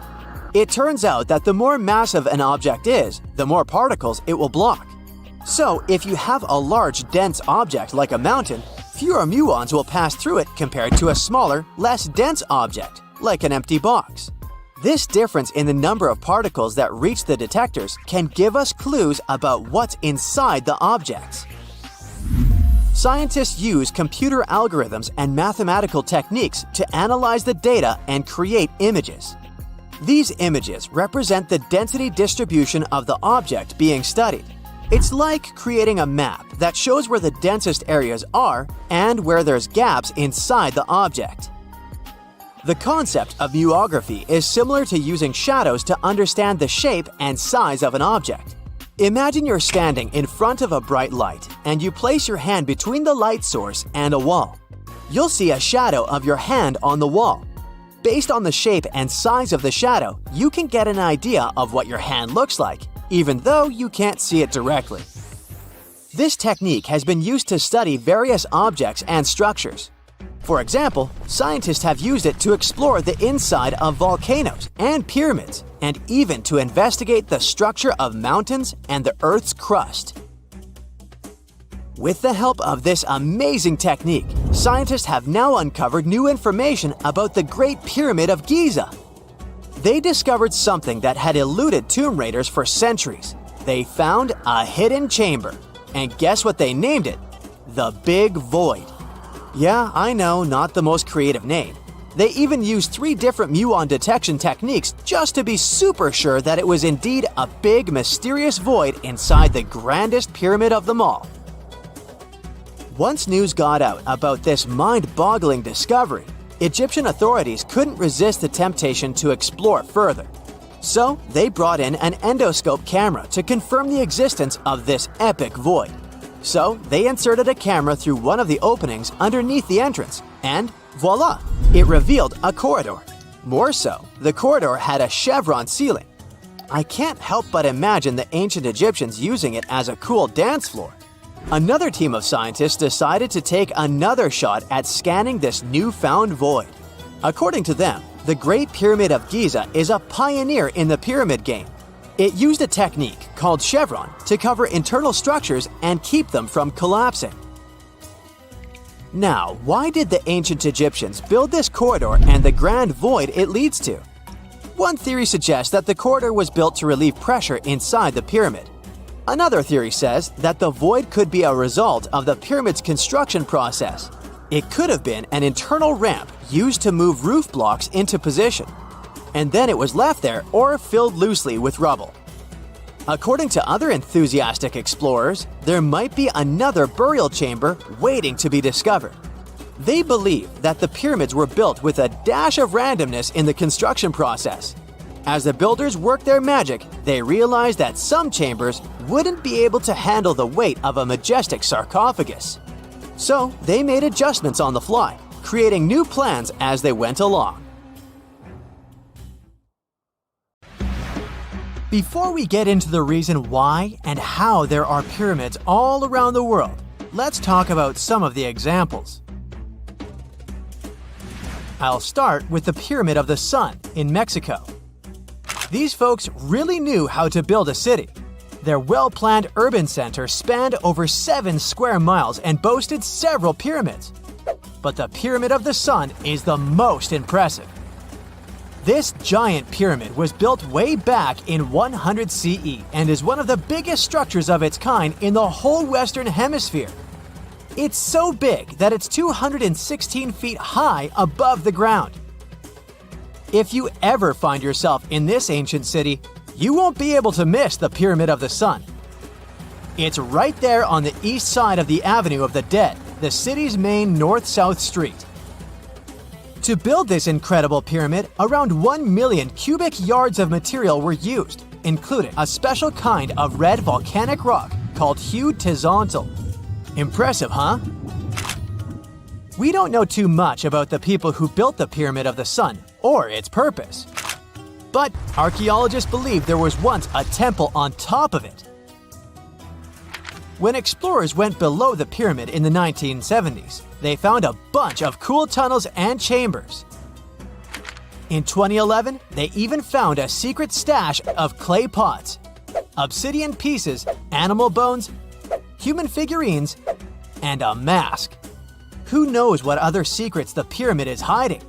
It turns out that the more massive an object is, the more particles it will block. So, if you have a large, dense object like a mountain, fewer muons will pass through it compared to a smaller, less dense object, like an empty box. This difference in the number of particles that reach the detectors can give us clues about what's inside the objects. Scientists use computer algorithms and mathematical techniques to analyze the data and create images. These images represent the density distribution of the object being studied. It's like creating a map that shows where the densest areas are and where there's gaps inside the object. The concept of muography is similar to using shadows to understand the shape and size of an object. Imagine you're standing in front of a bright light and you place your hand between the light source and a wall. You'll see a shadow of your hand on the wall. Based on the shape and size of the shadow, you can get an idea of what your hand looks like, even though you can't see it directly. This technique has been used to study various objects and structures. For example, scientists have used it to explore the inside of volcanoes and pyramids, and even to investigate the structure of mountains and the Earth's crust. With the help of this amazing technique, scientists have now uncovered new information about the Great Pyramid of Giza. They discovered something that had eluded tomb raiders for centuries. They found a hidden chamber. And guess what they named it? The Big Void. Yeah, I know, not the most creative name. They even used 3 different muon detection techniques just to be super sure that it was indeed a big, mysterious void inside the grandest pyramid of them all. Once news got out about this mind-boggling discovery, Egyptian authorities couldn't resist the temptation to explore further. So, they brought in an endoscope camera to confirm the existence of this epic void. So they inserted a camera through one of the openings underneath the entrance, and voila, it revealed a corridor. More so, the corridor had a chevron ceiling. I can't help but imagine the ancient Egyptians using it as a cool dance floor. Another team of scientists decided to take another shot at scanning this newfound void. According to them, the Great Pyramid of Giza is a pioneer in the pyramid game. It used a technique called chevron to cover internal structures and keep them from collapsing. Now, why did the ancient Egyptians build this corridor and the grand void it leads to? One theory suggests that the corridor was built to relieve pressure inside the pyramid. Another theory says that the void could be a result of the pyramid's construction process. It could have been an internal ramp used to move roof blocks into position, and then it was left there or filled loosely with rubble. According to other enthusiastic explorers, there might be another burial chamber waiting to be discovered. They believe that the pyramids were built with a dash of randomness in the construction process. As the builders worked their magic, they realized that some chambers wouldn't be able to handle the weight of a majestic sarcophagus. So they made adjustments on the fly, creating new plans as they went along. Before we get into the reason why and how there are pyramids all around the world, let's talk about some of the examples. I'll start with the Pyramid of the Sun in Mexico. These folks really knew how to build a city. Their well-planned urban center spanned over 7 square miles and boasted several pyramids. But the Pyramid of the Sun is the most impressive. This giant pyramid was built way back in 100 CE and is one of the biggest structures of its kind in the whole Western Hemisphere. It's so big that it's 216 feet high above the ground. If you ever find yourself in this ancient city, you won't be able to miss the Pyramid of the Sun. It's right there on the east side of the Avenue of the Dead, the city's main north-south street. To build this incredible pyramid, around 1 million cubic yards of material were used, including a special kind of red volcanic rock called hued tizontal. Impressive, huh? We don't know too much about the people who built the Pyramid of the Sun or its purpose. But archaeologists believe there was once a temple on top of it. When explorers went below the pyramid in the 1970s, they found a bunch of cool tunnels and chambers. In 2011, they even found a secret stash of clay pots, obsidian pieces, animal bones, human figurines, and a mask. Who knows what other secrets the pyramid is hiding?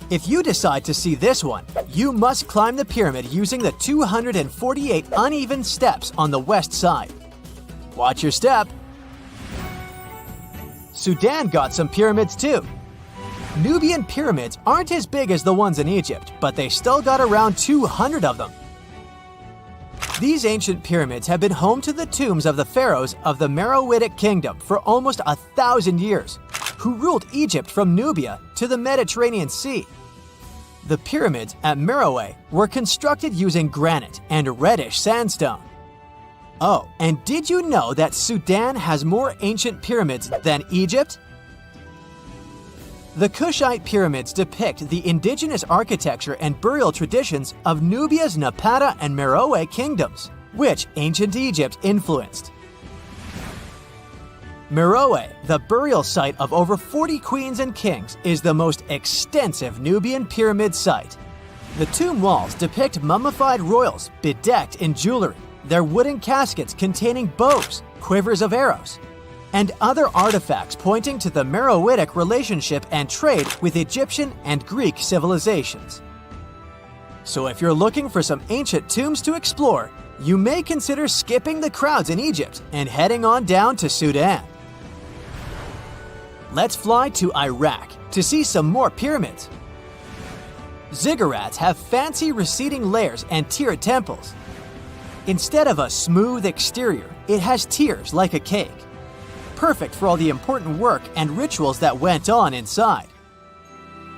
If you decide to see this one, you must climb the pyramid using the 248 uneven steps on the west side. Watch your step. Sudan got some pyramids too. Nubian pyramids aren't as big as the ones in Egypt, but they still got around 200 of them. These ancient pyramids have been home to the tombs of the pharaohs of the Meroitic Kingdom for almost 1,000 years, who ruled Egypt from Nubia to the Mediterranean Sea. The pyramids at Meroe were constructed using granite and reddish sandstone. Oh, and did you know that Sudan has more ancient pyramids than Egypt? The Kushite pyramids depict the indigenous architecture and burial traditions of Nubia's Napata and Meroe kingdoms, which ancient Egypt influenced. Meroe, the burial site of over 40 queens and kings, is the most extensive Nubian pyramid site. The tomb walls depict mummified royals bedecked in jewelry, their wooden caskets containing bows, quivers of arrows, and other artifacts pointing to the Meroitic relationship and trade with Egyptian and Greek civilizations. So if you're looking for some ancient tombs to explore, you may consider skipping the crowds in Egypt and heading on down to Sudan. Let's fly to Iraq to see some more pyramids. Ziggurats have fancy receding layers and tiered temples. Instead of a smooth exterior, it has tiers like a cake. Perfect for all the important work and rituals that went on inside.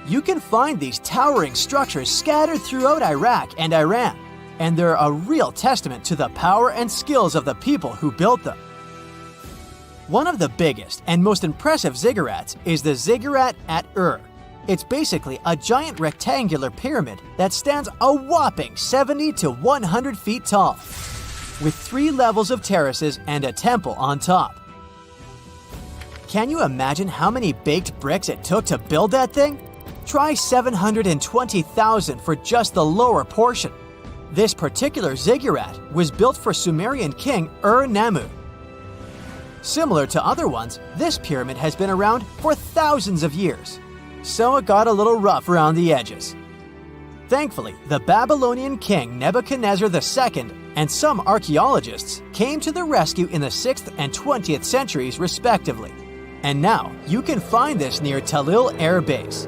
You can find these towering structures scattered throughout Iraq and Iran, and they're a real testament to the power and skills of the people who built them. One of the biggest and most impressive ziggurats is the ziggurat at Ur. It's basically a giant rectangular pyramid that stands a whopping 70 to 100 feet tall, with 3 levels of terraces and a temple on top. Can you imagine how many baked bricks it took to build that thing? Try 720,000 for just the lower portion. This particular ziggurat was built for Sumerian king Ur-Nammu. Similar to other ones, this pyramid has been around for thousands of years, so it got a little rough around the edges. Thankfully, the Babylonian king Nebuchadnezzar II and some archaeologists came to the rescue in the 6th and 20th centuries respectively, and now you can find this near Talil Air Base.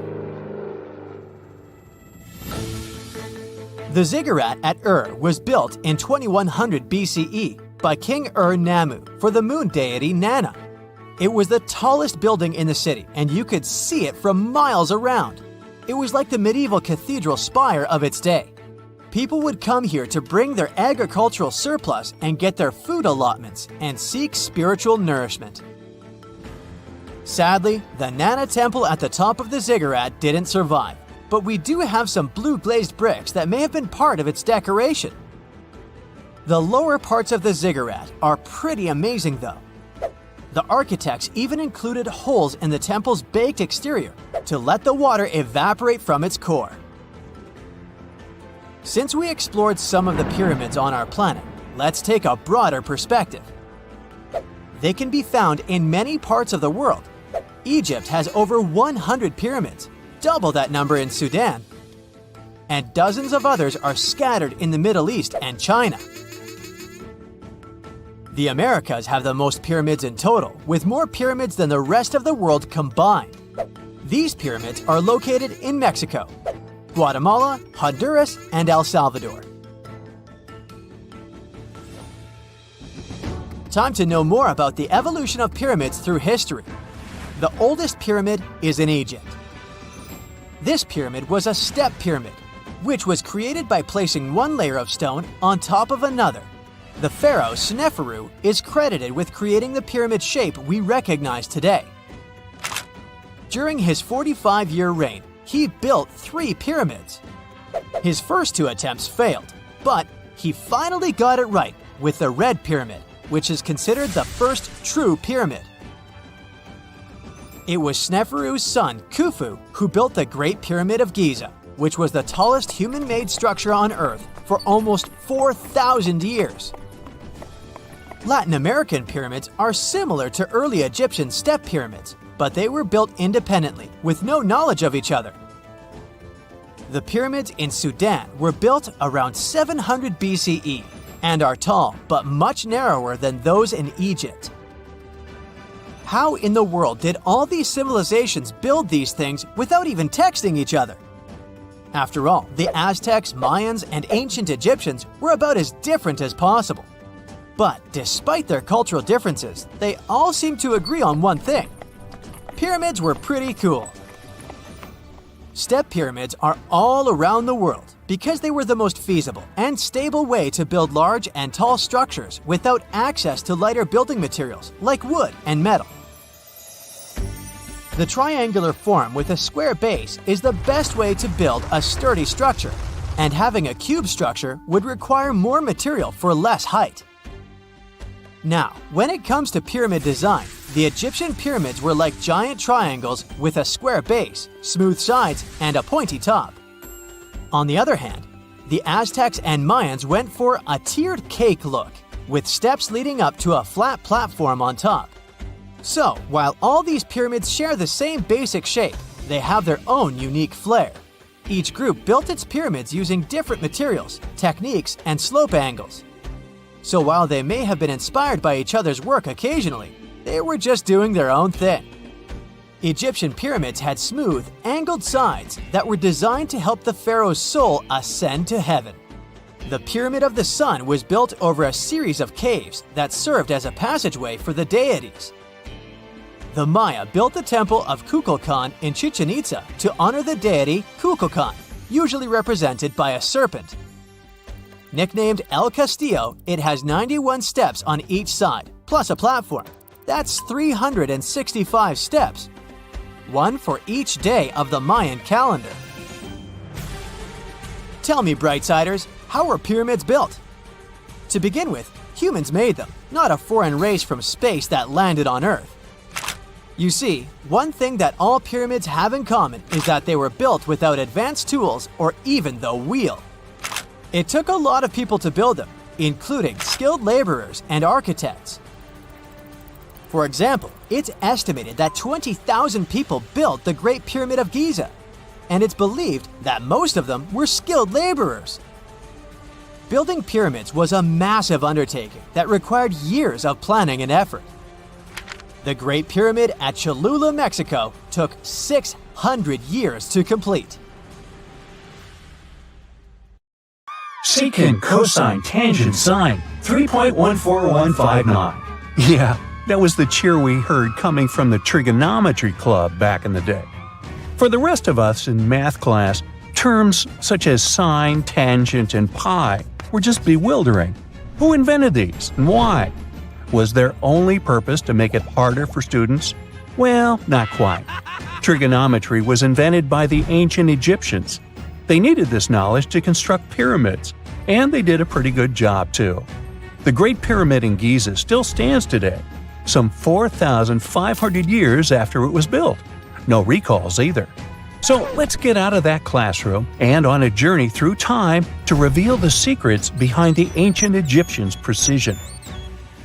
The ziggurat at Ur was built in 2100 BCE by King Ur-Nammu for the moon deity Nana. It was the tallest building in the city, and you could see it from miles around. It was like the medieval cathedral spire of its day. People would come here to bring their agricultural surplus and get their food allotments and seek spiritual nourishment. Sadly, the Nana temple at the top of the ziggurat didn't survive, but we do have some blue glazed bricks that may have been part of its decoration. The lower parts of the ziggurat are pretty amazing though. The architects even included holes in the temple's baked exterior to let the water evaporate from its core. Since we explored some of the pyramids on our planet, let's take a broader perspective. They can be found in many parts of the world. Egypt has over 100 pyramids, double that number in Sudan, and dozens of others are scattered in the Middle East and China. The Americas have the most pyramids in total, with more pyramids than the rest of the world combined. These pyramids are located in Mexico, Guatemala, Honduras, and El Salvador. Time to know more about the evolution of pyramids through history. The oldest pyramid is in Egypt. This pyramid was a step pyramid, which was created by placing one layer of stone on top of another. The pharaoh Sneferu is credited with creating the pyramid shape we recognize today. During his 45-year reign, he built 3 pyramids. His first 2 attempts failed, but he finally got it right with the Red Pyramid, which is considered the first true pyramid. It was Sneferu's son, Khufu, who built the Great Pyramid of Giza, which was the tallest human-made structure on Earth for almost 4,000 years. Latin American pyramids are similar to early Egyptian step pyramids, but they were built independently, with no knowledge of each other. The pyramids in Sudan were built around 700 BCE and are tall but much narrower than those in Egypt. How in the world did all these civilizations build these things without even texting each other? After all, the Aztecs, Mayans, and ancient Egyptians were about as different as possible. But despite their cultural differences, they all seem to agree on one thing: pyramids were pretty cool. Step pyramids are all around the world because they were the most feasible and stable way to build large and tall structures without access to lighter building materials like wood and metal. The triangular form with a square base is the best way to build a sturdy structure, and having a cube structure would require more material for less height. Now, when it comes to pyramid design, the Egyptian pyramids were like giant triangles with a square base, smooth sides, and a pointy top. On the other hand, the Aztecs and Mayans went for a tiered cake look, with steps leading up to a flat platform on top. So, while all these pyramids share the same basic shape, they have their own unique flair. Each group built its pyramids using different materials, techniques, and slope angles. So while they may have been inspired by each other's work occasionally, they were just doing their own thing. Egyptian pyramids had smooth, angled sides that were designed to help the pharaoh's soul ascend to heaven. The Pyramid of the Sun was built over a series of caves that served as a passageway for the deities. The Maya built the temple of Kukulkan in Chichen Itza to honor the deity Kukulkan, usually represented by a serpent. Nicknamed El Castillo, it has 91 steps on each side, plus a platform, That's 365 steps, one for each day of the Mayan calendar. Tell me, Brightsiders, how were pyramids built? To begin with, humans made them, not a foreign race from space that landed on Earth. You see, one thing that all pyramids have in common is that they were built without advanced tools or even the wheel. It took a lot of people to build them, including skilled laborers and architects. For example, it's estimated that 20,000 people built the Great Pyramid of Giza, and it's believed that most of them were skilled laborers. Building pyramids was a massive undertaking that required years of planning and effort. The Great Pyramid at Cholula, Mexico, took 600 years to complete. Secant, cosine, tangent, sine, 3.14159. Yeah, that was the cheer we heard coming from the trigonometry club back in the day. For the rest of us in math class, terms such as sine, tangent, and pi were just bewildering. Who invented these and why? Was their only purpose to make it harder for students? Well, not quite. Trigonometry was invented by the ancient Egyptians. They needed this knowledge to construct pyramids, and they did a pretty good job too. The Great Pyramid in Giza still stands today, some 4,500 years after it was built. No recalls either. So let's get out of that classroom and on a journey through time to reveal the secrets behind the ancient Egyptians' precision.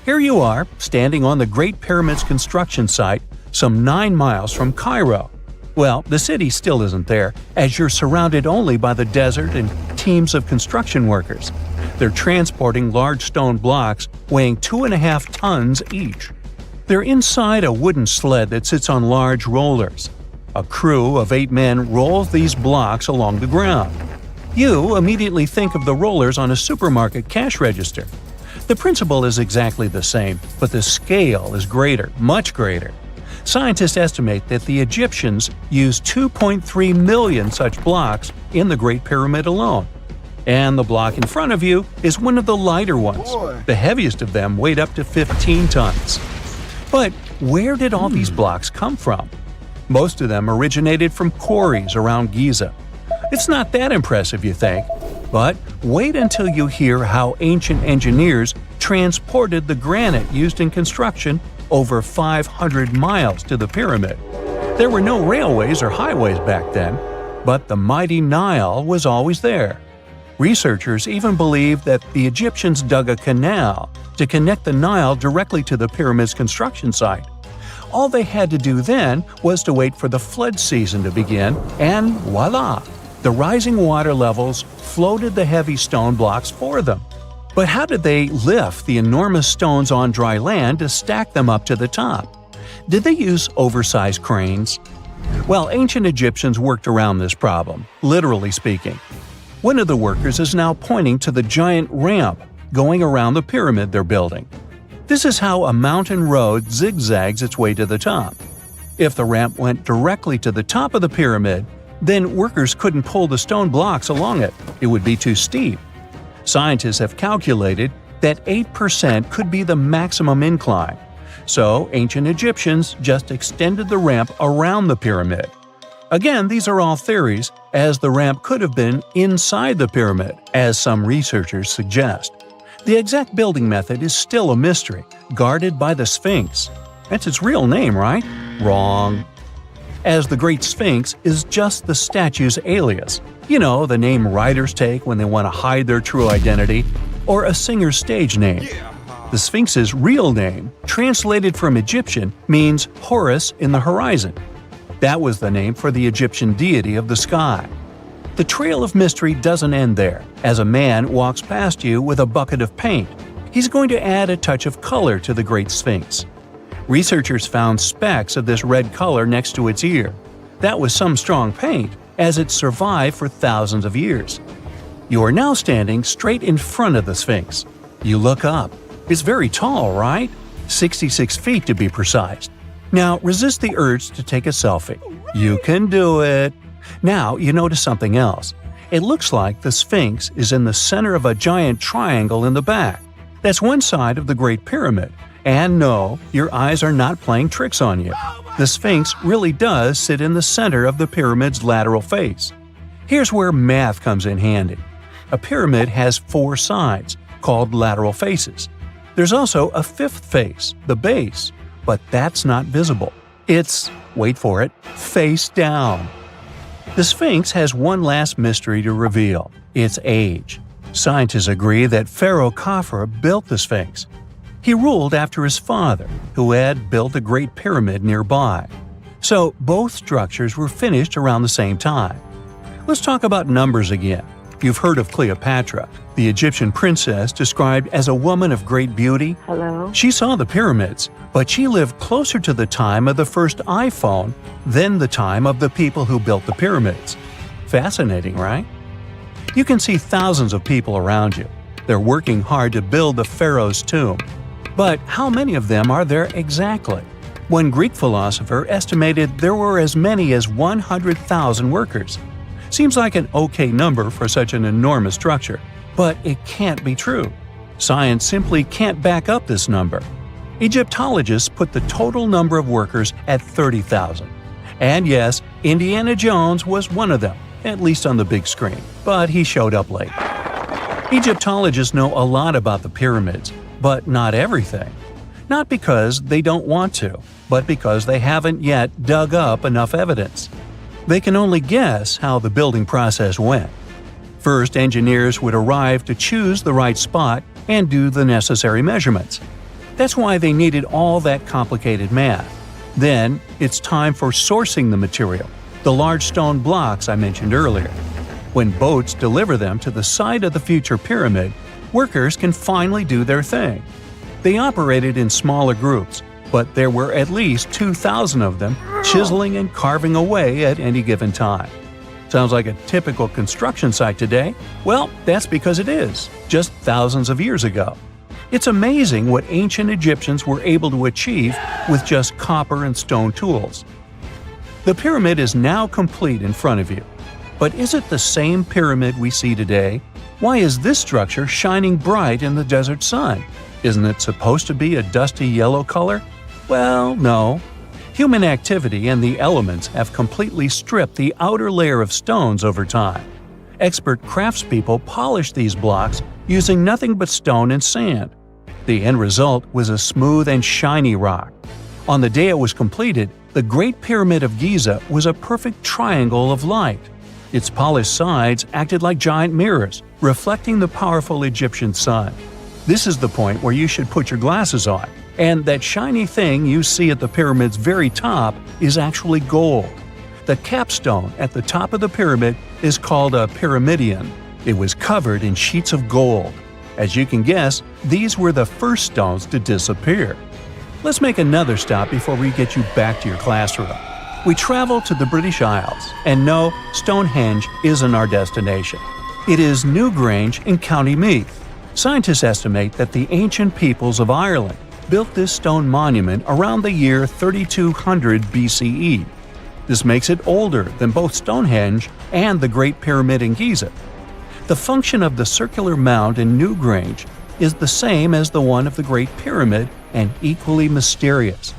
Here you are, standing on the Great Pyramid's construction site, some 9 miles from Cairo. Well, the city still isn't there, as you're surrounded only by the desert and teams of construction workers. They're transporting large stone blocks weighing 2.5 tons each. They're inside a wooden sled that sits on large rollers. A crew of 8 men rolls these blocks along the ground. You immediately think of the rollers on a supermarket cash register. The principle is exactly the same, but the scale is greater, much greater. Scientists estimate that the Egyptians used 2.3 million such blocks in the Great Pyramid alone. And the block in front of you is one of the lighter ones. The heaviest of them weighed up to 15 tons. But where did all these blocks come from? Most of them originated from quarries around Giza. It's not that impressive, you think? But wait until you hear how ancient engineers transported the granite used in construction over 500 miles to the pyramid. There were no railways or highways back then, but the mighty Nile was always there. Researchers even believe that the Egyptians dug a canal to connect the Nile directly to the pyramid's construction site. All they had to do then was to wait for the flood season to begin, and voila! The rising water levels floated the heavy stone blocks for them. But how did they lift the enormous stones on dry land to stack them up to the top? Did they use oversized cranes? Well, ancient Egyptians worked around this problem, literally speaking. One of the workers is now pointing to the giant ramp going around the pyramid they're building. This is how a mountain road zigzags its way to the top. If the ramp went directly to the top of the pyramid, then workers couldn't pull the stone blocks along it. It would be too steep. Scientists have calculated that 8% could be the maximum incline. So ancient Egyptians just extended the ramp around the pyramid. Again, these are all theories, as the ramp could have been inside the pyramid, as some researchers suggest. The exact building method is still a mystery, guarded by the Sphinx. That's its real name, right? Wrong. As the Great Sphinx is just the statue's alias. You know, the name writers take when they want to hide their true identity, or a singer's stage name. The Sphinx's real name, translated from Egyptian, means Horus in the horizon. That was the name for the Egyptian deity of the sky. The trail of mystery doesn't end there. As a man walks past you with a bucket of paint, he's going to add a touch of color to the Great Sphinx. Researchers found specks of this red color next to its ear. That was some strong paint, as it survived for thousands of years. You are now standing straight in front of the Sphinx. You look up. It's very tall, right? 66 feet to be precise. Now resist the urge to take a selfie. You can do it. Now you notice something else. It looks like the Sphinx is in the center of a giant triangle in the back. That's one side of the Great Pyramid, And no, your eyes are not playing tricks on you. The Sphinx really does sit in the center of the pyramid's lateral face. Here's where math comes in handy. A pyramid has 4 sides, called lateral faces. There's also a 5th face, the base, but that's not visible. It's, wait for it, face down. The Sphinx has one last mystery to reveal: its age. Scientists agree that Pharaoh Khafre built the Sphinx. He ruled after his father, who had built a great pyramid nearby. So both structures were finished around the same time. Let's talk about numbers again. You've heard of Cleopatra, the Egyptian princess described as a woman of great beauty. Hello? She saw the pyramids, but she lived closer to the time of the first iPhone than the time of the people who built the pyramids. Fascinating, right? You can see thousands of people around you. They're working hard to build the pharaoh's tomb. But how many of them are there exactly? One Greek philosopher estimated there were as many as 100,000 workers. Seems like an okay number for such an enormous structure, but it can't be true. Science simply can't back up this number. Egyptologists put the total number of workers at 30,000. And yes, Indiana Jones was one of them, at least on the big screen, but he showed up late. Egyptologists know a lot about the pyramids, but not everything. Not because they don't want to, but because they haven't yet dug up enough evidence. They can only guess how the building process went. First, engineers would arrive to choose the right spot and do the necessary measurements. That's why they needed all that complicated math. Then, it's time for sourcing the material, the large stone blocks I mentioned earlier. When boats deliver them to the site of the future pyramid, workers can finally do their thing. They operated in smaller groups, but there were at least 2,000 of them chiseling and carving away at any given time. Sounds like a typical construction site today? Well, that's because it is, just thousands of years ago. It's amazing what ancient Egyptians were able to achieve with just copper and stone tools. The pyramid is now complete in front of you. But is it the same pyramid we see today? Why is this structure shining bright in the desert sun? Isn't it supposed to be a dusty yellow color? Well, no. Human activity and the elements have completely stripped the outer layer of stones over time. Expert craftspeople polished these blocks using nothing but stone and sand. The end result was a smooth and shiny rock. On the day it was completed, the Great Pyramid of Giza was a perfect triangle of light. Its polished sides acted like giant mirrors, reflecting the powerful Egyptian sun. This is the point where you should put your glasses on, and that shiny thing you see at the pyramid's very top is actually gold. The capstone at the top of the pyramid is called a pyramidion. It was covered in sheets of gold. As you can guess, these were the first stones to disappear. Let's make another stop before we get you back to your classroom. We travel to the British Isles, and no, Stonehenge isn't our destination. It is Newgrange in County Meath. Scientists estimate that the ancient peoples of Ireland built this stone monument around the year 3200 BCE. This makes it older than both Stonehenge and the Great Pyramid in Giza. The function of the circular mound in Newgrange is the same as the one of the Great Pyramid and equally mysterious.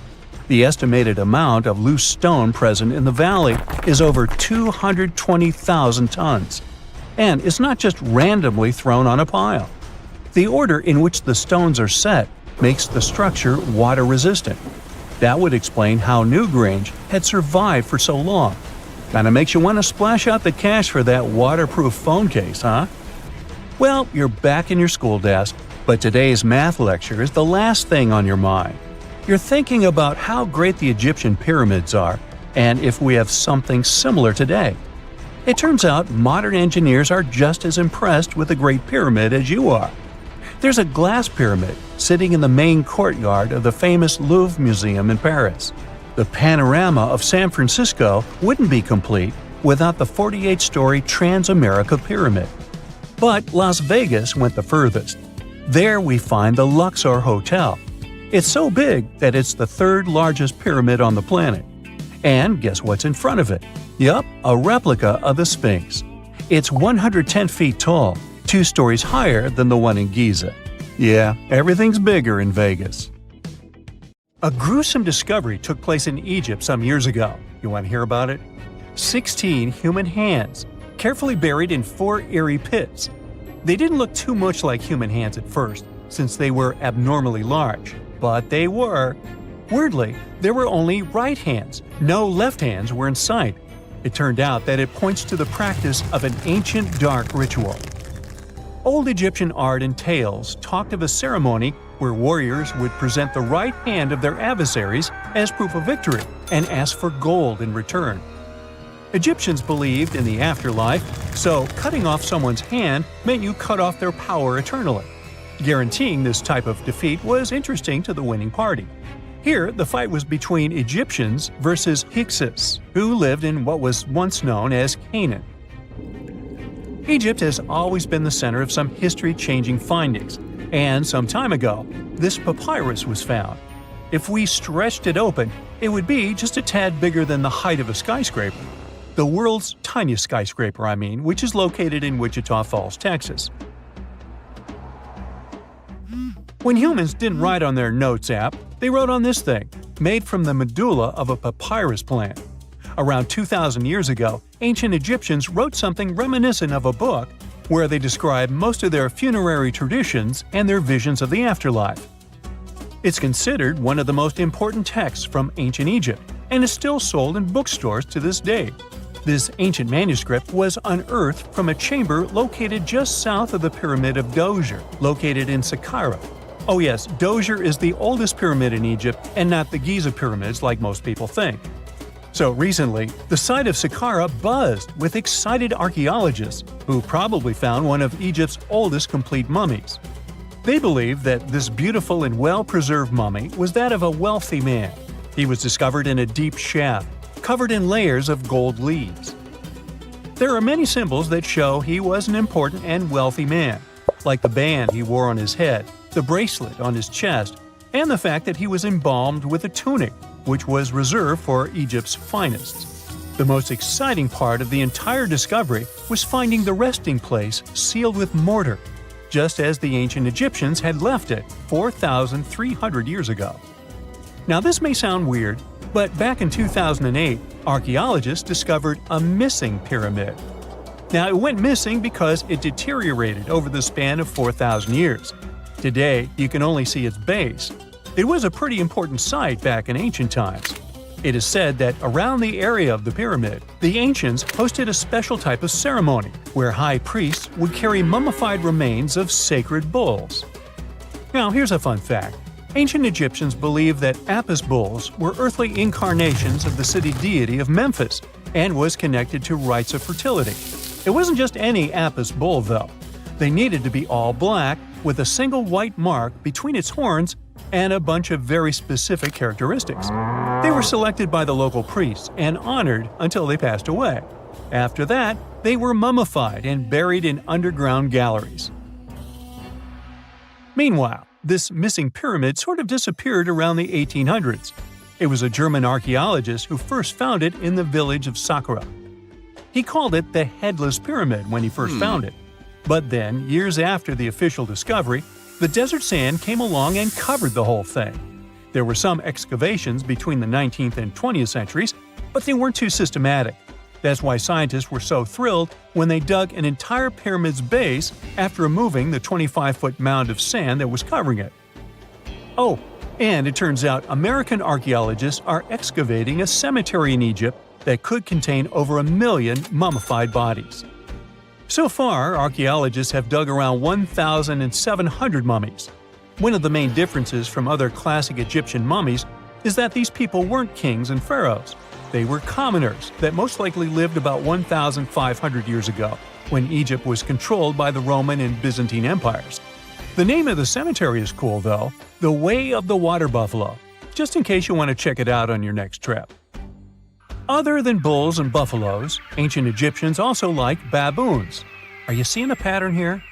The estimated amount of loose stone present in the valley is over 220,000 tons. And it's not just randomly thrown on a pile. The order in which the stones are set makes the structure water-resistant. That would explain how Newgrange had survived for so long. Kinda makes you want to splash out the cash for that waterproof phone case, huh? Well, you're back in your school desk, but today's math lecture is the last thing on your mind. You're thinking about how great the Egyptian pyramids are, and if we have something similar today. It turns out modern engineers are just as impressed with the Great Pyramid as you are. There's a glass pyramid sitting in the main courtyard of the famous Louvre Museum in Paris. The panorama of San Francisco wouldn't be complete without the 48-story Transamerica Pyramid. But Las Vegas went the furthest. There we find the Luxor Hotel. It's so big that it's the third largest pyramid on the planet. And guess what's in front of it? Yup, a replica of the Sphinx. It's 110 feet tall, 2 stories higher than the one in Giza. Yeah, everything's bigger in Vegas. A gruesome discovery took place in Egypt some years ago. You want to hear about it? 16 human hands, carefully buried in 4 eerie pits. They didn't look too much like human hands at first, since they were abnormally large, but they were. Weirdly, there were only right hands. No left hands were in sight. It turned out that it points to the practice of an ancient dark ritual. Old Egyptian art and tales talked of a ceremony where warriors would present the right hand of their adversaries as proof of victory and ask for gold in return. Egyptians believed in the afterlife, so cutting off someone's hand meant you cut off their power eternally. Guaranteeing this type of defeat was interesting to the winning party. Here, the fight was between Egyptians versus Hyksos, who lived in what was once known as Canaan. Egypt has always been the center of some history-changing findings, and some time ago, this papyrus was found. If we stretched it open, it would be just a tad bigger than the height of a skyscraper. The world's tiniest skyscraper, which is located in Wichita Falls, Texas. When humans didn't write on their notes app, they wrote on this thing, made from the medulla of a papyrus plant. Around 2,000 years ago, ancient Egyptians wrote something reminiscent of a book where they describe most of their funerary traditions and their visions of the afterlife. It's considered one of the most important texts from ancient Egypt and is still sold in bookstores to this day. This ancient manuscript was unearthed from a chamber located just south of the Pyramid of Djoser, located in Saqqara. Oh yes, Djoser is the oldest pyramid in Egypt and not the Giza pyramids like most people think. So recently, the site of Saqqara buzzed with excited archaeologists who probably found one of Egypt's oldest complete mummies. They believe that this beautiful and well-preserved mummy was that of a wealthy man. He was discovered in a deep shaft, covered in layers of gold leaves. There are many symbols that show he was an important and wealthy man, like the band he wore on his head, the bracelet on his chest, and the fact that he was embalmed with a tunic, which was reserved for Egypt's finest. The most exciting part of the entire discovery was finding the resting place sealed with mortar, just as the ancient Egyptians had left it 4,300 years ago. Now this may sound weird, but back in 2008, archaeologists discovered a missing pyramid. Now it went missing because it deteriorated over the span of 4,000 years. Today, you can only see its base. It was a pretty important site back in ancient times. It is said that around the area of the pyramid, the ancients hosted a special type of ceremony where high priests would carry mummified remains of sacred bulls. Now here's a fun fact. Ancient Egyptians believed that Apis bulls were earthly incarnations of the city deity of Memphis and was connected to rites of fertility. It wasn't just any Apis bull though. They needed to be all black with a single white mark between its horns and a bunch of very specific characteristics. They were selected by the local priests and honored until they passed away. After that, they were mummified and buried in underground galleries. Meanwhile, this missing pyramid sort of disappeared around the 1800s. It was a German archaeologist who first found it in the village of Saqqara. He called it the Headless Pyramid when he first found it. But then, years after the official discovery, the desert sand came along and covered the whole thing. There were some excavations between the 19th and 20th centuries, but they weren't too systematic. That's why scientists were so thrilled when they dug an entire pyramid's base after removing the 25-foot mound of sand that was covering it. Oh, and it turns out American archaeologists are excavating a cemetery in Egypt that could contain over 1 million mummified bodies. So far, archaeologists have dug around 1,700 mummies. One of the main differences from other classic Egyptian mummies is that these people weren't kings and pharaohs. They were commoners that most likely lived about 1,500 years ago, when Egypt was controlled by the Roman and Byzantine empires. The name of the cemetery is cool though, the Way of the Water Buffalo, just in case you want to check it out on your next trip. Other than bulls and buffaloes, ancient Egyptians also liked baboons. Are you seeing a pattern here?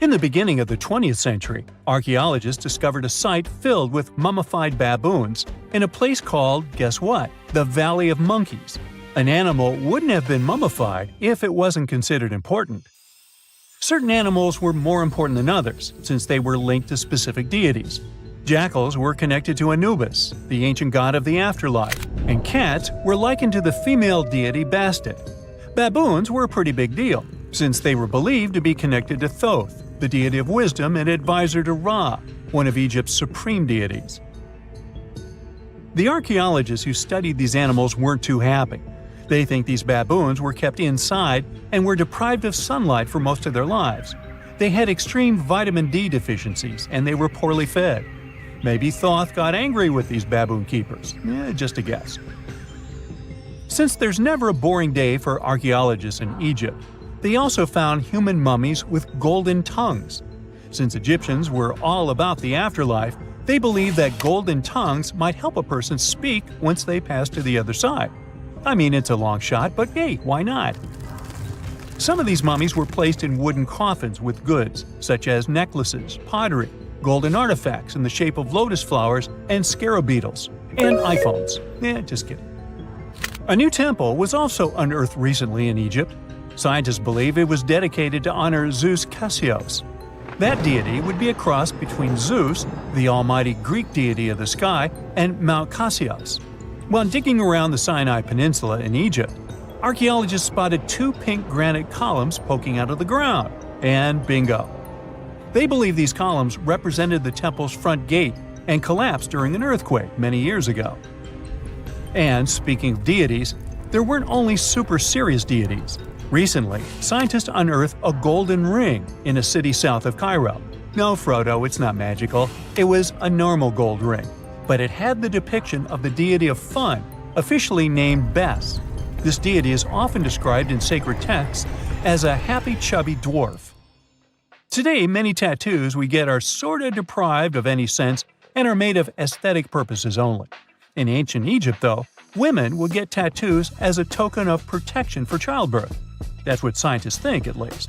In the beginning of the 20th century, archaeologists discovered a site filled with mummified baboons in a place called, guess what? The Valley of Monkeys. An animal wouldn't have been mummified if it wasn't considered important. Certain animals were more important than others, since they were linked to specific deities. Jackals were connected to Anubis, the ancient god of the afterlife, and cats were likened to the female deity Bastet. Baboons were a pretty big deal, since they were believed to be connected to Thoth, the deity of wisdom and advisor to Ra, one of Egypt's supreme deities. The archaeologists who studied these animals weren't too happy. They think these baboons were kept inside and were deprived of sunlight for most of their lives. They had extreme vitamin D deficiencies and they were poorly fed. Maybe Thoth got angry with these baboon keepers. Just a guess. Since there's never a boring day for archaeologists in Egypt, they also found human mummies with golden tongues. Since Egyptians were all about the afterlife, they believed that golden tongues might help a person speak once they pass to the other side. I mean, it's a long shot, but hey, why not? Some of these mummies were placed in wooden coffins with goods, such as necklaces, pottery, golden artifacts in the shape of lotus flowers and scarab beetles, and iPhones. Just kidding. A new temple was also unearthed recently in Egypt. Scientists believe it was dedicated to honor Zeus Cassios. That deity would be a cross between Zeus, the almighty Greek deity of the sky, and Mount Cassios. While digging around the Sinai Peninsula in Egypt, archaeologists spotted 2 pink granite columns poking out of the ground, and bingo. They believe these columns represented the temple's front gate and collapsed during an earthquake many years ago. And speaking of deities, there weren't only super serious deities. Recently, scientists unearthed a golden ring in a city south of Cairo. No, Frodo, it's not magical. It was a normal gold ring, but it had the depiction of the deity of fun, officially named Bes. This deity is often described in sacred texts as a happy, chubby dwarf. Today, many tattoos we get are sorta deprived of any sense and are made of aesthetic purposes only. In ancient Egypt, though, women would get tattoos as a token of protection for childbirth. That's what scientists think, at least.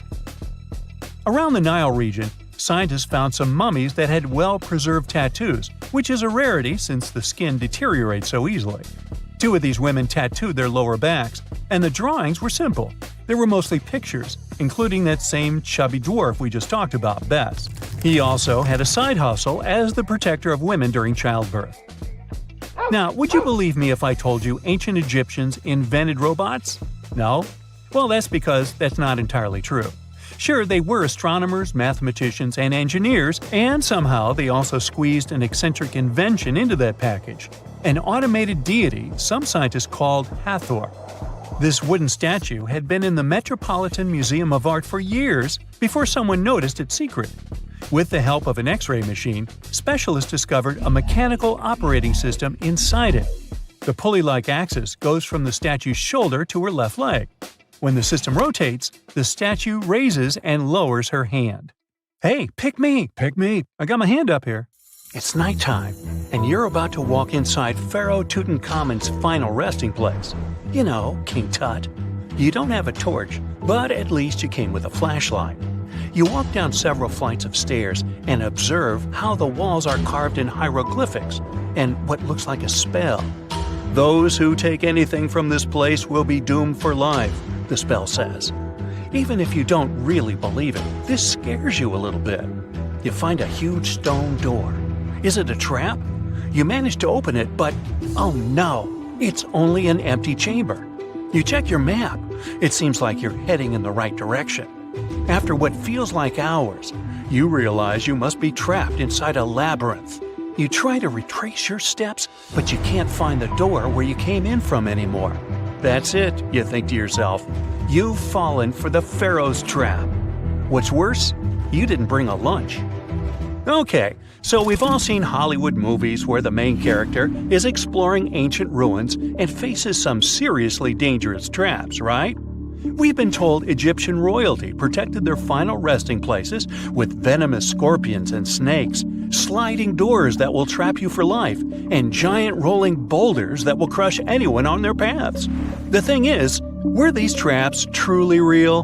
Around the Nile region, scientists found some mummies that had well-preserved tattoos, which is a rarity since the skin deteriorates so easily. 2 of these women tattooed their lower backs, and the drawings were simple. They were mostly pictures, including that same chubby dwarf we just talked about, Bes. He also had a side hustle as the protector of women during childbirth. Now, would you believe me if I told you ancient Egyptians invented robots? No? Well, that's because that's not entirely true. Sure, they were astronomers, mathematicians, and engineers, and somehow they also squeezed an eccentric invention into that package. An automated deity some scientists called Hathor. This wooden statue had been in the Metropolitan Museum of Art for years before someone noticed its secret. With the help of an X-ray machine, specialists discovered a mechanical operating system inside it. The pulley-like axis goes from the statue's shoulder to her left leg. When the system rotates, the statue raises and lowers her hand. Hey, pick me! Pick me! I got my hand up here. It's nighttime, and you're about to walk inside Pharaoh Tutankhamun's final resting place. You know, King Tut. You don't have a torch, but at least you came with a flashlight. You walk down several flights of stairs and observe how the walls are carved in hieroglyphics and what looks like a spell. Those who take anything from this place will be doomed for life, the spell says. Even if you don't really believe it, this scares you a little bit. You find a huge stone door. Is it a trap? You manage to open it, but oh no, it's only an empty chamber. You check your map. It seems like you're heading in the right direction. After what feels like hours, you realize you must be trapped inside a labyrinth. You try to retrace your steps, but you can't find the door where you came in from anymore. That's it, you think to yourself. You've fallen for the Pharaoh's trap. What's worse, you didn't bring a lunch. Okay, so we've all seen Hollywood movies where the main character is exploring ancient ruins and faces some seriously dangerous traps, right? We've been told Egyptian royalty protected their final resting places with venomous scorpions and snakes, sliding doors that will trap you for life, and giant rolling boulders that will crush anyone on their paths. The thing is, were these traps truly real?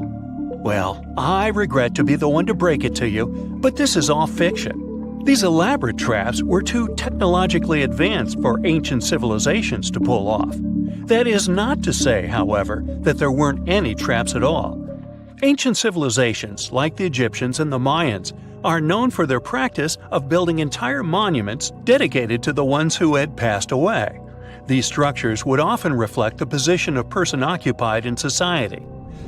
Well, I regret to be the one to break it to you, but this is all fiction. These elaborate traps were too technologically advanced for ancient civilizations to pull off. That is not to say, however, that there weren't any traps at all. Ancient civilizations, like the Egyptians and the Mayans, are known for their practice of building entire monuments dedicated to the ones who had passed away. These structures would often reflect the position of person occupied in society.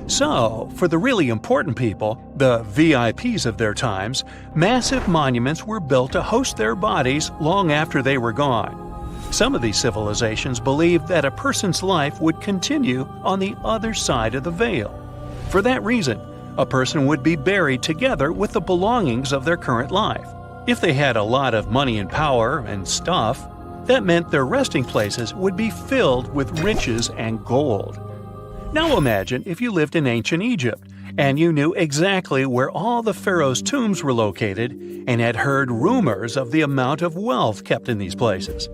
So, for the really important people, the VIPs of their times, massive monuments were built to host their bodies long after they were gone. Some of these civilizations believed that a person's life would continue on the other side of the veil. For that reason, a person would be buried together with the belongings of their current life. If they had a lot of money and power and stuff, that meant their resting places would be filled with riches and gold. Now imagine if you lived in ancient Egypt and you knew exactly where all the pharaohs' tombs were located and had heard rumors of the amount of wealth kept in these places.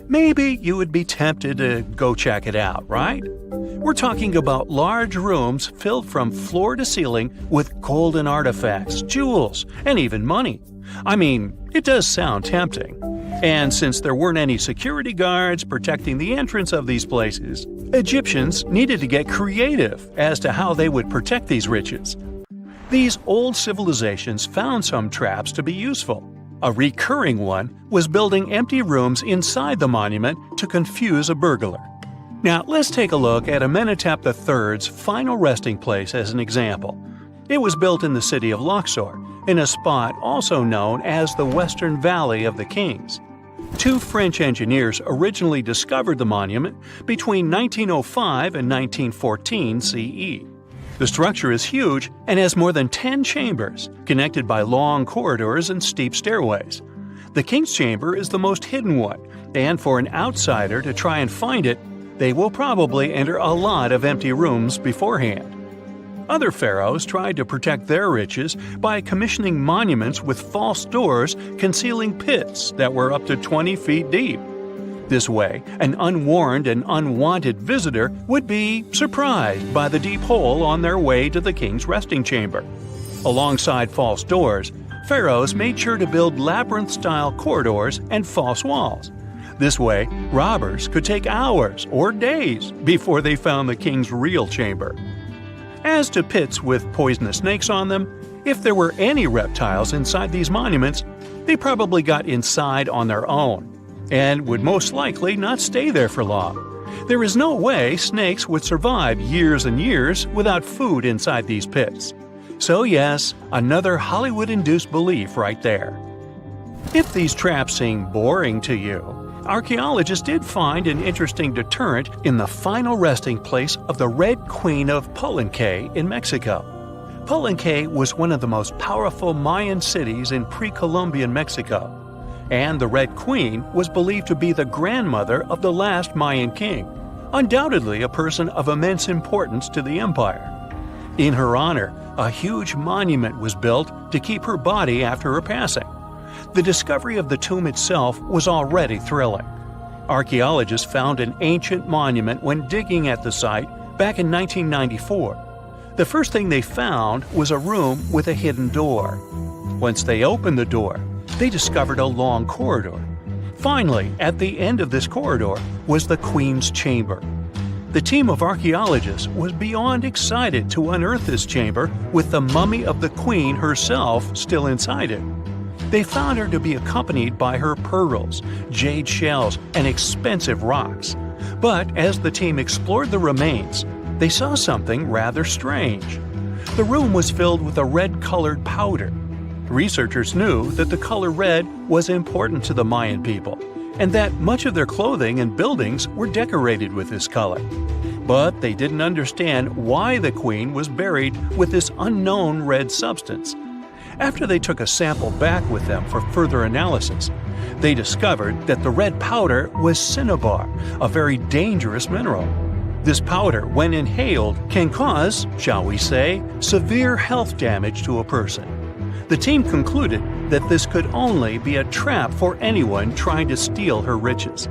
Maybe you would be tempted to go check it out, right? We're talking about large rooms filled from floor to ceiling with golden artifacts, jewels, and even money. I mean, it does sound tempting. And since there weren't any security guards protecting the entrance of these places, Egyptians needed to get creative as to how they would protect these riches. These old civilizations found some traps to be useful. A recurring one was building empty rooms inside the monument to confuse a burglar. Now, let's take a look at Amenhotep III's final resting place as an example. It was built in the city of Luxor, in a spot also known as the Western Valley of the Kings. Two French engineers originally discovered the monument between 1905 and 1914 CE. The structure is huge and has more than 10 chambers, connected by long corridors and steep stairways. The King's Chamber is the most hidden one, and for an outsider to try and find it, they will probably enter a lot of empty rooms beforehand. Other pharaohs tried to protect their riches by commissioning monuments with false doors concealing pits that were up to 20 feet deep. This way, an unwarned and unwanted visitor would be surprised by the deep hole on their way to the king's resting chamber. Alongside false doors, pharaohs made sure to build labyrinth-style corridors and false walls. This way, robbers could take hours or days before they found the king's real chamber. As to pits with poisonous snakes on them, if there were any reptiles inside these monuments, they probably got inside on their own, and would most likely not stay there for long. There is no way snakes would survive years and years without food inside these pits. So yes, another Hollywood-induced belief right there. If these traps seem boring to you, archaeologists did find an interesting deterrent in the final resting place of the Red Queen of Palenque in Mexico. Palenque was one of the most powerful Mayan cities in pre-Columbian Mexico, and the Red Queen was believed to be the grandmother of the last Mayan king, undoubtedly a person of immense importance to the empire. In her honor, a huge monument was built to keep her body after her passing. The discovery of the tomb itself was already thrilling. Archaeologists found an ancient monument when digging at the site back in 1994. The first thing they found was a room with a hidden door. Once they opened the door, they discovered a long corridor. Finally, at the end of this corridor was the Queen's chamber. The team of archaeologists was beyond excited to unearth this chamber with the mummy of the Queen herself still inside it. They found her to be accompanied by her pearls, jade shells, and expensive rocks. But as the team explored the remains, they saw something rather strange. The room was filled with a red-colored powder. Researchers knew that the color red was important to the Mayan people, and that much of their clothing and buildings were decorated with this color. But they didn't understand why the queen was buried with this unknown red substance. After they took a sample back with them for further analysis, they discovered that the red powder was cinnabar, a very dangerous mineral. This powder, when inhaled, can cause, shall we say, severe health damage to a person. The team concluded that this could only be a trap for anyone trying to steal her riches.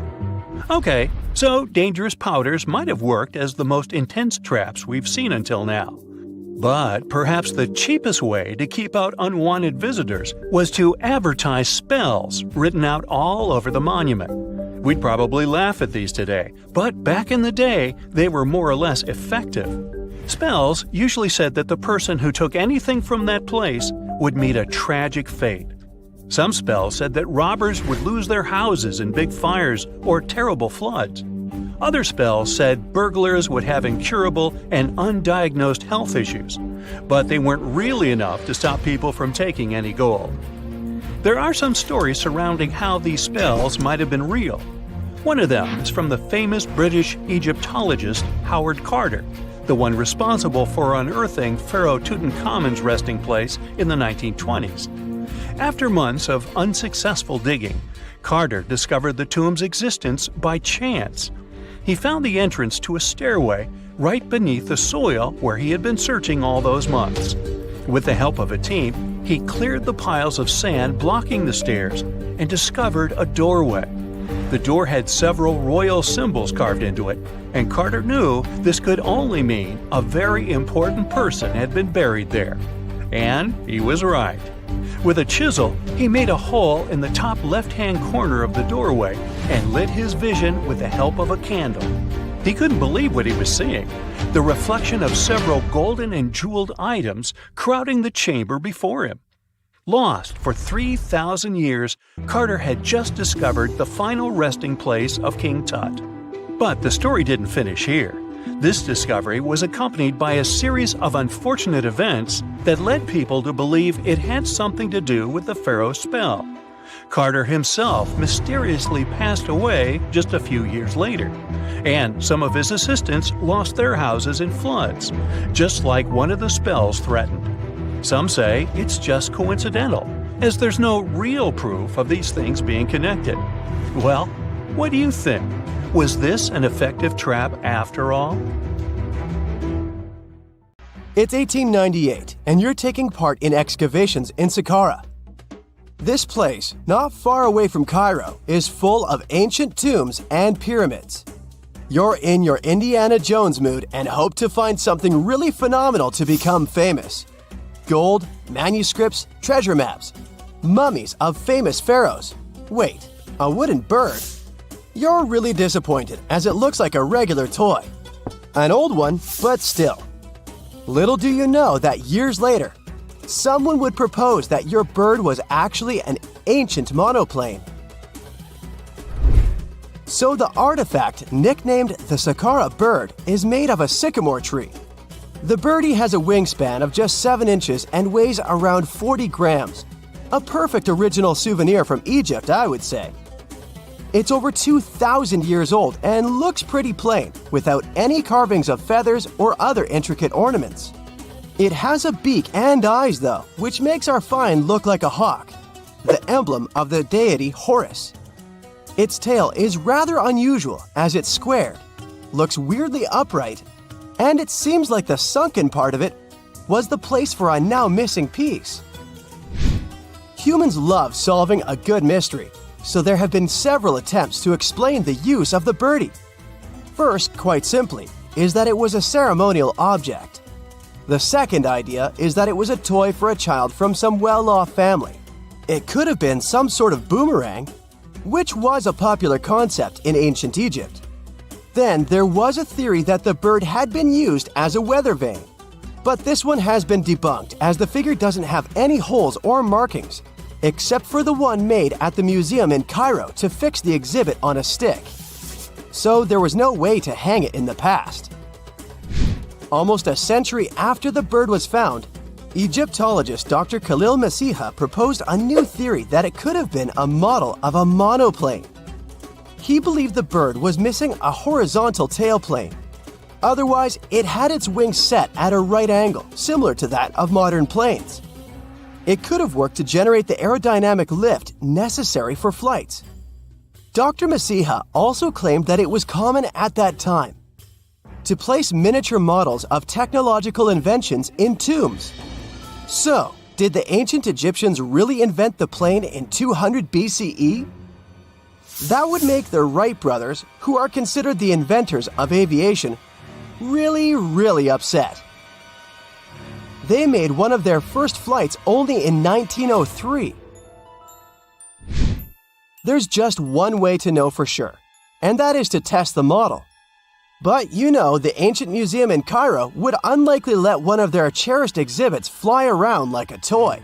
Okay, so dangerous powders might have worked as the most intense traps we've seen until now. But perhaps the cheapest way to keep out unwanted visitors was to advertise spells written out all over the monument. We'd probably laugh at these today, but back in the day, they were more or less effective. Spells usually said that the person who took anything from that place would meet a tragic fate. Some spells said that robbers would lose their houses in big fires or terrible floods. Other spells said burglars would have incurable and undiagnosed health issues, but they weren't really enough to stop people from taking any gold. There are some stories surrounding how these spells might have been real. One of them is from the famous British Egyptologist Howard Carter, the one responsible for unearthing Pharaoh Tutankhamun's resting place in the 1920s. After months of unsuccessful digging, Carter discovered the tomb's existence by chance. He found the entrance to a stairway right beneath the soil where he had been searching all those months. With the help of a team, he cleared the piles of sand blocking the stairs and discovered a doorway. The door had several royal symbols carved into it, and Carter knew this could only mean a very important person had been buried there. And he was right. With a chisel, he made a hole in the top left-hand corner of the doorway and lit his vision with the help of a candle. He couldn't believe what he was seeing, the reflection of several golden and jeweled items crowding the chamber before him. Lost for 3,000 years, Carter had just discovered the final resting place of King Tut. But the story didn't finish here. This discovery was accompanied by a series of unfortunate events that led people to believe it had something to do with the pharaoh's spell. Carter himself mysteriously passed away just a few years later, and some of his assistants lost their houses in floods, just like one of the spells threatened. Some say it's just coincidental, as there's no real proof of these things being connected. Well, what do you think? Was this an effective trap after all? It's 1898, and you're taking part in excavations in Saqqara. This place, not far away from Cairo, is full of ancient tombs and pyramids. You're in your Indiana Jones mood and hope to find something really phenomenal to become famous. Gold, manuscripts, treasure maps, mummies of famous pharaohs. Wait, a wooden bird? You're really disappointed as it looks like a regular toy. An old one, but still. Little do you know that years later, someone would propose that your bird was actually an ancient monoplane. So the artifact, nicknamed the Saqqara bird, is made of a sycamore tree. The birdie has a wingspan of just 7 inches and weighs around 40 grams. A perfect original souvenir from Egypt, I would say. It's over 2,000 years old and looks pretty plain, without any carvings of feathers or other intricate ornaments. It has a beak and eyes though, which makes our find look like a hawk, the emblem of the deity Horus. Its tail is rather unusual as it's squared, looks weirdly upright, and it seems like the sunken part of it was the place for a now missing piece. Humans love solving a good mystery, so there have been several attempts to explain the use of the birdie. First, quite simply, is that it was a ceremonial object. The second idea is that it was a toy for a child from some well-off family. It could have been some sort of boomerang, which was a popular concept in ancient Egypt. Then there was a theory that the bird had been used as a weather vane. But this one has been debunked as the figure doesn't have any holes or markings, except for the one made at the museum in Cairo to fix the exhibit on a stick. So there was no way to hang it in the past. Almost a century after the bird was found, Egyptologist Dr. Khalil Masiha proposed a new theory that it could have been a model of a monoplane. He believed the bird was missing a horizontal tailplane. Otherwise, it had its wings set at a right angle, similar to that of modern planes. It could have worked to generate the aerodynamic lift necessary for flights. Dr. Masiha also claimed that it was common at that time to place miniature models of technological inventions in tombs. So, did the ancient Egyptians really invent the plane in 200 BCE? That would make the Wright brothers, who are considered the inventors of aviation, really upset. They made one of their first flights only in 1903. There's just one way to know for sure, and that is to test the model. But you know, the ancient museum in Cairo would unlikely let one of their cherished exhibits fly around like a toy.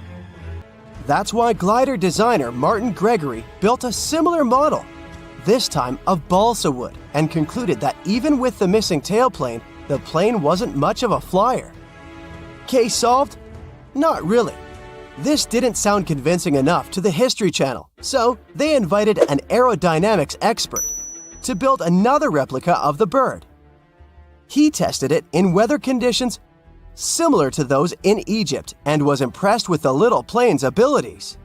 That's why glider designer Martin Gregory built a similar model, this time of balsa wood, and concluded that even with the missing tailplane, the plane wasn't much of a flyer. Case solved? Not really. This didn't sound convincing enough to the History Channel, so they invited an aerodynamics expert to build another replica of the bird. He tested it in weather conditions similar to those in Egypt and was impressed with the little plane's abilities.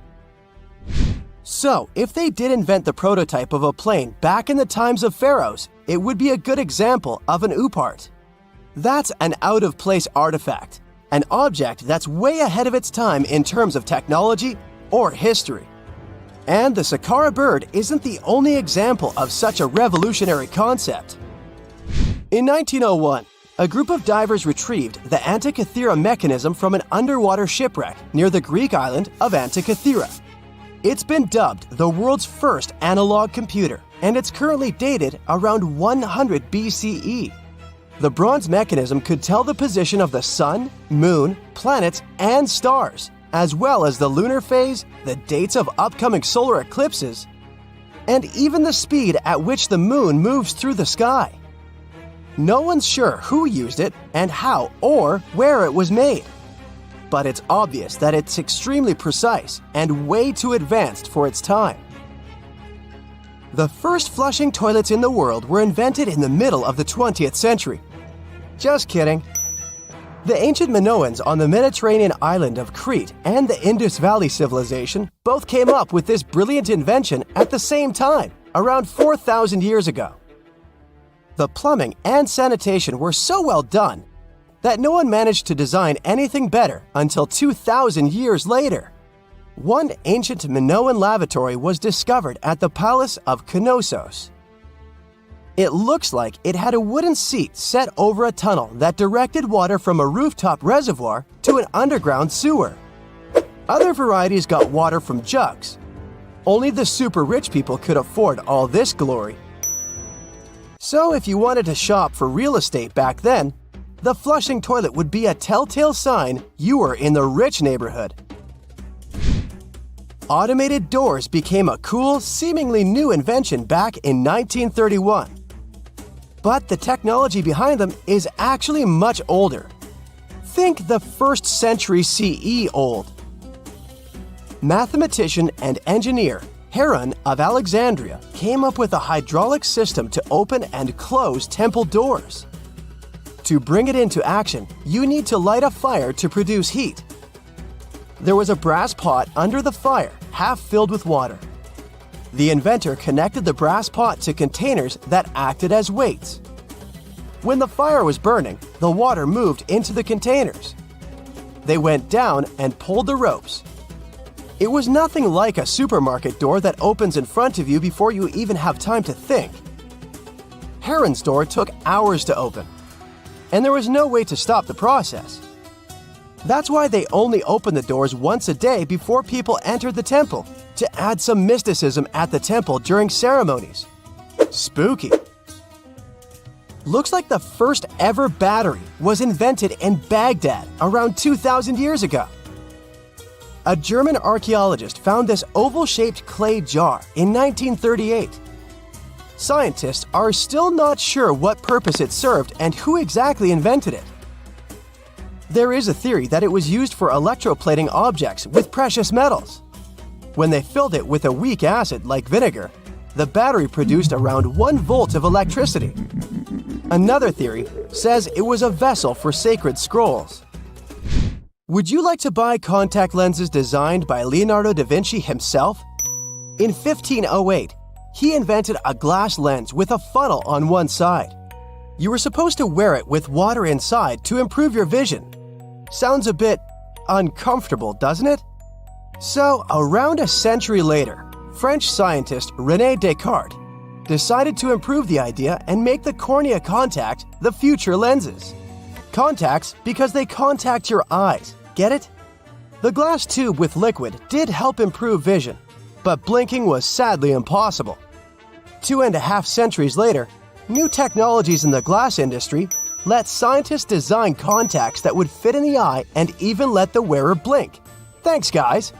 So, if they did invent the prototype of a plane back in the times of pharaohs, it would be a good example of an oopart. That's an out-of-place artifact, an object that's way ahead of its time in terms of technology or history. And the Saqqara bird isn't the only example of such a revolutionary concept. In 1901, a group of divers retrieved the Antikythera mechanism from an underwater shipwreck near the Greek island of Antikythera. It's been dubbed the world's first analog computer, and it's currently dated around 100 BCE. The bronze mechanism could tell the position of the sun, moon, planets, and stars, as well as the lunar phase, the dates of upcoming solar eclipses, and even the speed at which the moon moves through the sky. No one's sure who used it and how or where it was made. But it's obvious that it's extremely precise and way too advanced for its time. The first flushing toilets in the world were invented in the middle of the 20th century. Just kidding. The ancient Minoans on the Mediterranean island of Crete and the Indus Valley civilization both came up with this brilliant invention at the same time, around 4,000 years ago. The plumbing and sanitation were so well done that no one managed to design anything better until 2,000 years later. One ancient Minoan lavatory was discovered at the Palace of Knossos. It looks like it had a wooden seat set over a tunnel that directed water from a rooftop reservoir to an underground sewer. Other varieties got water from jugs. Only the super rich people could afford all this glory. So if you wanted to shop for real estate back then, the flushing toilet would be a telltale sign you were in the rich neighborhood. Automated doors became a cool, seemingly new invention back in 1931. But the technology behind them is actually much older. Think the 1st century CE old. Mathematician and engineer Heron of Alexandria came up with a hydraulic system to open and close temple doors. To bring it into action, you need to light a fire to produce heat. There was a brass pot under the fire, half filled with water. The inventor connected the brass pot to containers that acted as weights. When the fire was burning, the water moved into the containers. They went down and pulled the ropes. It was nothing like a supermarket door that opens in front of you before you even have time to think. Heron's door took hours to open, and there was no way to stop the process. That's why they only opened the doors once a day before people entered the temple, to add some mysticism at the temple during ceremonies. Spooky. Looks like the first ever battery was invented in Baghdad around 2,000 years ago. A German archaeologist found this oval-shaped clay jar in 1938. Scientists are still not sure what purpose it served and who exactly invented it. There is a theory that it was used for electroplating objects with precious metals. When they filled it with a weak acid like vinegar, the battery produced around 1 volt of electricity. Another theory says it was a vessel for sacred scrolls. Would you like to buy contact lenses designed by Leonardo da Vinci himself? In 1508, he invented a glass lens with a funnel on one side. You were supposed to wear it with water inside to improve your vision. Sounds a bit uncomfortable, doesn't it? So, around a century later, French scientist René Descartes decided to improve the idea and make the cornea contact the future lenses. Contacts because they contact your eyes, get it? The glass tube with liquid did help improve vision, but blinking was sadly impossible. 2.5 centuries later, new technologies in the glass industry let scientists design contacts that would fit in the eye and even let the wearer blink. Thanks, guys!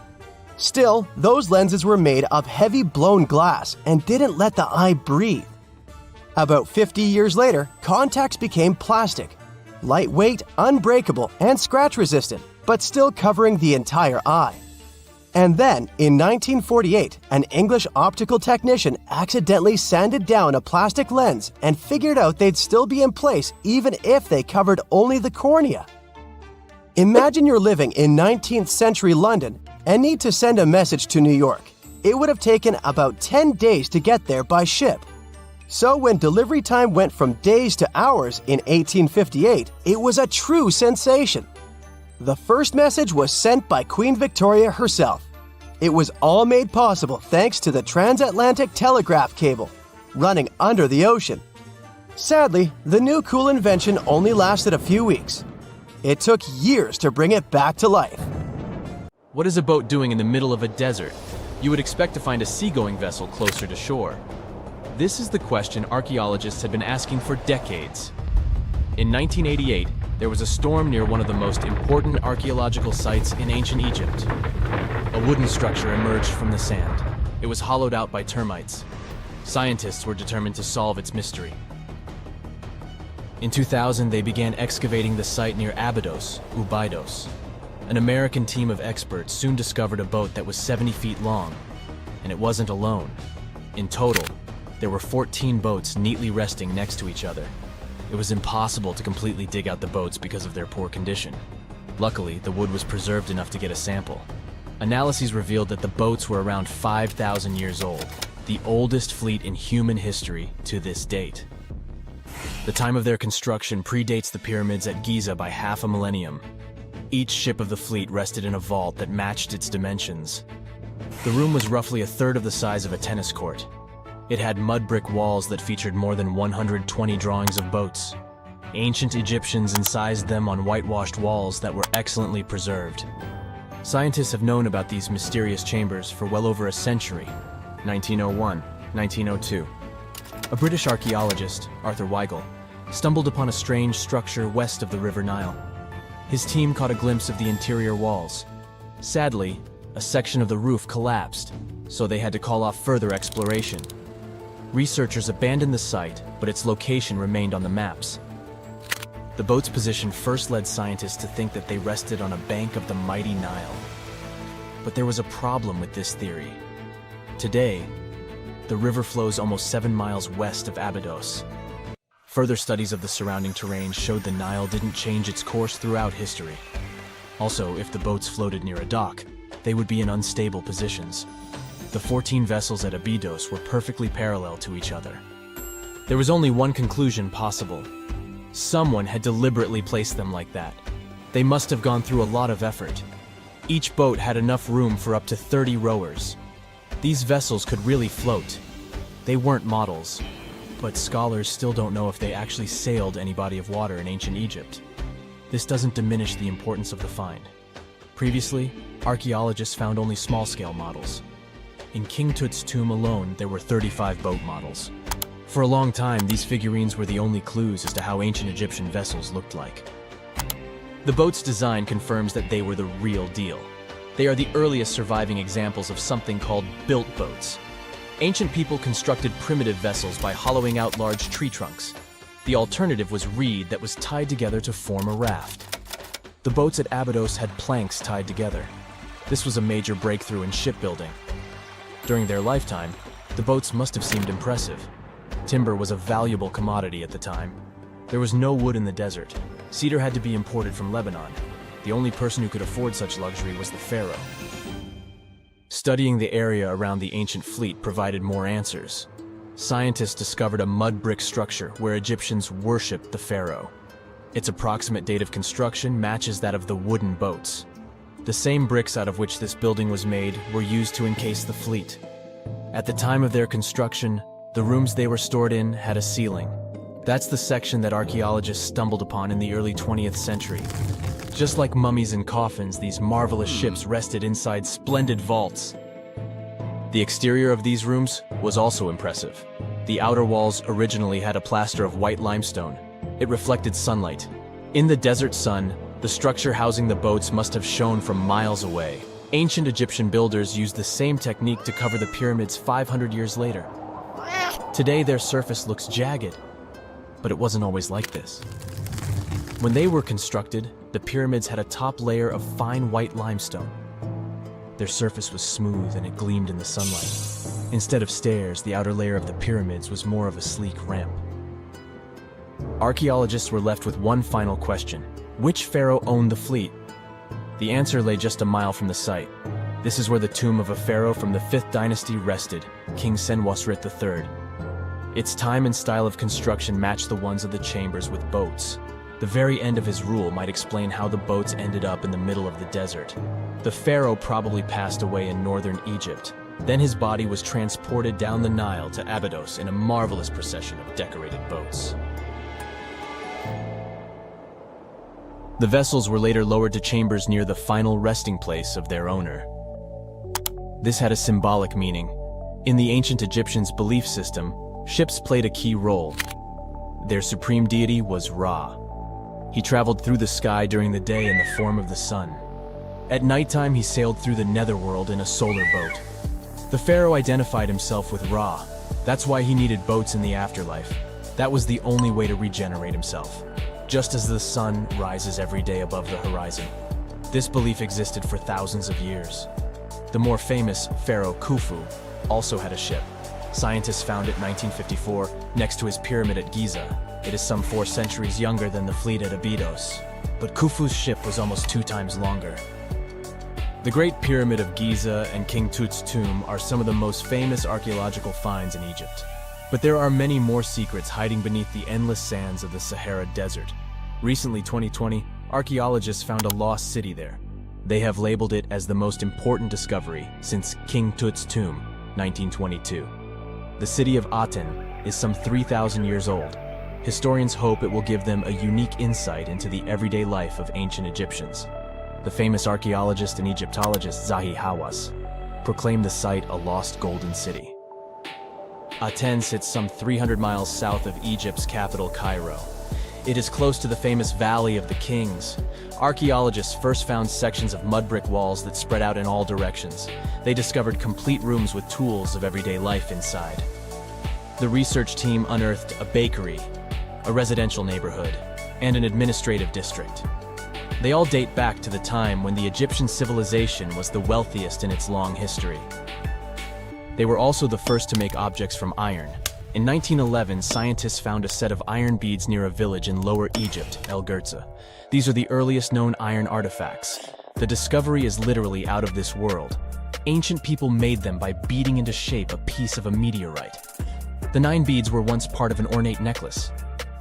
Still, those lenses were made of heavy blown glass and didn't let the eye breathe. About 50 years later, contacts became plastic, lightweight, unbreakable, and scratch-resistant, but still covering the entire eye. And then, in 1948, an English optical technician accidentally sanded down a plastic lens and figured out they'd still be in place even if they covered only the cornea. Imagine you're living in 19th century London and need to send a message to New York. It would have taken about 10 days to get there by ship. So when delivery time went from days to hours in 1858, it was a true sensation. The first message was sent by Queen Victoria herself. It was all made possible thanks to the transatlantic telegraph cable, running under the ocean. Sadly, the new cool invention only lasted a few weeks. It took years to bring it back to life. What is a boat doing in the middle of a desert? You would expect to find a seagoing vessel closer to shore. This is the question archaeologists had been asking for decades. In 1988, there was a storm near one of the most important archaeological sites in ancient Egypt. A wooden structure emerged from the sand. It was hollowed out by termites. Scientists were determined to solve its mystery. In 2000, they began excavating the site near Abydos, Ubidos. An American team of experts soon discovered a boat that was 70 feet long, and it wasn't alone. In total, there were 14 boats neatly resting next to each other. It was impossible to completely dig out the boats because of their poor condition. Luckily, the wood was preserved enough to get a sample. Analyses revealed that the boats were around 5,000 years old, the oldest fleet in human history to this date. The time of their construction predates the pyramids at Giza by half a millennium. Each ship of the fleet rested in a vault that matched its dimensions. The room was roughly a third of the size of a tennis court. It had mud brick walls that featured more than 120 drawings of boats. Ancient Egyptians incised them on whitewashed walls that were excellently preserved. Scientists have known about these mysterious chambers for well over a century. 1901, 1902. A British archaeologist, Arthur Weigel, stumbled upon a strange structure west of the River Nile. His team caught a glimpse of the interior walls. Sadly, a section of the roof collapsed, so they had to call off further exploration. Researchers abandoned the site, but its location remained on the maps. The boat's position first led scientists to think that they rested on a bank of the mighty Nile. But there was a problem with this theory. Today, the river flows almost 7 miles west of Abydos. Further studies of the surrounding terrain showed the Nile didn't change its course throughout history. Also, if the boats floated near a dock, they would be in unstable positions. The 14 vessels at Abydos were perfectly parallel to each other. There was only one conclusion possible. Someone had deliberately placed them like that. They must have gone through a lot of effort. Each boat had enough room for up to 30 rowers. These vessels could really float. They weren't models, but scholars still don't know if they actually sailed any body of water in ancient Egypt. This doesn't diminish the importance of the find. Previously, archaeologists found only small-scale models. In King Tut's tomb alone, there were 35 boat models. For a long time, these figurines were the only clues as to how ancient Egyptian vessels looked like. The boat's design confirms that they were the real deal. They are the earliest surviving examples of something called built boats. Ancient people constructed primitive vessels by hollowing out large tree trunks. The alternative was reed that was tied together to form a raft. The boats at Abydos had planks tied together. This was a major breakthrough in shipbuilding. During their lifetime, the boats must have seemed impressive. Timber was a valuable commodity at the time. There was no wood in the desert. Cedar had to be imported from Lebanon. The only person who could afford such luxury was the pharaoh. Studying the area around the ancient fleet provided more answers. Scientists discovered a mud brick structure where Egyptians worshipped the pharaoh. Its approximate date of construction matches that of the wooden boats. The same bricks out of which this building was made were used to encase the fleet. At the time of their construction, the rooms they were stored in had a ceiling. That's the section that archaeologists stumbled upon in the early 20th century. Just like mummies and coffins, these marvelous ships rested inside splendid vaults. The exterior of these rooms was also impressive. The outer walls originally had a plaster of white limestone. It reflected sunlight. In the desert sun, the structure housing the boats must have shone from miles away. Ancient Egyptian builders used the same technique to cover the pyramids 500 years later. Today, their surface looks jagged, but it wasn't always like this. When they were constructed, the pyramids had a top layer of fine white limestone. Their surface was smooth and it gleamed in the sunlight. Instead of stairs, the outer layer of the pyramids was more of a sleek ramp. Archaeologists were left with one final question: which pharaoh owned the fleet? The answer lay just a mile from the site. This is where the tomb of a pharaoh from the 5th dynasty rested, King Senwosret III. Its time and style of construction matched the ones of the chambers with boats. The very end of his rule might explain how the boats ended up in the middle of the desert. The pharaoh probably passed away in northern Egypt. Then his body was transported down the Nile to Abydos in a marvelous procession of decorated boats. The vessels were later lowered to chambers near the final resting place of their owner. This had a symbolic meaning. In the ancient Egyptians' belief system, ships played a key role. Their supreme deity was Ra. He traveled through the sky during the day in the form of the sun. At nighttime, he sailed through the netherworld in a solar boat. The pharaoh identified himself with Ra. That's why he needed boats in the afterlife. That was the only way to regenerate himself. Just as the sun rises every day above the horizon. This belief existed for thousands of years. The more famous Pharaoh Khufu also had a ship. Scientists found it in 1954 next to his pyramid at Giza. It is some 4 centuries younger than the fleet at Abydos, but Khufu's ship was almost 2 times longer. The Great Pyramid of Giza and King Tut's tomb are some of the most famous archaeological finds in Egypt. But there are many more secrets hiding beneath the endless sands of the Sahara Desert. Recently, 2020, archaeologists found a lost city there. They have labeled it as the most important discovery since King Tut's tomb, 1922. The city of Aten is some 3,000 years old. Historians hope it will give them a unique insight into the everyday life of ancient Egyptians. The famous archaeologist and Egyptologist Zahi Hawass proclaimed the site a lost golden city. Aten sits some 300 miles south of Egypt's capital, Cairo. It is close to the famous Valley of the Kings. Archaeologists first found sections of mud brick walls that spread out in all directions. They discovered complete rooms with tools of everyday life inside. The research team unearthed a bakery, a residential neighborhood, and an administrative district. They all date back to the time when the Egyptian civilization was the wealthiest in its long history. They were also the first to make objects from iron. In 1911, scientists found a set of iron beads near a village in Lower Egypt, El Girza. These are the earliest known iron artifacts. The discovery is literally out of this world. Ancient people made them by beating into shape a piece of a meteorite. The 9 beads were once part of an ornate necklace.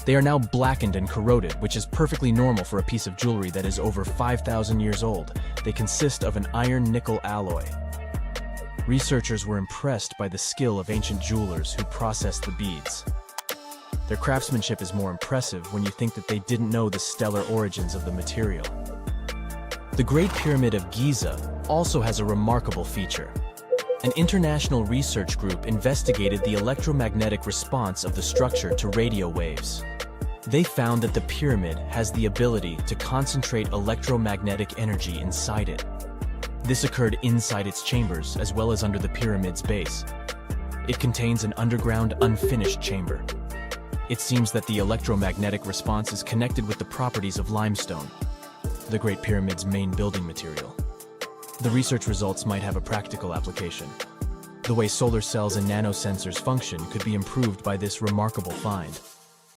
They are now blackened and corroded, which is perfectly normal for a piece of jewelry that is over 5,000 years old. They consist of an iron-nickel alloy. Researchers were impressed by the skill of ancient jewelers who processed the beads. Their craftsmanship is more impressive when you think that they didn't know the stellar origins of the material. The Great Pyramid of Giza also has a remarkable feature. An international research group investigated the electromagnetic response of the structure to radio waves. They found that the pyramid has the ability to concentrate electromagnetic energy inside it. This occurred inside its chambers as well as under the pyramid's base. It contains an underground, unfinished chamber. It seems that the electromagnetic response is connected with the properties of limestone, the Great Pyramid's main building material. The research results might have a practical application. The way solar cells and nanosensors function could be improved by this remarkable find.